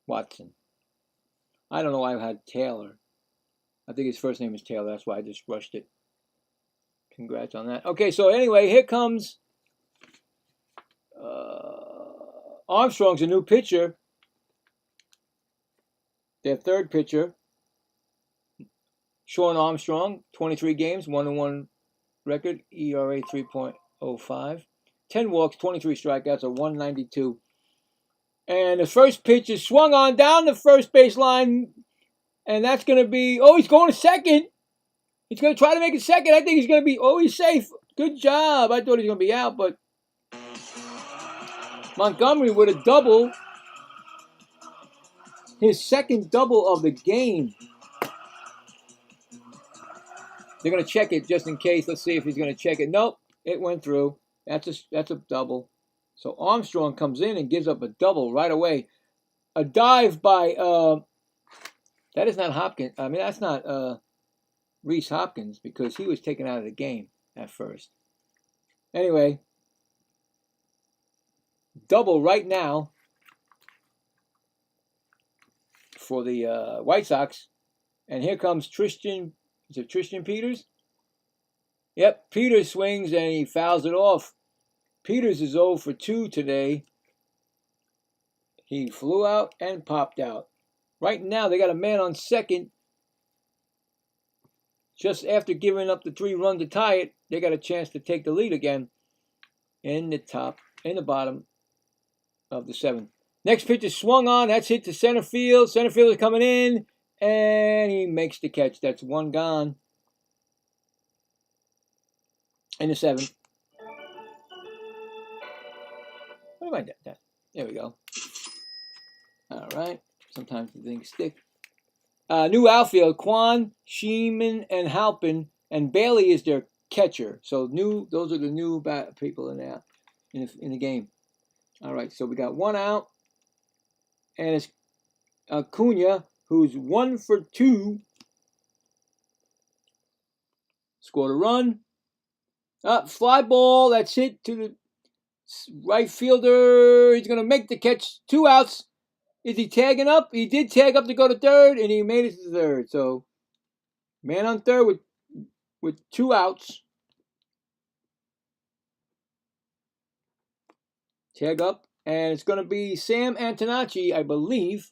Watson. I don't know why I had Taylor. I think his first name is Taylor. That's why I just rushed it. Congrats on that. Okay, so anyway, here comes Armstrong's a new pitcher. Their third pitcher. Sean Armstrong, 23 games, 1-1 record, ERA 3.05. 10 walks, 23 strikeouts, a 192. And the first pitch is swung on down the first base line. And that's going to be, oh, he's going to second. He's going to try to make it second. I think he's going to be, oh, he's safe. Good job. I thought he was going to be out, but Montgomery with a double. His second double of the game. They're going to check it just in case. Let's see if he's going to check it. Nope, it went through. That's a double. So Armstrong comes in and gives up a double right away. A dive by, that is not Hopkins. I mean, that's not Reese Hopkins because he was taken out of the game at first. Anyway, double right now for the White Sox. And here comes Tristan. Is it Tristan Peters? Yep, Peters swings and he fouls it off. Peters is 0 for 2 today. He flew out and popped out. Right now, they got a man on second. Just after giving up the 3 run to tie it, they got a chance to take the lead again in the bottom of the 7th. Next pitch is swung on. That's hit to center field. Center field is coming in, and he makes the catch. That's 1 gone in the 7th. What am I doing? There we go. All right. Sometimes the things stick. New outfield, Kwan, Sheeman, and Halpin, and Bailey is their catcher. So those are the new people in the game. All right, so we got 1 out, and it's Acuna, who's 1 for 2. Scored a run. Fly ball, that's hit to the right fielder. He's going to make the catch. 2 outs. Is he tagging up? He did tag up to go to third, and he made it to third. So, man on third with 2 outs. Tag up, and it's going to be Sam Antonacci, I believe.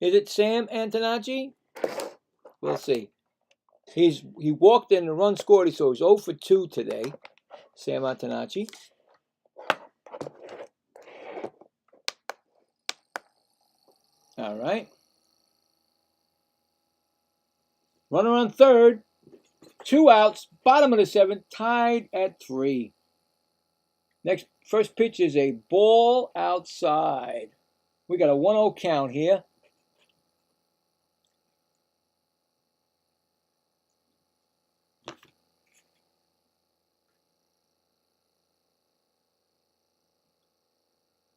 Is it Sam Antonacci? We'll see. He walked in, the run scored, so he's 0 for 2 today. Sam Antonacci. All right. Runner on third. 2 outs. Bottom of the 7th. Tied at 3. First pitch is a ball outside. We got a 1-0 count here.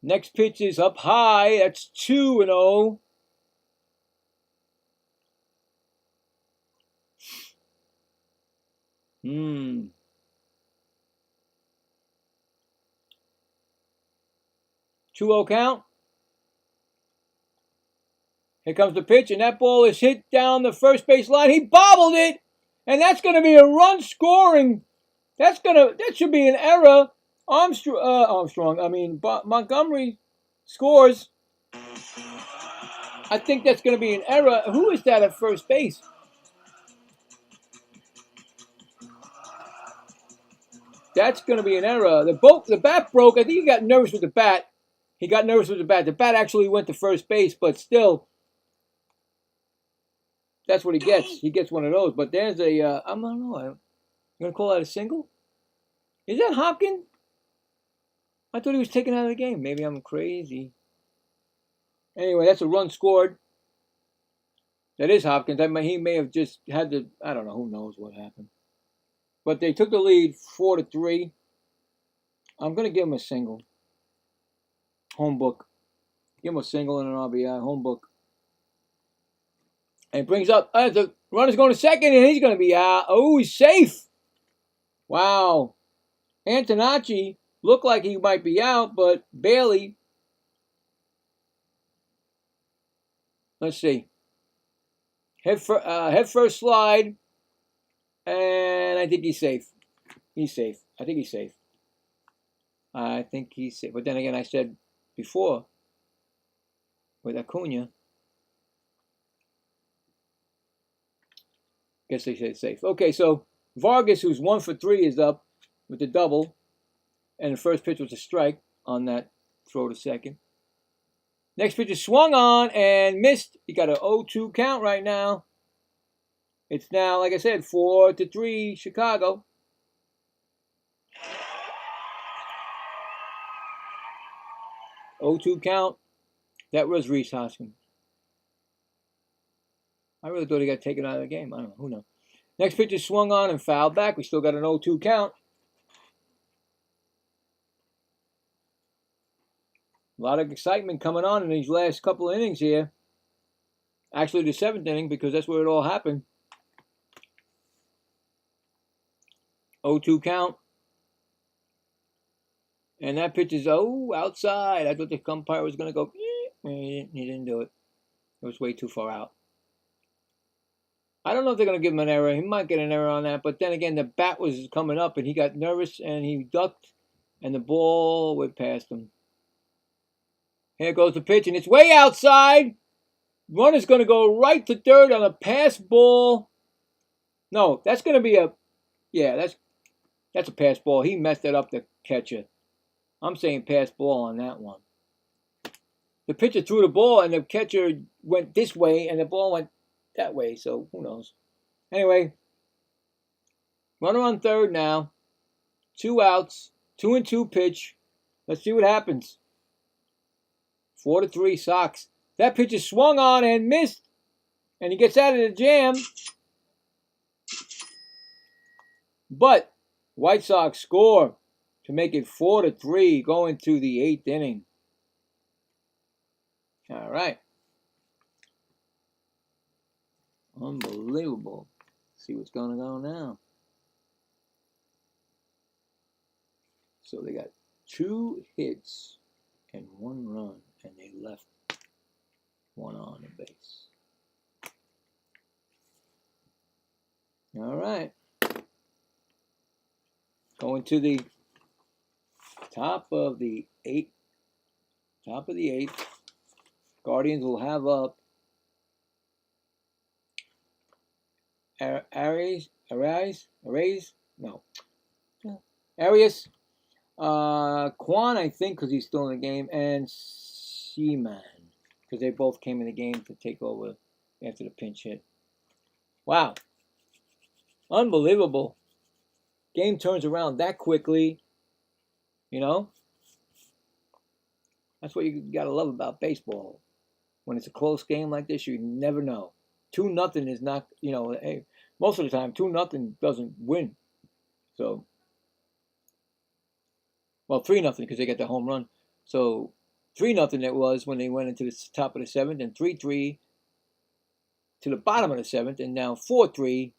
Next pitch is up high. That's 2-0. Hmm. 2-0 count. Here comes the pitch, and that ball is hit down the first base line. He bobbled it, and that's going to be a run scoring. That should be an error. Montgomery scores. I think that's going to be an error. Who is that at first base? That's going to be an error. The bat broke. I think he got nervous with the bat. He got nervous with the bat. The bat actually went to first base, but still, that's what he gets. He gets one of those. But there's a, I don't know. I'm going to call that a single? Is that Hopkins? I thought he was taken out of the game. Maybe I'm crazy. Anyway, that's a run scored. That is Hopkins. He may have just had to, I don't know. Who knows what happened. But they took the lead 4-3. I'm going to give him a single. Home book. Give him a single and an RBI. Home book. And it brings up, the runner's going to second, and he's going to be out. Oh, he's safe. Wow. Antonacci looked like he might be out, but Bailey. Let's see. Head first slide. And I think he's safe. He's safe. I think he's safe. I think he's safe. But then again, I said before with Acuna, guess they said safe. Okay, so Vargas, who's 1 for 3, is up with the double. And the first pitch was a strike on that throw to second. Next pitch is swung on and missed. He got an 0-2 count right now. It's now, like I said, 4-3 Chicago. (0-2 count. That was Rhys Hoskins. I really thought he got taken out of the game. I don't know. Who knows? Next pitch is swung on and fouled back. We still got an 0-2 count. A lot of excitement coming on in these last couple of innings here. Actually, the 7th inning, because that's where it all happened. 0-2 count. And that pitch is, outside. I thought the umpire was going to go. He didn't do it. It was way too far out. I don't know if they're going to give him an error. He might get an error on that. But then again, the bat was coming up, and he got nervous, and he ducked, and the ball went past him. Here goes the pitch, and it's way outside. Runner's going to go right to third on a pass ball. No, that's going to be that's a pass ball. He messed it up, the catcher. I'm saying pass ball on that one. The pitcher threw the ball, and the catcher went this way, and the ball went that way, so who knows. Anyway, runner on third now. 2 outs, 2-2 pitch. Let's see what happens. 4-3 Soxs. That pitch is swung on and missed. And he gets out of the jam. But White Sox score to make it 4-3 going to the 8th inning. All right. Unbelievable. See what's going to go now. So they got 2 hits and 1 run, and they left 1 on the base. All right. Going to the top of the 8th. Top of the 8th. Guardians will have up Arias, Quan, I think, because he's still in the game, and Seaman, because they both came in the game to take over after the pinch hit. Wow. Unbelievable. Game turns around that quickly. You know? That's what you got to love about baseball. When it's a close game like this, you never know. 2-0 is not, hey, most of the time, 2-0 doesn't win. So, well, 3-0 because they got the home run. So, 3-0 it was when they went into the top of the 7th, and 3-3 to the bottom of the 7th, and now 4-3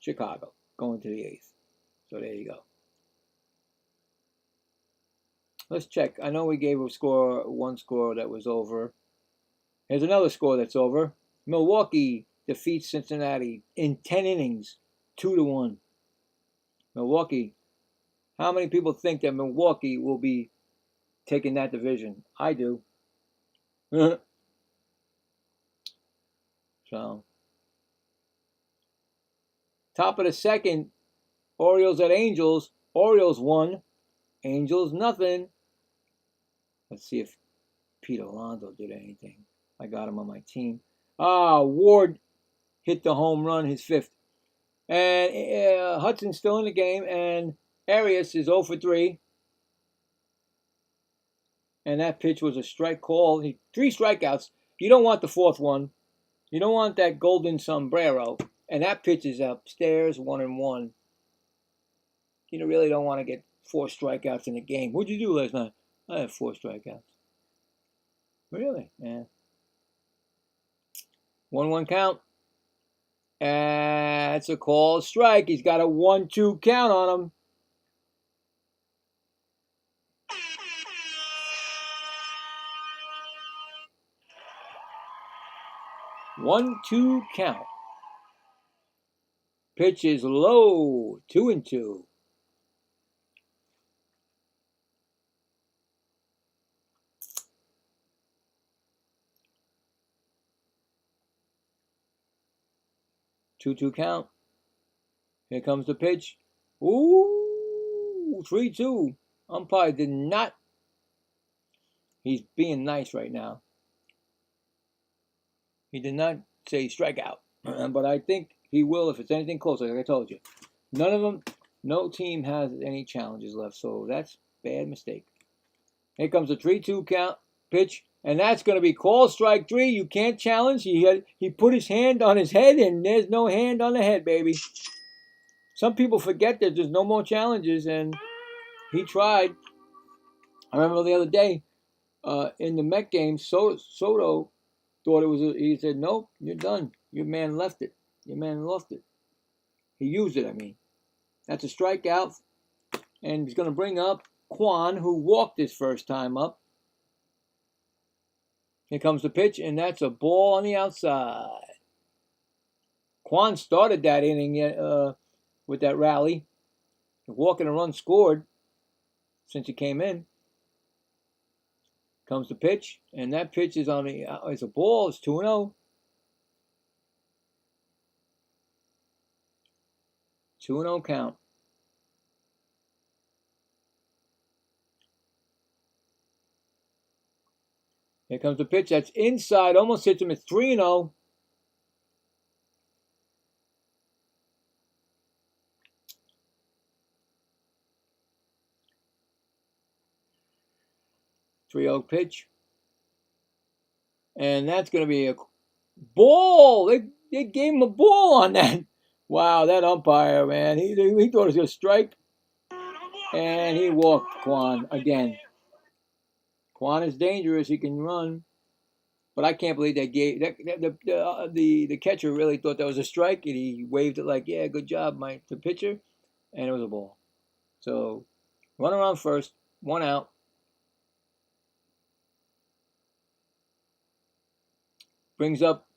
Chicago going to the 8th. So there you go. Let's check. I know we gave one score that was over. Here's another score that's over. Milwaukee defeats Cincinnati in 10 innings, 2-1. Milwaukee. How many people think that Milwaukee will be taking that division? I do. So, top of the 2nd, Orioles at Angels. Orioles 1, Angels nothing. Let's see if Pete Alonso did anything. I got him on my team. Ward hit the home run, his 5th. And Hudson's still in the game, and Arias is 0 for 3. And that pitch was a strike call. 3 strikeouts. You don't want the 4th one. You don't want that golden sombrero. And that pitch is upstairs, 1-1. You really don't want to get 4 strikeouts in a game. What'd you do last night? I had 4 strikeouts. Really? Yeah. 1-1 count. That's a called strike. He's got a 1-2 count on him. One-two count. Pitch is low. 2-2. Two count. Here comes the pitch. Ooh, 3-2. Umpire did not. He's being nice right now. He did not say strikeout, but I think he will if it's anything close. Like I told you, none of them, no team has any challenges left, so that's a bad mistake. Here comes a 3-2 count pitch, and that's going to be called strike 3. You can't challenge. He put his hand on his head, and there's no hand on the head, baby. Some people forget that there's no more challenges, and he tried. I remember the other day in the Met game, Soto thought it was. He said, "Nope, you're done. Your man left it. Your man lost it. He used it. I mean, that's a strikeout." And he's going to bring up Quan, who walked his first time up. Here comes the pitch, and that's a ball on the outside. Quan started that inning with that rally. The walk and a run scored since he came in. Comes the pitch, and that pitch is on the it's a ball. It's 2-0. 2-0 count. Here comes the pitch. That's inside. Almost hits him. It's 3-0. Pitch. And that's going to be a ball. They gave him a ball on that. Wow, that umpire, man. He thought it was a strike. And he walked Quan again. Quan is dangerous. He can run. But I can't believe they gave the catcher really thought that was a strike, and he waved it like, "Yeah, good job, Mike," the pitcher, and it was a ball. So, run around first, 1 out. Brings up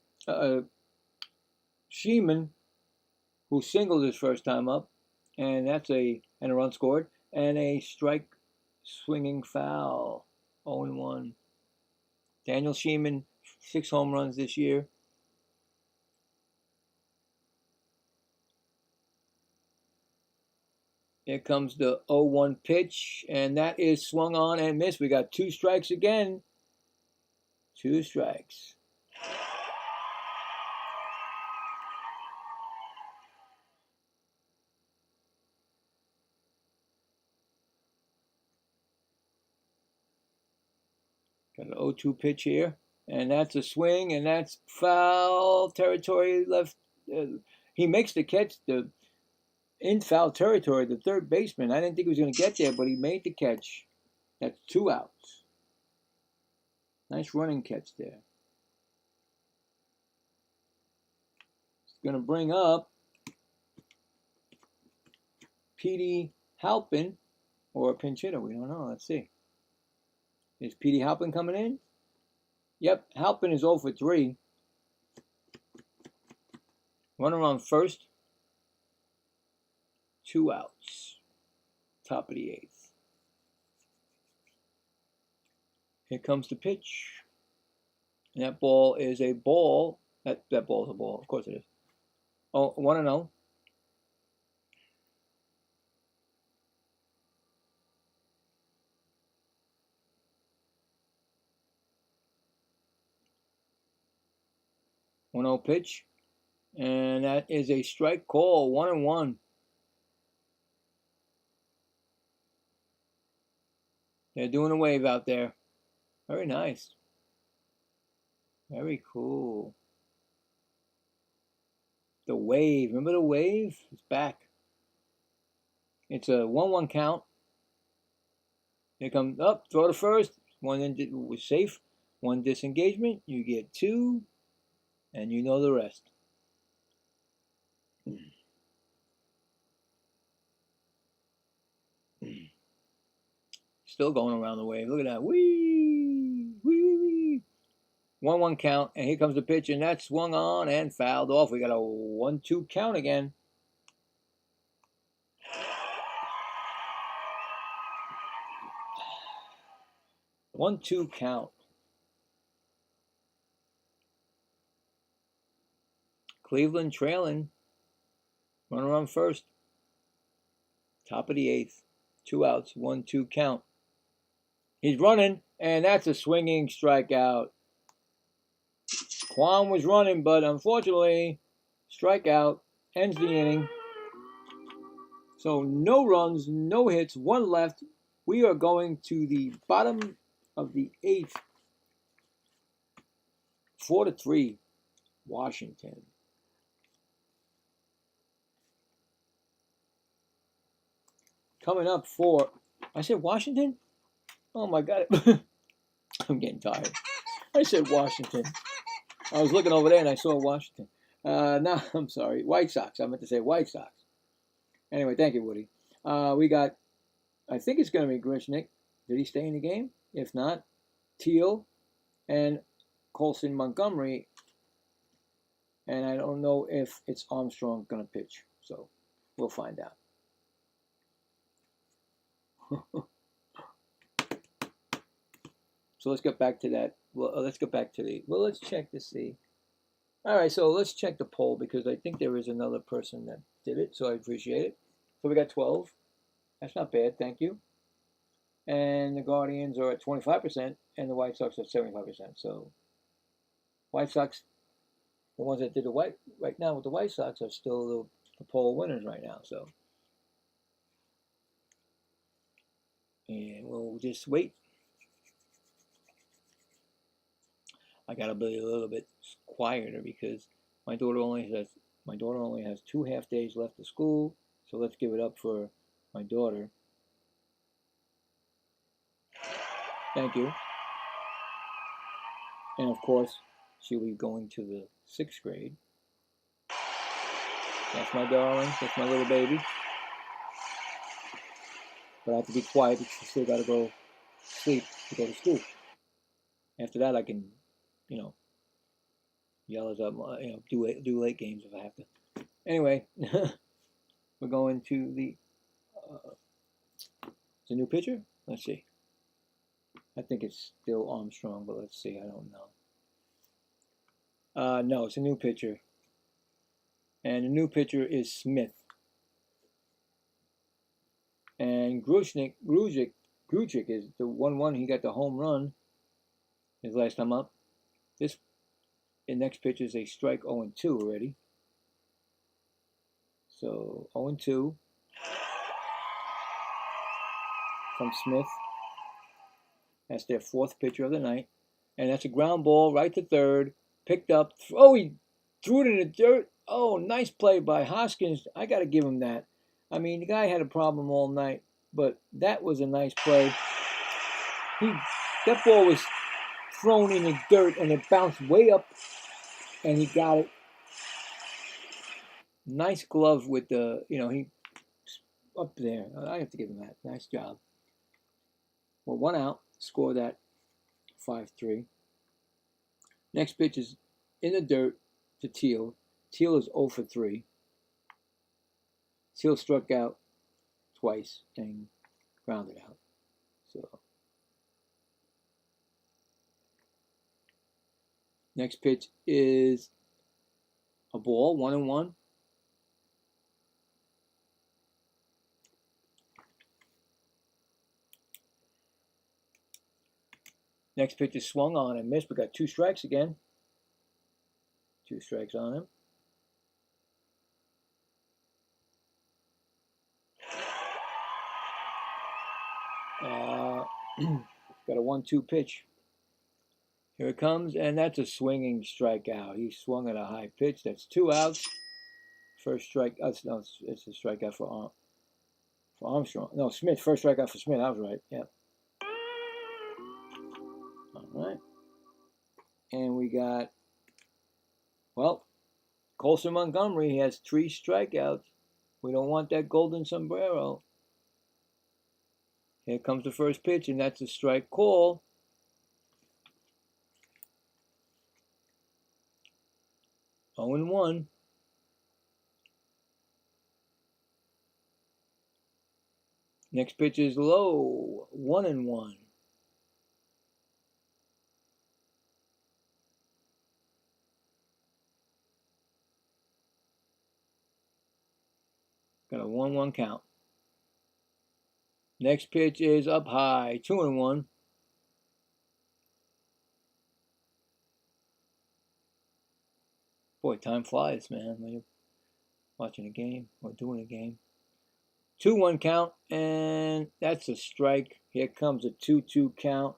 Sheeman, who singled his first time up, and that's a run scored, and a strike swinging foul, 0-1. Daniel Sheeman, 6 home runs this year. Here comes the 0-1 pitch, and that is swung on and missed. We got 2 strikes again. 2 strikes. Got an 0-2 pitch here, and that's a swing, and that's foul territory left. He makes the catch in foul territory, the third baseman. I didn't think he was going to get there, but he made the catch. That's 2 outs. Nice running catch there. It's going to bring up Petey Halpin or a pinch hitter. We don't know. Let's see. Is Petey Halpin coming in? Yep, Halpin is 0 for 3. Runner on first. 2 outs. Top of the 8th. Here comes the pitch. And that ball is a ball. That ball is a ball. Of course it is. Oh, 1-0. 1-0 pitch. And that is a strike call, 1-1. They're doing a wave out there. Very nice. Very cool. The wave. Remember the wave? It's back. It's a 1-1 count. Here comes up. Throw to first. One was safe. One disengagement. You get 2. And you know the rest. Still going around the wave. Look at that. Wee! Wee! Wee! 1-1 count. And here comes the pitch. And that's swung on and fouled off. We got a 1-2 count again. One-two count. Cleveland trailing. Runner on first. Top of the 8th. 2 outs. 1-2 count. He's running, and that's a swinging strikeout. Kwan was running, but unfortunately, strikeout ends the inning. So no runs, no hits, 1 left. We are going to the bottom of the 8th. 4-3, Washington. Coming up for, I said Washington? Oh my God. I'm getting tired. I said Washington. I was looking over there and I saw Washington. No, I'm sorry. White Sox. I meant to say White Sox. Anyway, thank you, Woody. We got, I think it's going to be Grishnick. Did he stay in the game? If not, Teal and Colson Montgomery. And I don't know if it's Armstrong going to pitch. So we'll find out. So let's get back to that. Well, let's get back to the. Well, let's check to see. All right, so let's check the poll because I think there is another person that did it, so I appreciate it. So we got 12. That's not bad, thank you. And the Guardians are at 25%, and the White Sox are at 75%. So White Sox, the ones that did the right now with the White Sox, are still the poll winners right now. So, and we'll just wait. I gotta be a little bit quieter because my daughter only has 2 half days left of school. So let's give it up for my daughter. Thank you. And of course, she'll be going to the 6th grade. That's my darling. That's my little baby. But I have to be quiet because she still got to go sleep to go to school. After that, I can, yell as up, do late games if I have to. Anyway, we're going to the new pitcher. Let's see. I think it's still Armstrong, but let's see. I don't know. No, it's a new pitcher. And the new pitcher is Smith. And Grujic is the 1-1. He got the home run his last time up. The next pitch is a strike 0-2 already. So 0-2 from Smith. That's their 4th pitcher of the night. And that's a ground ball right to third. Picked up. Oh, he threw it in the dirt. Oh, nice play by Hoskins. I got to give him that. I mean, the guy had a problem all night, but that was a nice play. That ball was thrown in the dirt, and it bounced way up, and he got it. Nice glove with the, he up there. I have to give him that. Nice job. Well, 1 out. Score that 5-3. Next pitch is in the dirt to Teal. Teal is 0-3. Teal struck out twice and grounded out. So next pitch is a ball, 1-1. Next pitch is swung on and missed. We got 2 strikes again. 2 strikes on him. Got a 1-2 pitch. Here it comes, and that's a swinging strikeout. He swung at a high pitch. That's 2 outs. First strike. No, it's a strikeout for Armstrong. No, Smith. First strikeout for Smith. I was right. Yeah. All right. And we got, well, Colson Montgomery. He has 3 strikeouts. We don't want that golden sombrero. Here comes the first pitch, and that's a strike call. Oh and 1. Next pitch is low. 1 and 1. Got a 1-1 count. Next pitch is up high. 2 and 1. Boy, time flies, man, when you're watching a game or doing a game. 2-1 count, and that's a strike. Here comes a 2-2 count.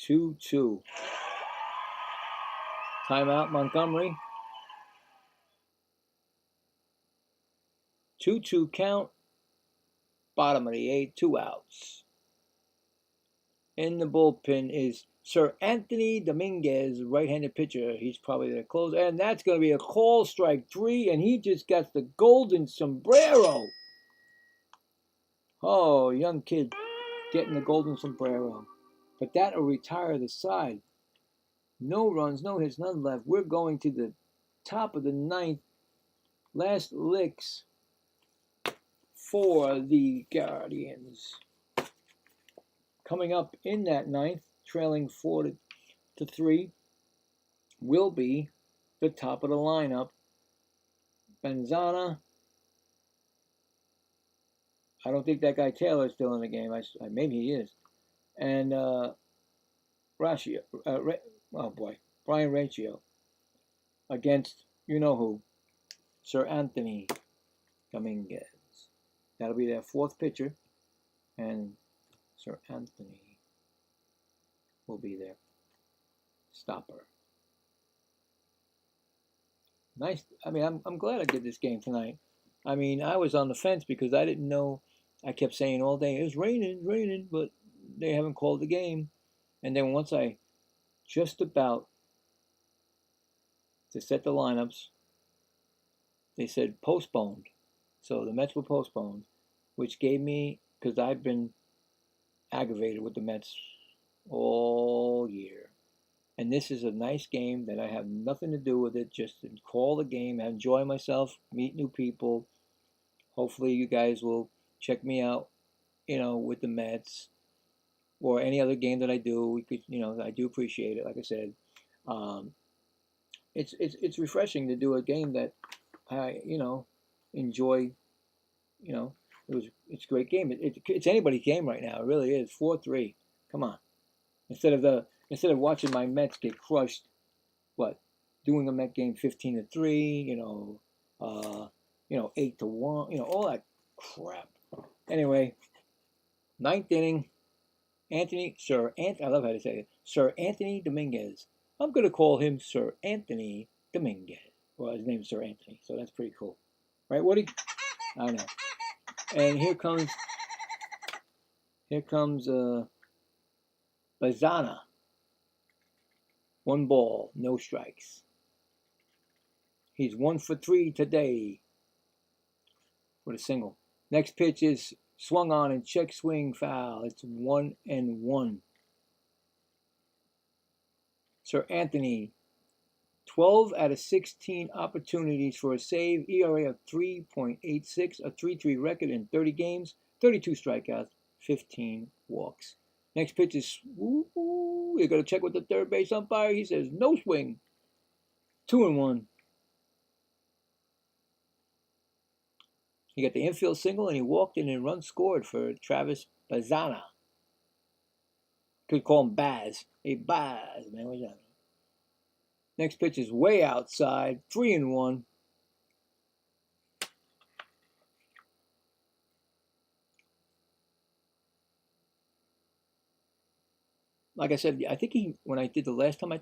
2-2. Timeout, Montgomery. 2-2 count. Bottom of the 8th, 2 outs. In the bullpen is Sir Anthony Dominguez, right-handed pitcher. He's probably their closer. And that's going to be a call, strike 3. And he just got the golden sombrero. Oh, young kid getting the golden sombrero. But that'll retire the side. No runs, no hits, none left. We're going to the top of the 9th. Last licks for the Guardians. Coming up in that 9th, trailing 4-3, will be the top of the lineup. Benzana. I don't think that guy Taylor is still in the game. Maybe he is. And Raccio. Oh boy, Brian Raccio against you know who, Sir Anthony Dominguez. That'll be their 4th pitcher, and Sir Anthony will be their stopper. Nice. I mean, I'm glad I did this game tonight. I mean, I was on the fence because I didn't know. I kept saying all day, it's raining, but they haven't called the game. And then once I just about to set the lineups, they said postponed. So the Mets were postponed, which gave me, because I've been aggravated with the Mets all year. And this is a nice game that I have nothing to do with it, just to call the game, enjoy myself, meet new people. Hopefully you guys will check me out, with the Mets or any other game that I do. We could, I do appreciate it. Like I said, it's refreshing to do a game that I, enjoy. It's a great game. It's anybody's game right now. It really is. 4-3. Come on. Instead of watching my Mets get crushed, doing a Met game 15-3, 8-1, all that crap. Anyway, 9th inning, I love how to say it, Sir Anthony Dominguez. I'm going to call him Sir Anthony Dominguez. Well, his name's Sir Anthony, so that's pretty cool. Right, Woody? I know. And here comes Bazana. 1 ball, no strikes. He's 1 for 3 today with a single. Next pitch is swung on and check swing foul. It's 1 and 1. Sir Anthony, 12 out of 16 opportunities for a save, ERA of 3.86, a 3.3 record in 30 games, 32 strikeouts, 15 walks. Next pitch is, you got to check with the third base umpire. He says no swing. 2 and 1. He got the infield single, and he walked in and run scored for Travis Bazana. Could call him Baz. Hey, Baz, man, what's that? Next pitch is way outside, 3-1. Like I said, I think when I did the last time,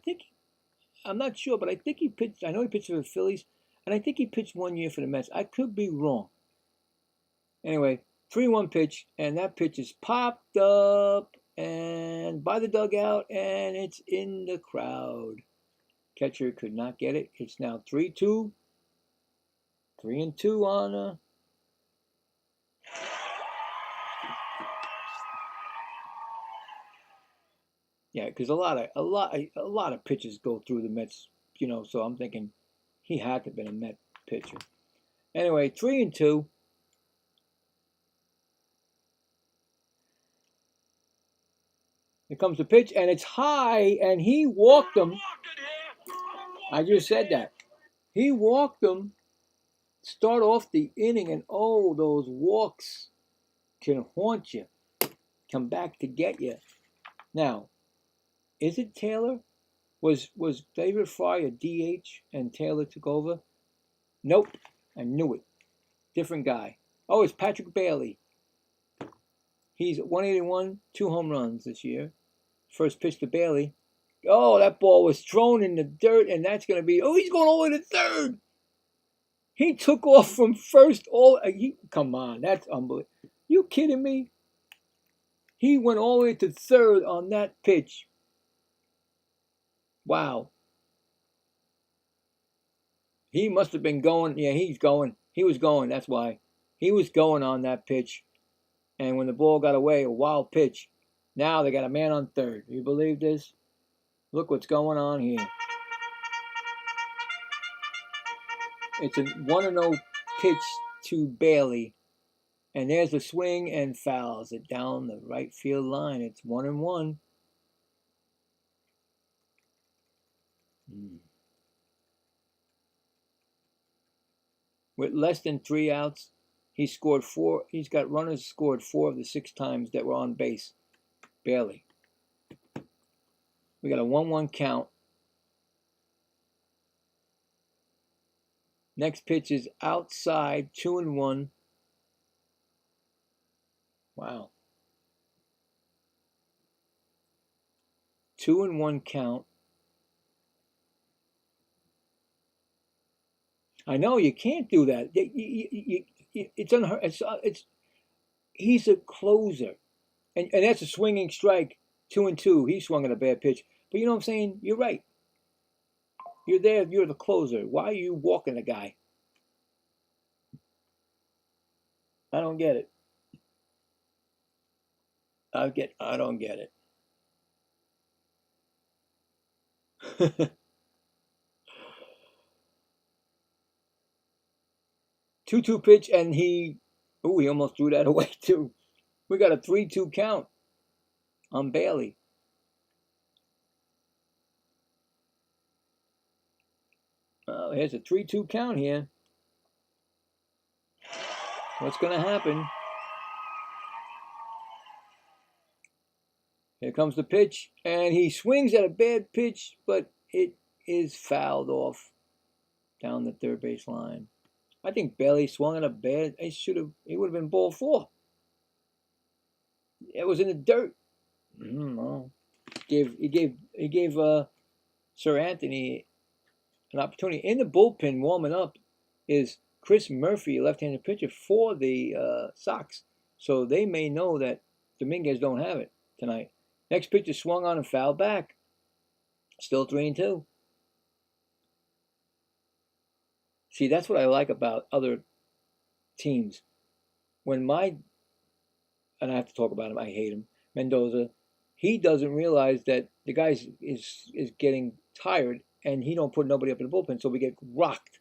I'm not sure, but I think he pitched. I know he pitched for the Phillies, and I think he pitched 1 year for the Mets. I could be wrong. Anyway, 3-1 pitch, and that pitch is popped up and by the dugout, and it's in the crowd. Catcher could not get it. It's now 3-2. 3-2 on. Yeah, because a lot of pitches go through the Mets, So I'm thinking he had to have been a Met pitcher. Anyway, 3-2. Here comes the pitch, and it's high, and he walked him. I just said that. He walked him. Start off the inning, and those walks can haunt you. Come back to get you. Now, is it Taylor? Was David Fry a DH and Taylor took over? Nope. I knew it. Different guy. Oh, it's Patrick Bailey. He's 181, 2 home runs this year. First pitch to Bailey. Oh, that ball was thrown in the dirt, and that's going to be... Oh, he's going all the way to third. He took off from first. Come on, that's unbelievable. You kidding me? He went all the way to third on that pitch. Wow. He must have been going. Yeah, he's going. He was going. That's why. He was going on that pitch. And when the ball got away, a wild pitch. Now they got a man on third. You believe this? Look what's going on here. It's a 1-0 pitch to Bailey. And there's a swing and fouls it down the right field line. It's 1-1. With less than 3 outs, he scored 4. He's got runners scored 4 of the 6 times that were on base. Bailey. We got a 1-1 count. Next pitch is outside, 2-1. Wow. 2-1 count. I know you can't do that. It's unheard. He's a closer, and that's a swinging strike. 2-2. He swung at a bad pitch. But you know what I'm saying? You're right. You're there. You're the closer. Why are you walking the guy? I don't get it. I don't get it. 2-2 pitch, and he almost threw that away too. We got a 3-2 count on Bailey. Here's a 3-2 count here. What's going to happen? Here comes the pitch, and he swings at a bad pitch, but it is fouled off down the third base line. I think Bailey swung at a bad. It would have been ball 4. It was in the dirt. Well, he gave Sir Anthony an opportunity. In the bullpen warming up is Chris Murphy, a left-handed pitcher for the Soxs. So they may know that Dominguez don't have it tonight. Next pitch is swung on and fouled back. Still 3-2. See, that's what I like about other teams. And I have to talk about him, I hate him, Mendoza, he doesn't realize that the guy is getting tired, and he don't put nobody up in the bullpen, so we get rocked.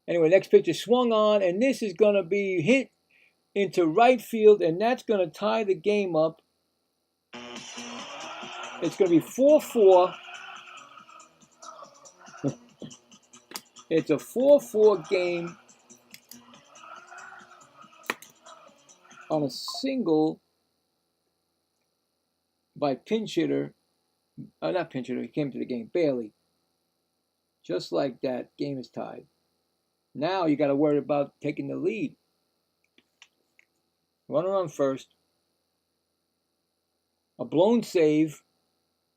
Anyway, next pitch is swung on, and this is going to be hit into right field, and that's going to tie the game up. It's going to be 4-4. It's a 4-4 game on a single by pinch hitter. Not pinch hitter, he came to the game, Bailey. Just like that, game is tied. Now you got to worry about taking the lead. Runner on first. A blown save.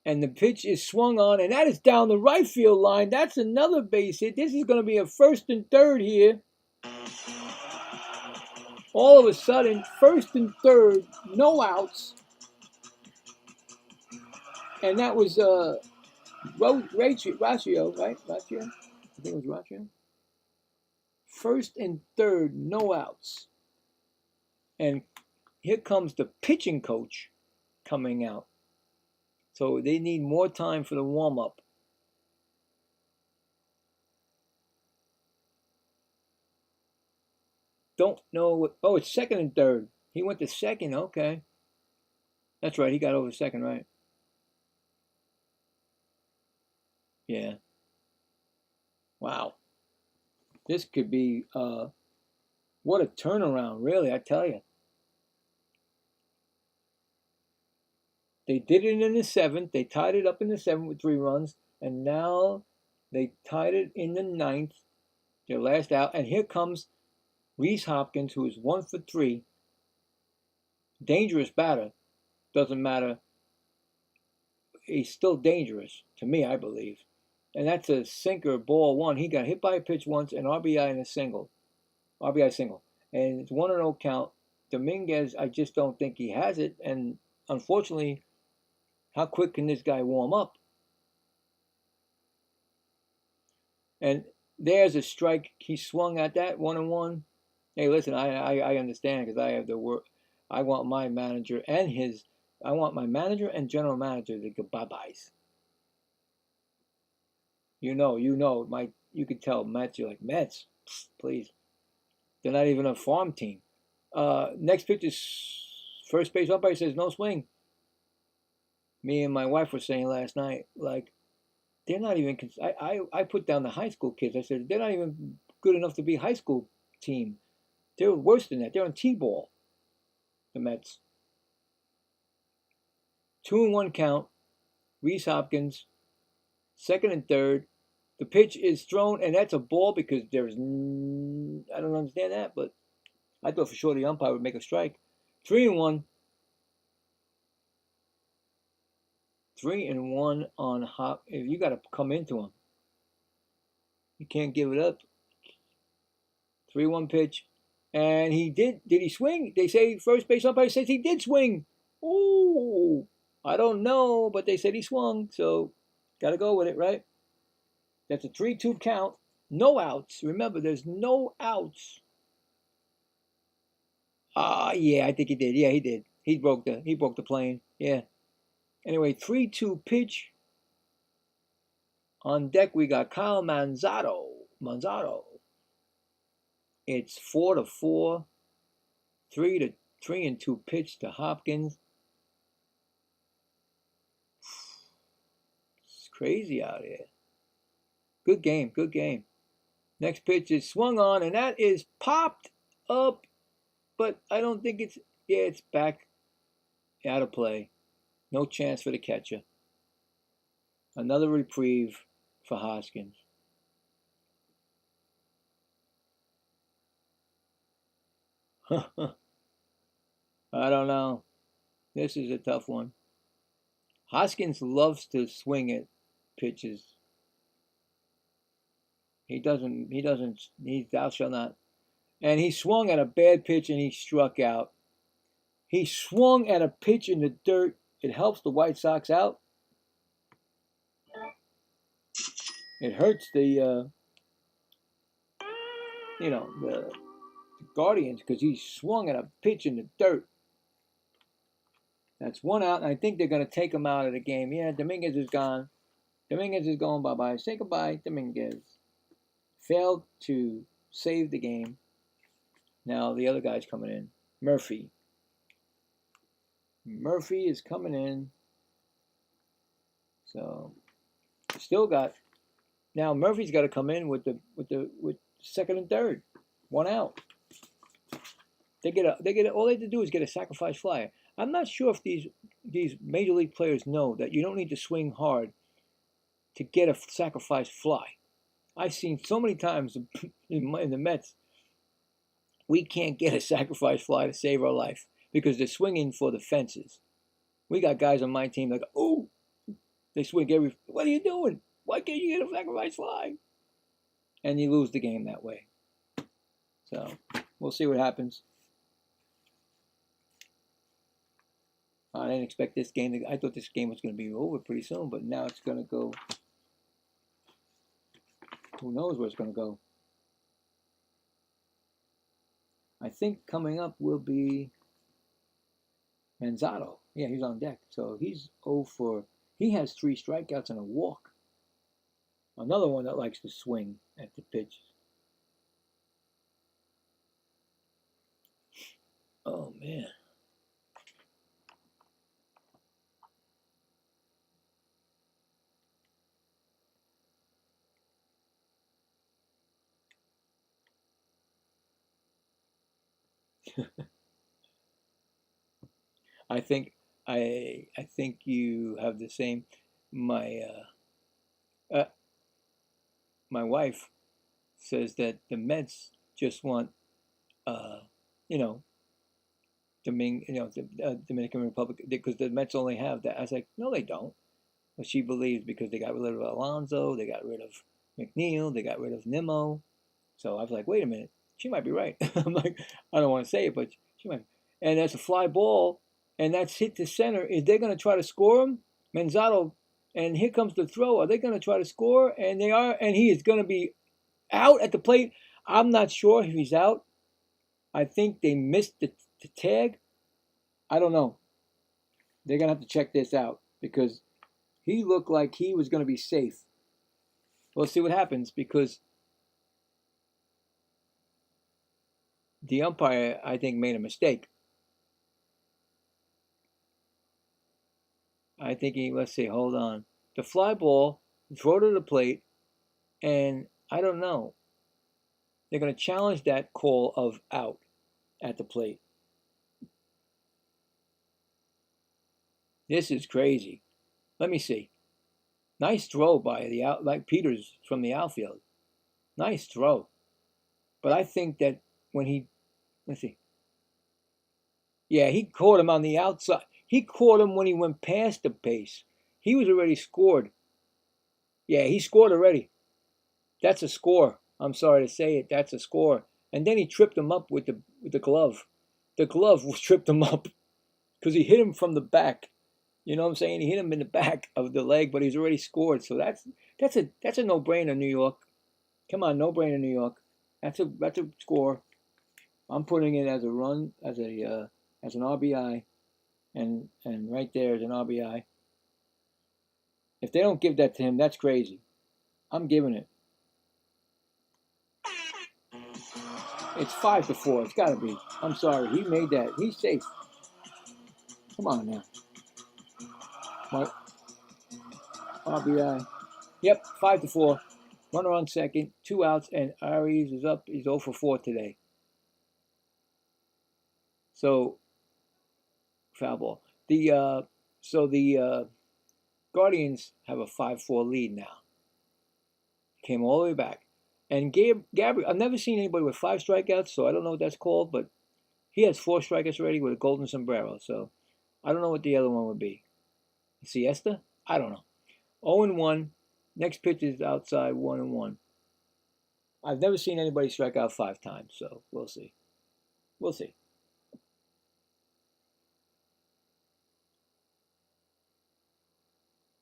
And the pitch is swung on, and that is down the right field line. That's another base hit. This is going to be a first and third here. All of a sudden, first and third, no outs. And that was Ratio, right? Ratio? I think it was Ratio. First and third, no outs. And here comes the pitching coach coming out. So they need more time for the warm-up. Don't know what... Oh, it's second and third. He went to second. Okay. That's right. He got over second, right? Yeah. Wow. This could be... what a turnaround, really, I tell you. They did it in the seventh. They tied it up in the seventh with 3 runs. And now they tied it in the ninth. Their last out. And here comes Rhys Hopkins, who is 1 for 3. Dangerous batter. Doesn't matter. He's still dangerous, to me, I believe. And that's a sinker, ball 1. He got hit by a pitch once, and RBI in a single. RBI single. And it's 1-0 count. Dominguez, I just don't think he has it. And unfortunately... How quick can this guy warm up? And there's a strike. He swung at that 1-1. Hey, listen, I understand because I have the work. I want my manager and general manager to go bye-byes. You know, you could tell Mets, you're like, Mets, please. They're not even a farm team. Next pitch is first base umpire says no swing. Me and my wife were saying last night, like, they're not even, I put down the high school kids. I said, they're not even good enough to be a high school team. They're worse than that. They're on T-ball, the Mets. 2-1 count. Rhys Hopkins, second and third. The pitch is thrown, and that's a ball because there's, I don't understand that, but I thought for sure the umpire would make a strike. 3-1. 3-1 on Hop. If you got to come into him, you can't give it up. 3-1 pitch, and he did. Did he swing? They say first base umpire says he did swing. Ooh, I don't know, but they said he swung, so got to go with it, right? That's a 3-2 count. No outs. Remember, there's no outs. Yeah, I think he did. Yeah, he did. He broke the plane. Yeah. Anyway, 3-2 pitch. On deck, we got Kyle Manzardo. It's 4-4. 3-2 pitch to Hopkins. It's crazy out here. Good game. Next pitch is swung on, and that is popped up. But I don't think it's... Yeah, it's back out of play. No chance for the catcher. Another reprieve for Hoskins. I don't know. This is a tough one. Hoskins loves to swing at pitches. He's thou shalt not. And he swung at a bad pitch and he struck out. He swung at a pitch in the dirt. It helps the White Sox out. It hurts the Guardians because he swung at a pitch in the dirt. That's 1 out, and I think they're going to take him out of the game. Yeah, Dominguez is gone. Dominguez is going bye-bye. Say goodbye, Dominguez. Failed to save the game. Now the other guy's coming in. Murphy is coming in. So still got. Now Murphy's got to come in with second and third. 1 out. They get all they have to do is get a sacrifice fly. I'm not sure if these major league players know that you don't need to swing hard to get a sacrifice fly. I've seen so many times in the Mets, we can't get a sacrifice fly to save our life because they're swinging for the fences. We got guys on my team like, oh, they swing every. What are you doing? Why can't you get a sacrifice fly? And you lose the game that way. So we'll see what happens. I didn't expect this game. I thought this game was going to be over pretty soon, but now it's going to go. Who knows where it's going to go? I think coming up will be Manzano. Yeah, he's on deck. So he's 0 for. He has 3 strikeouts and a walk. Another one that likes to swing at the pitch. Oh, man. I think you have the same. My wife says that the Mets just want you know Dominican Republic because the Mets only have that. I was like, no, they don't. But she believes because they got rid of Alonso, they got rid of McNeil, they got rid of Nimmo. So I was like, wait a minute, she might be right. I'm like, I don't want to say it, but she might. And that's a fly ball, and that's hit to center. Is they going to try to score him? Manzano, and here comes the throw. Are they going to try to score? And they are, and he is going to be out at the plate. I'm not sure if he's out. I think they missed the tag. I don't know. They're going to have to check this out because he looked like he was going to be safe. We'll see what happens because the umpire, I think, made a mistake. I think let's see, hold on. The fly ball, throw to the plate, and I don't know. They're going to challenge that call of out at the plate. This is crazy. Let me see. Nice throw by like Peters from the outfield. Nice throw. But I think that when let's see. Yeah, he caught him on the outside. He caught him when he went past the base. He was already scored. Yeah, he scored already. That's a score. I'm sorry to say it. That's a score. And then he tripped him up with the glove. The glove tripped him up because he hit him from the back. You know what I'm saying? He hit him in the back of the leg, but he's already scored. So that's a no-brainer, New York. Come on, no-brainer, New York. That's a score. I'm putting it as a run, as an RBI, and right there is an RBI. If they don't give that to him, that's crazy. I'm giving it. It's 5-4. It's got to be. I'm sorry. He made that. He's safe. Come on now. What? RBI. Yep, 5-4. Runner on second, 2 outs, and Aries is up. He's 0 for 4 today. So, foul ball. The Guardians have a 5-4 lead now. Came all the way back. And Gabriel, I've never seen anybody with 5 strikeouts, so I don't know what that's called, but he has 4 strikeouts already with a golden sombrero. So I don't know what the other one would be. Siesta? I don't know. 0-1. Next pitch is outside 1-1. I've never seen anybody strike out 5 times, so we'll see. We'll see.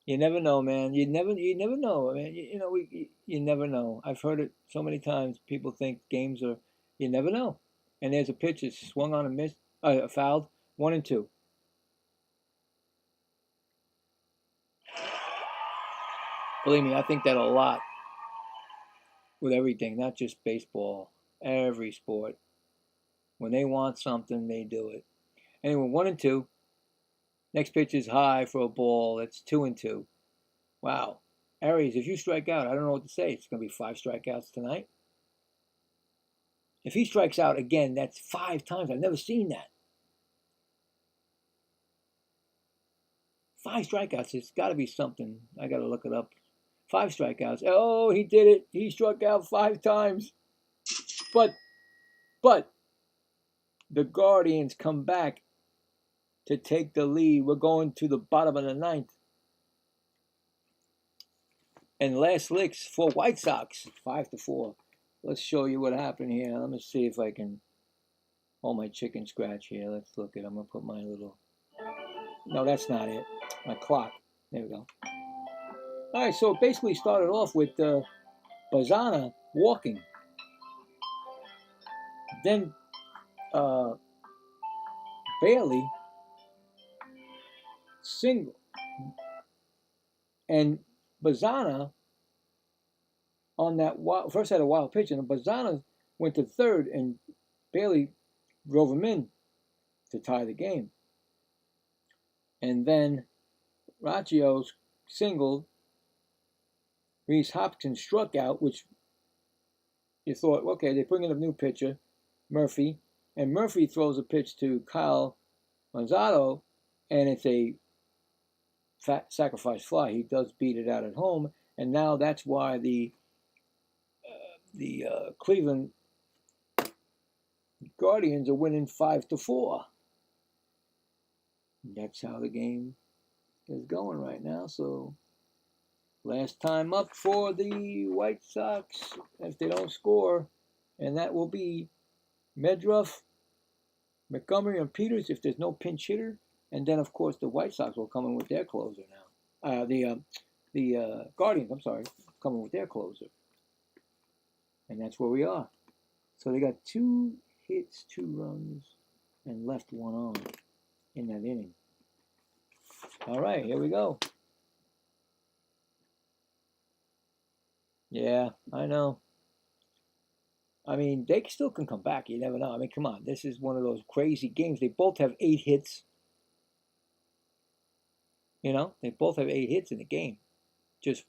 You never know, man. You never know, man. You never know. I've heard it so many times. People think games are, you never know. And there's a pitch that's swung on and missed, fouled, 1-2. Believe me, I think that a lot with everything, not just baseball, every sport. When they want something, they do it. Anyway, 1-2. Next pitch is high for a ball. It's 2-2. Wow. Aries, if you strike out, I don't know what to say. It's going to be 5 strikeouts tonight. If he strikes out again, that's 5 times. I've never seen that. 5 strikeouts. It's got to be something. I got to look it up. 5 strikeouts. Oh, he did it. He struck out 5 times. But the Guardians come back to take the lead. We're going to the bottom of the 9th. And last licks for White Sox, 5-4. Let's show you what happened here. Let me see if I can hold my chicken scratch here. Let's look at it. I'm going to put my little... No, that's not it. My clock. There we go. All right, so it basically started off with Bazana walking. Then Bailey single. And Bazana on that wild, first had a wild pitch, and Bazana went to third, and Bailey drove him in to tie the game. And then Racchio's singled. Reese Hopkins struck out, which you thought, okay, they bring in a new pitcher, Murphy, and Murphy throws a pitch to Kyle Manzano, and it's a sacrifice fly. He does beat it out at home, and now that's why the Cleveland Guardians are winning 5-4. That's how the game is going right now. So last time up for the White Sox if they don't score, and that will be Medruff, Montgomery, and Peters if there's no pinch hitter, and then of course the White Sox will come in with their closer now. The Guardians, I'm sorry, coming with their closer, and that's where we are. So they got 2 hits, 2 runs, and left 1 on in that inning. All right, here we go. Yeah, I know. I mean, they still can come back. You never know. I mean, come on. This is one of those crazy games. They both have 8 hits. You know, they both have 8 hits in the game. Just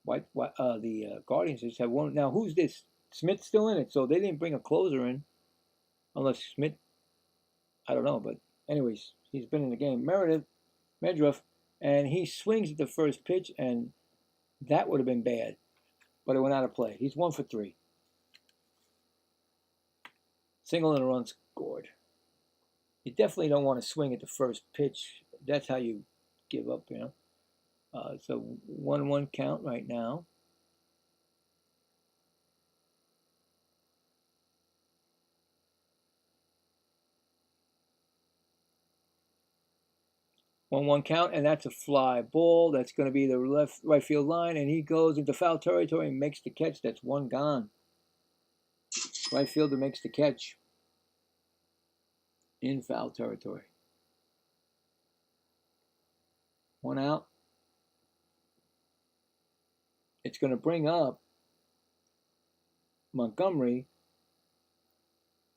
the Guardians just have 1. Now, who's this? Smith's still in it, so they didn't bring a closer in. Unless Smith, I don't know. But anyways, he's been in the game. Medruff, and he swings at the first pitch, and that would have been bad. But it went out of play. He's 1 for 3. Single and a run scored. You definitely don't want to swing at the first pitch. That's how you give up, you know. It's a 1-1 count right now. One count, and that's a fly ball. That's going to be the right field line, and he goes into foul territory and makes the catch. That's 1 gone. Right fielder makes the catch in foul territory. 1 out. It's going to bring up Montgomery.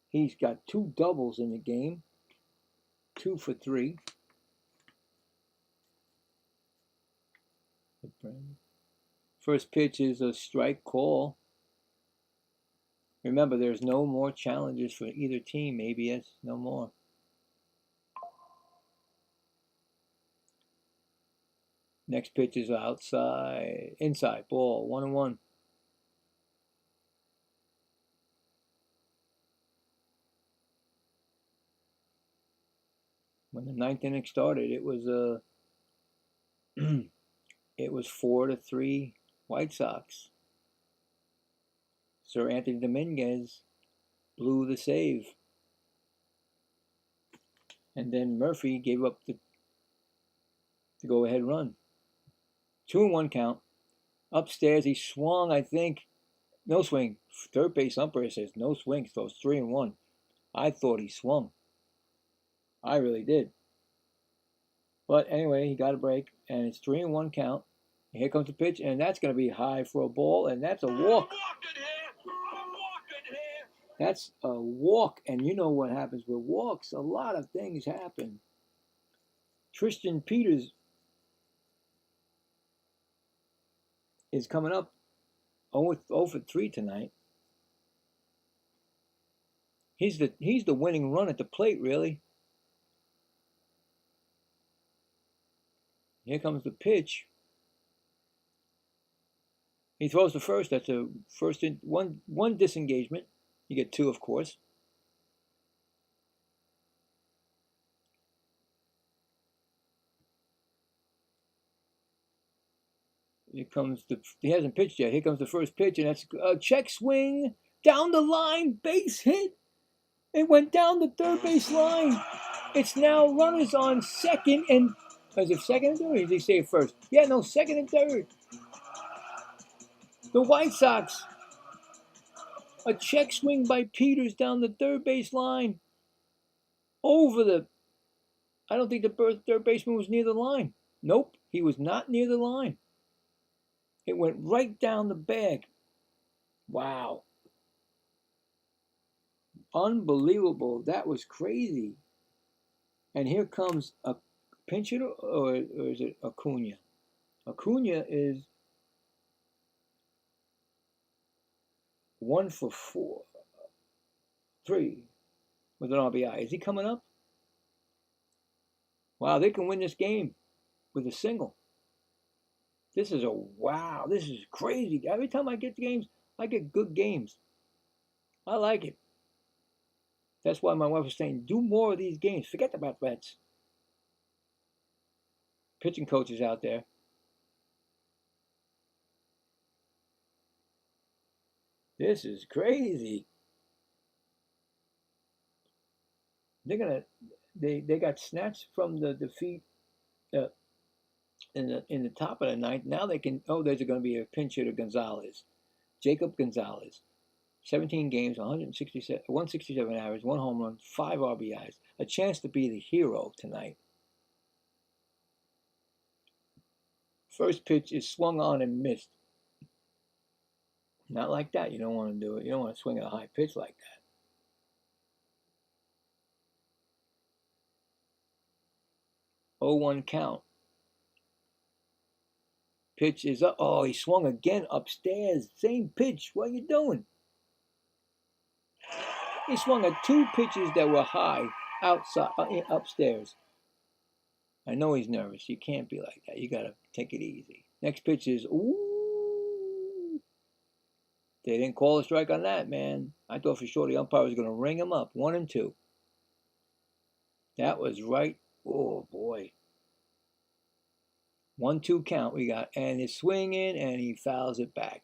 He's got 2 doubles in the game. 2 for 3. First pitch is a strike call. Remember, there's no more challenges for either team. ABS, no more. Next pitch is inside ball, 1-1. When the 9th inning started, it was it was 4-3 White Sox. Sir Anthony Dominguez blew the save. And then Murphy gave up the go-ahead run. 2-1 count. Upstairs, he swung, I think. No swing. Third base umpire says no swing, so it's 3-1. I thought he swung. I really did. But anyway, he got a break, and it's 3-1 count. Here comes the pitch, and that's going to be high for a ball, and that's a walk. That's a walk, and you know what happens with walks. A lot of things happen. Tristan Peters is coming up 0 for 3 tonight. He's the winning run at the plate, really. Here comes the pitch. He throws the first. That's a first in one disengagement. You get 2, of course. Here comes he hasn't pitched yet. Here comes the first pitch, and that's a check swing down the line, base hit. It went down the third base line. It's now runners on second and is it second and third? Or did he say first? Yeah, no, second and third. The White Sox. A check swing by Peters down the third base line. Over the. I don't think the third baseman was near the line. Nope, he was not near the line. It went right down the bag. Wow. Unbelievable. That was crazy. And here comes a pinch hitter, or is it Acuna? Acuna is 1 for 3 with an RBI. Is he coming up? Wow, they can win this game with a single. This is wow. This is crazy. Every time I get the games, I get good games. I like it. That's why my wife was saying, do more of these games. Forget about bets. Pitching coaches out there. This is crazy. They got snatched from the defeat in the top of the ninth. Now they can. Oh, there's going to be a pinch hitter, Gonzalez, Jacob Gonzalez, 17 games, 167 average, 1 home run, 5 RBIs. A chance to be the hero tonight. First pitch is swung on and missed. Not like that. You don't want to do it. You don't want to swing at a high pitch like that. Oh, 1 count. Pitch is up. Oh, he swung again upstairs. Same pitch. What are you doing? He swung at 2 pitches that were high outside, upstairs. I know he's nervous. You can't be like that. You got to take it easy. Next pitch is, ooh. They didn't call a strike on that, man. I thought for sure the umpire was going to ring him up. 1 and 2. That was right. Oh, boy. 1-2 count we got. And he's swinging, and he fouls it back.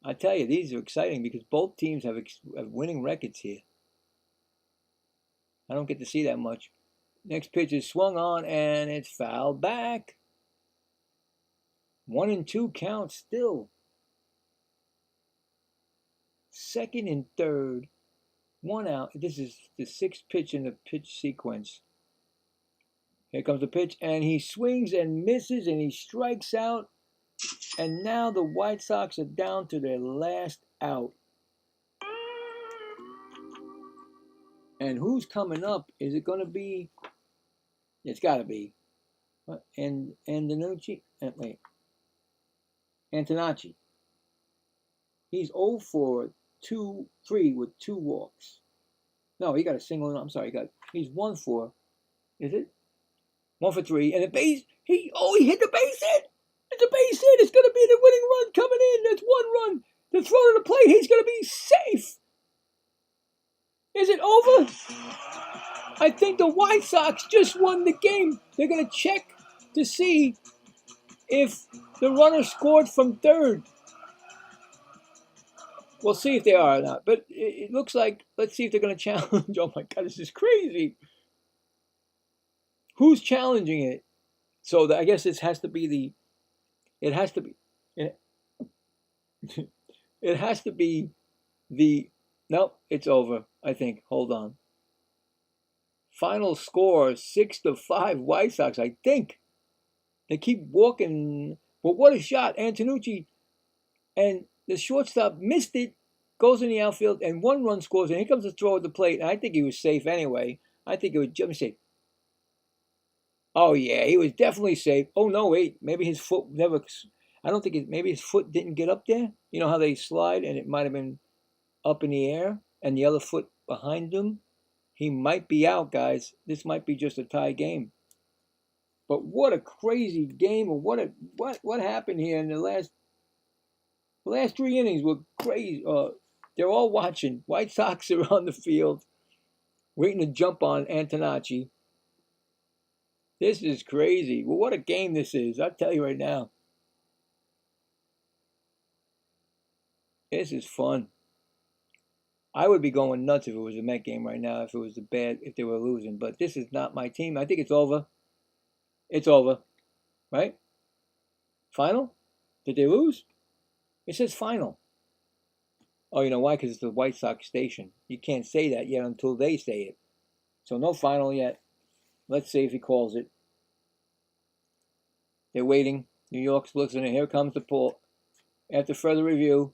I tell you, these are exciting because both teams have winning records here. I don't get to see that much. Next pitch is swung on, and it's fouled back. 1 and 2 count still. Second and third. 1 out. This is the 6th pitch in the pitch sequence. Here comes the pitch, and he swings and misses, and he strikes out. And now the White Sox are down to their last out. And who's coming up? Is it going to be? It's got to be. Antonucci? Wait. Antonacci. He's 0 for 3 with 2 walks. No, he got a single. I'm sorry. He's 1 for. Is it? 1 for 3. And the base. He hit the base hit. It's a base hit. It's going to be the winning run coming in. That's 1 run. The throw to the plate. He's going to be safe. Is it over? I think the White Sox just won the game. They're going to check to see if the runner scored from third. We'll see if they are or not. But it looks like, let's see if they're going to challenge. Oh my God, this is crazy. Who's challenging it? So I guess it has to be it has to be nope, it's over, I think. Hold on. Final score, 6-5 White Sox, I think. They keep walking. But what a shot. Antonucci and the shortstop missed it, goes in the outfield, and 1 run scores. And here comes the throw at the plate. And I think he was safe anyway. I think it was, let me see. Oh, yeah, he was definitely safe. Oh, no, wait. Maybe his foot never, I don't think maybe his foot didn't get up there. You know how they slide and it might have been up in the air and the other foot behind him? He might be out, guys. This might be just a tie game. But what a crazy game, or what happened here in the last 3 innings were crazy. They're all watching. White Sox are on the field, waiting to jump on Antonacci. This is crazy. Well, what a game this is. I'll tell you right now. This is fun. I would be going nuts if it was a Met game right now, if it was if they were losing. But this is not my team. I think it's over. It's over. Right? Final? Did they lose? It says final. Oh, you know why? Because it's the White Sox station. You can't say that yet until they say it. So no final yet. Let's see if he calls it. They're waiting. New York's listening. Here comes the pull. After further review.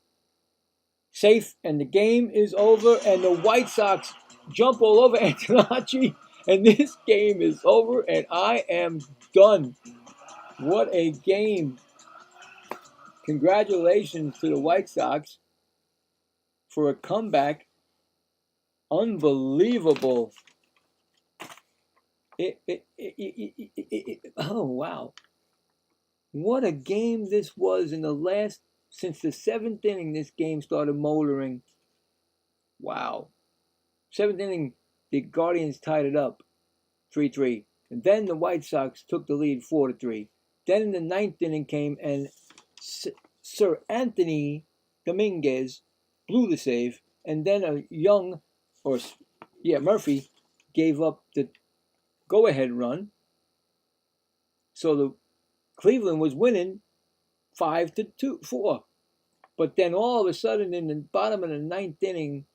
Safe, and the game is over, and the White Sox jump all over Antonacci, and this game is over, and I am done. What a game. Congratulations to the White Sox for a comeback. Unbelievable. Oh, wow. What a game this was in the last, since the 7th inning, this game started motoring. Wow. 7th inning, the Guardians tied it up 3-3. And then the White Sox took the lead 4-3. Then in the 9th inning came, and Sir Anthony Dominguez blew the save. And then Murphy gave up the go-ahead run. So the Cleveland was winning 5-4. But then all of a sudden, in the bottom of the 9th inning,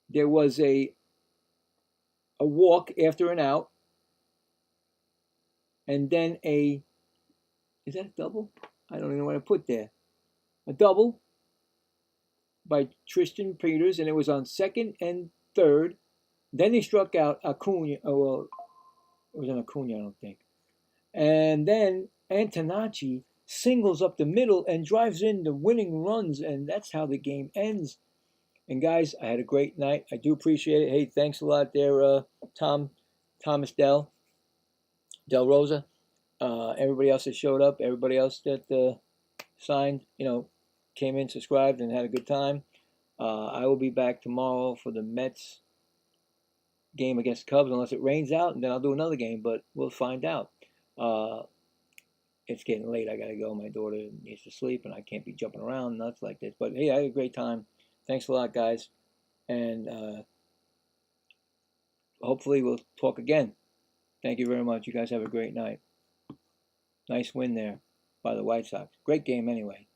there was a walk after an out. And then is that a double? I don't even know what I put there. A double by Tristan Peters, and it was on 2nd and 3rd. Then he struck out Acuna. Oh, well, it was an Acuna, I don't think. And then Antonacci singles up the middle and drives in the winning runs, and that's how the game ends. And guys, I had a great night. I do appreciate it. Hey, thanks a lot there, Thomas Del Rosa. Everybody else that showed up, everybody else that signed, came in, subscribed, and had a good time. I will be back tomorrow for the Mets game against the Cubs, unless it rains out, and then I'll do another game, but we'll find out. It's getting late. I got to go. My daughter needs to sleep, and I can't be jumping around nuts like this. But, hey, I had a great time. Thanks a lot, guys. And hopefully we'll talk again. Thank you very much. You guys have a great night. Nice win there by the White Sox. Great game anyway.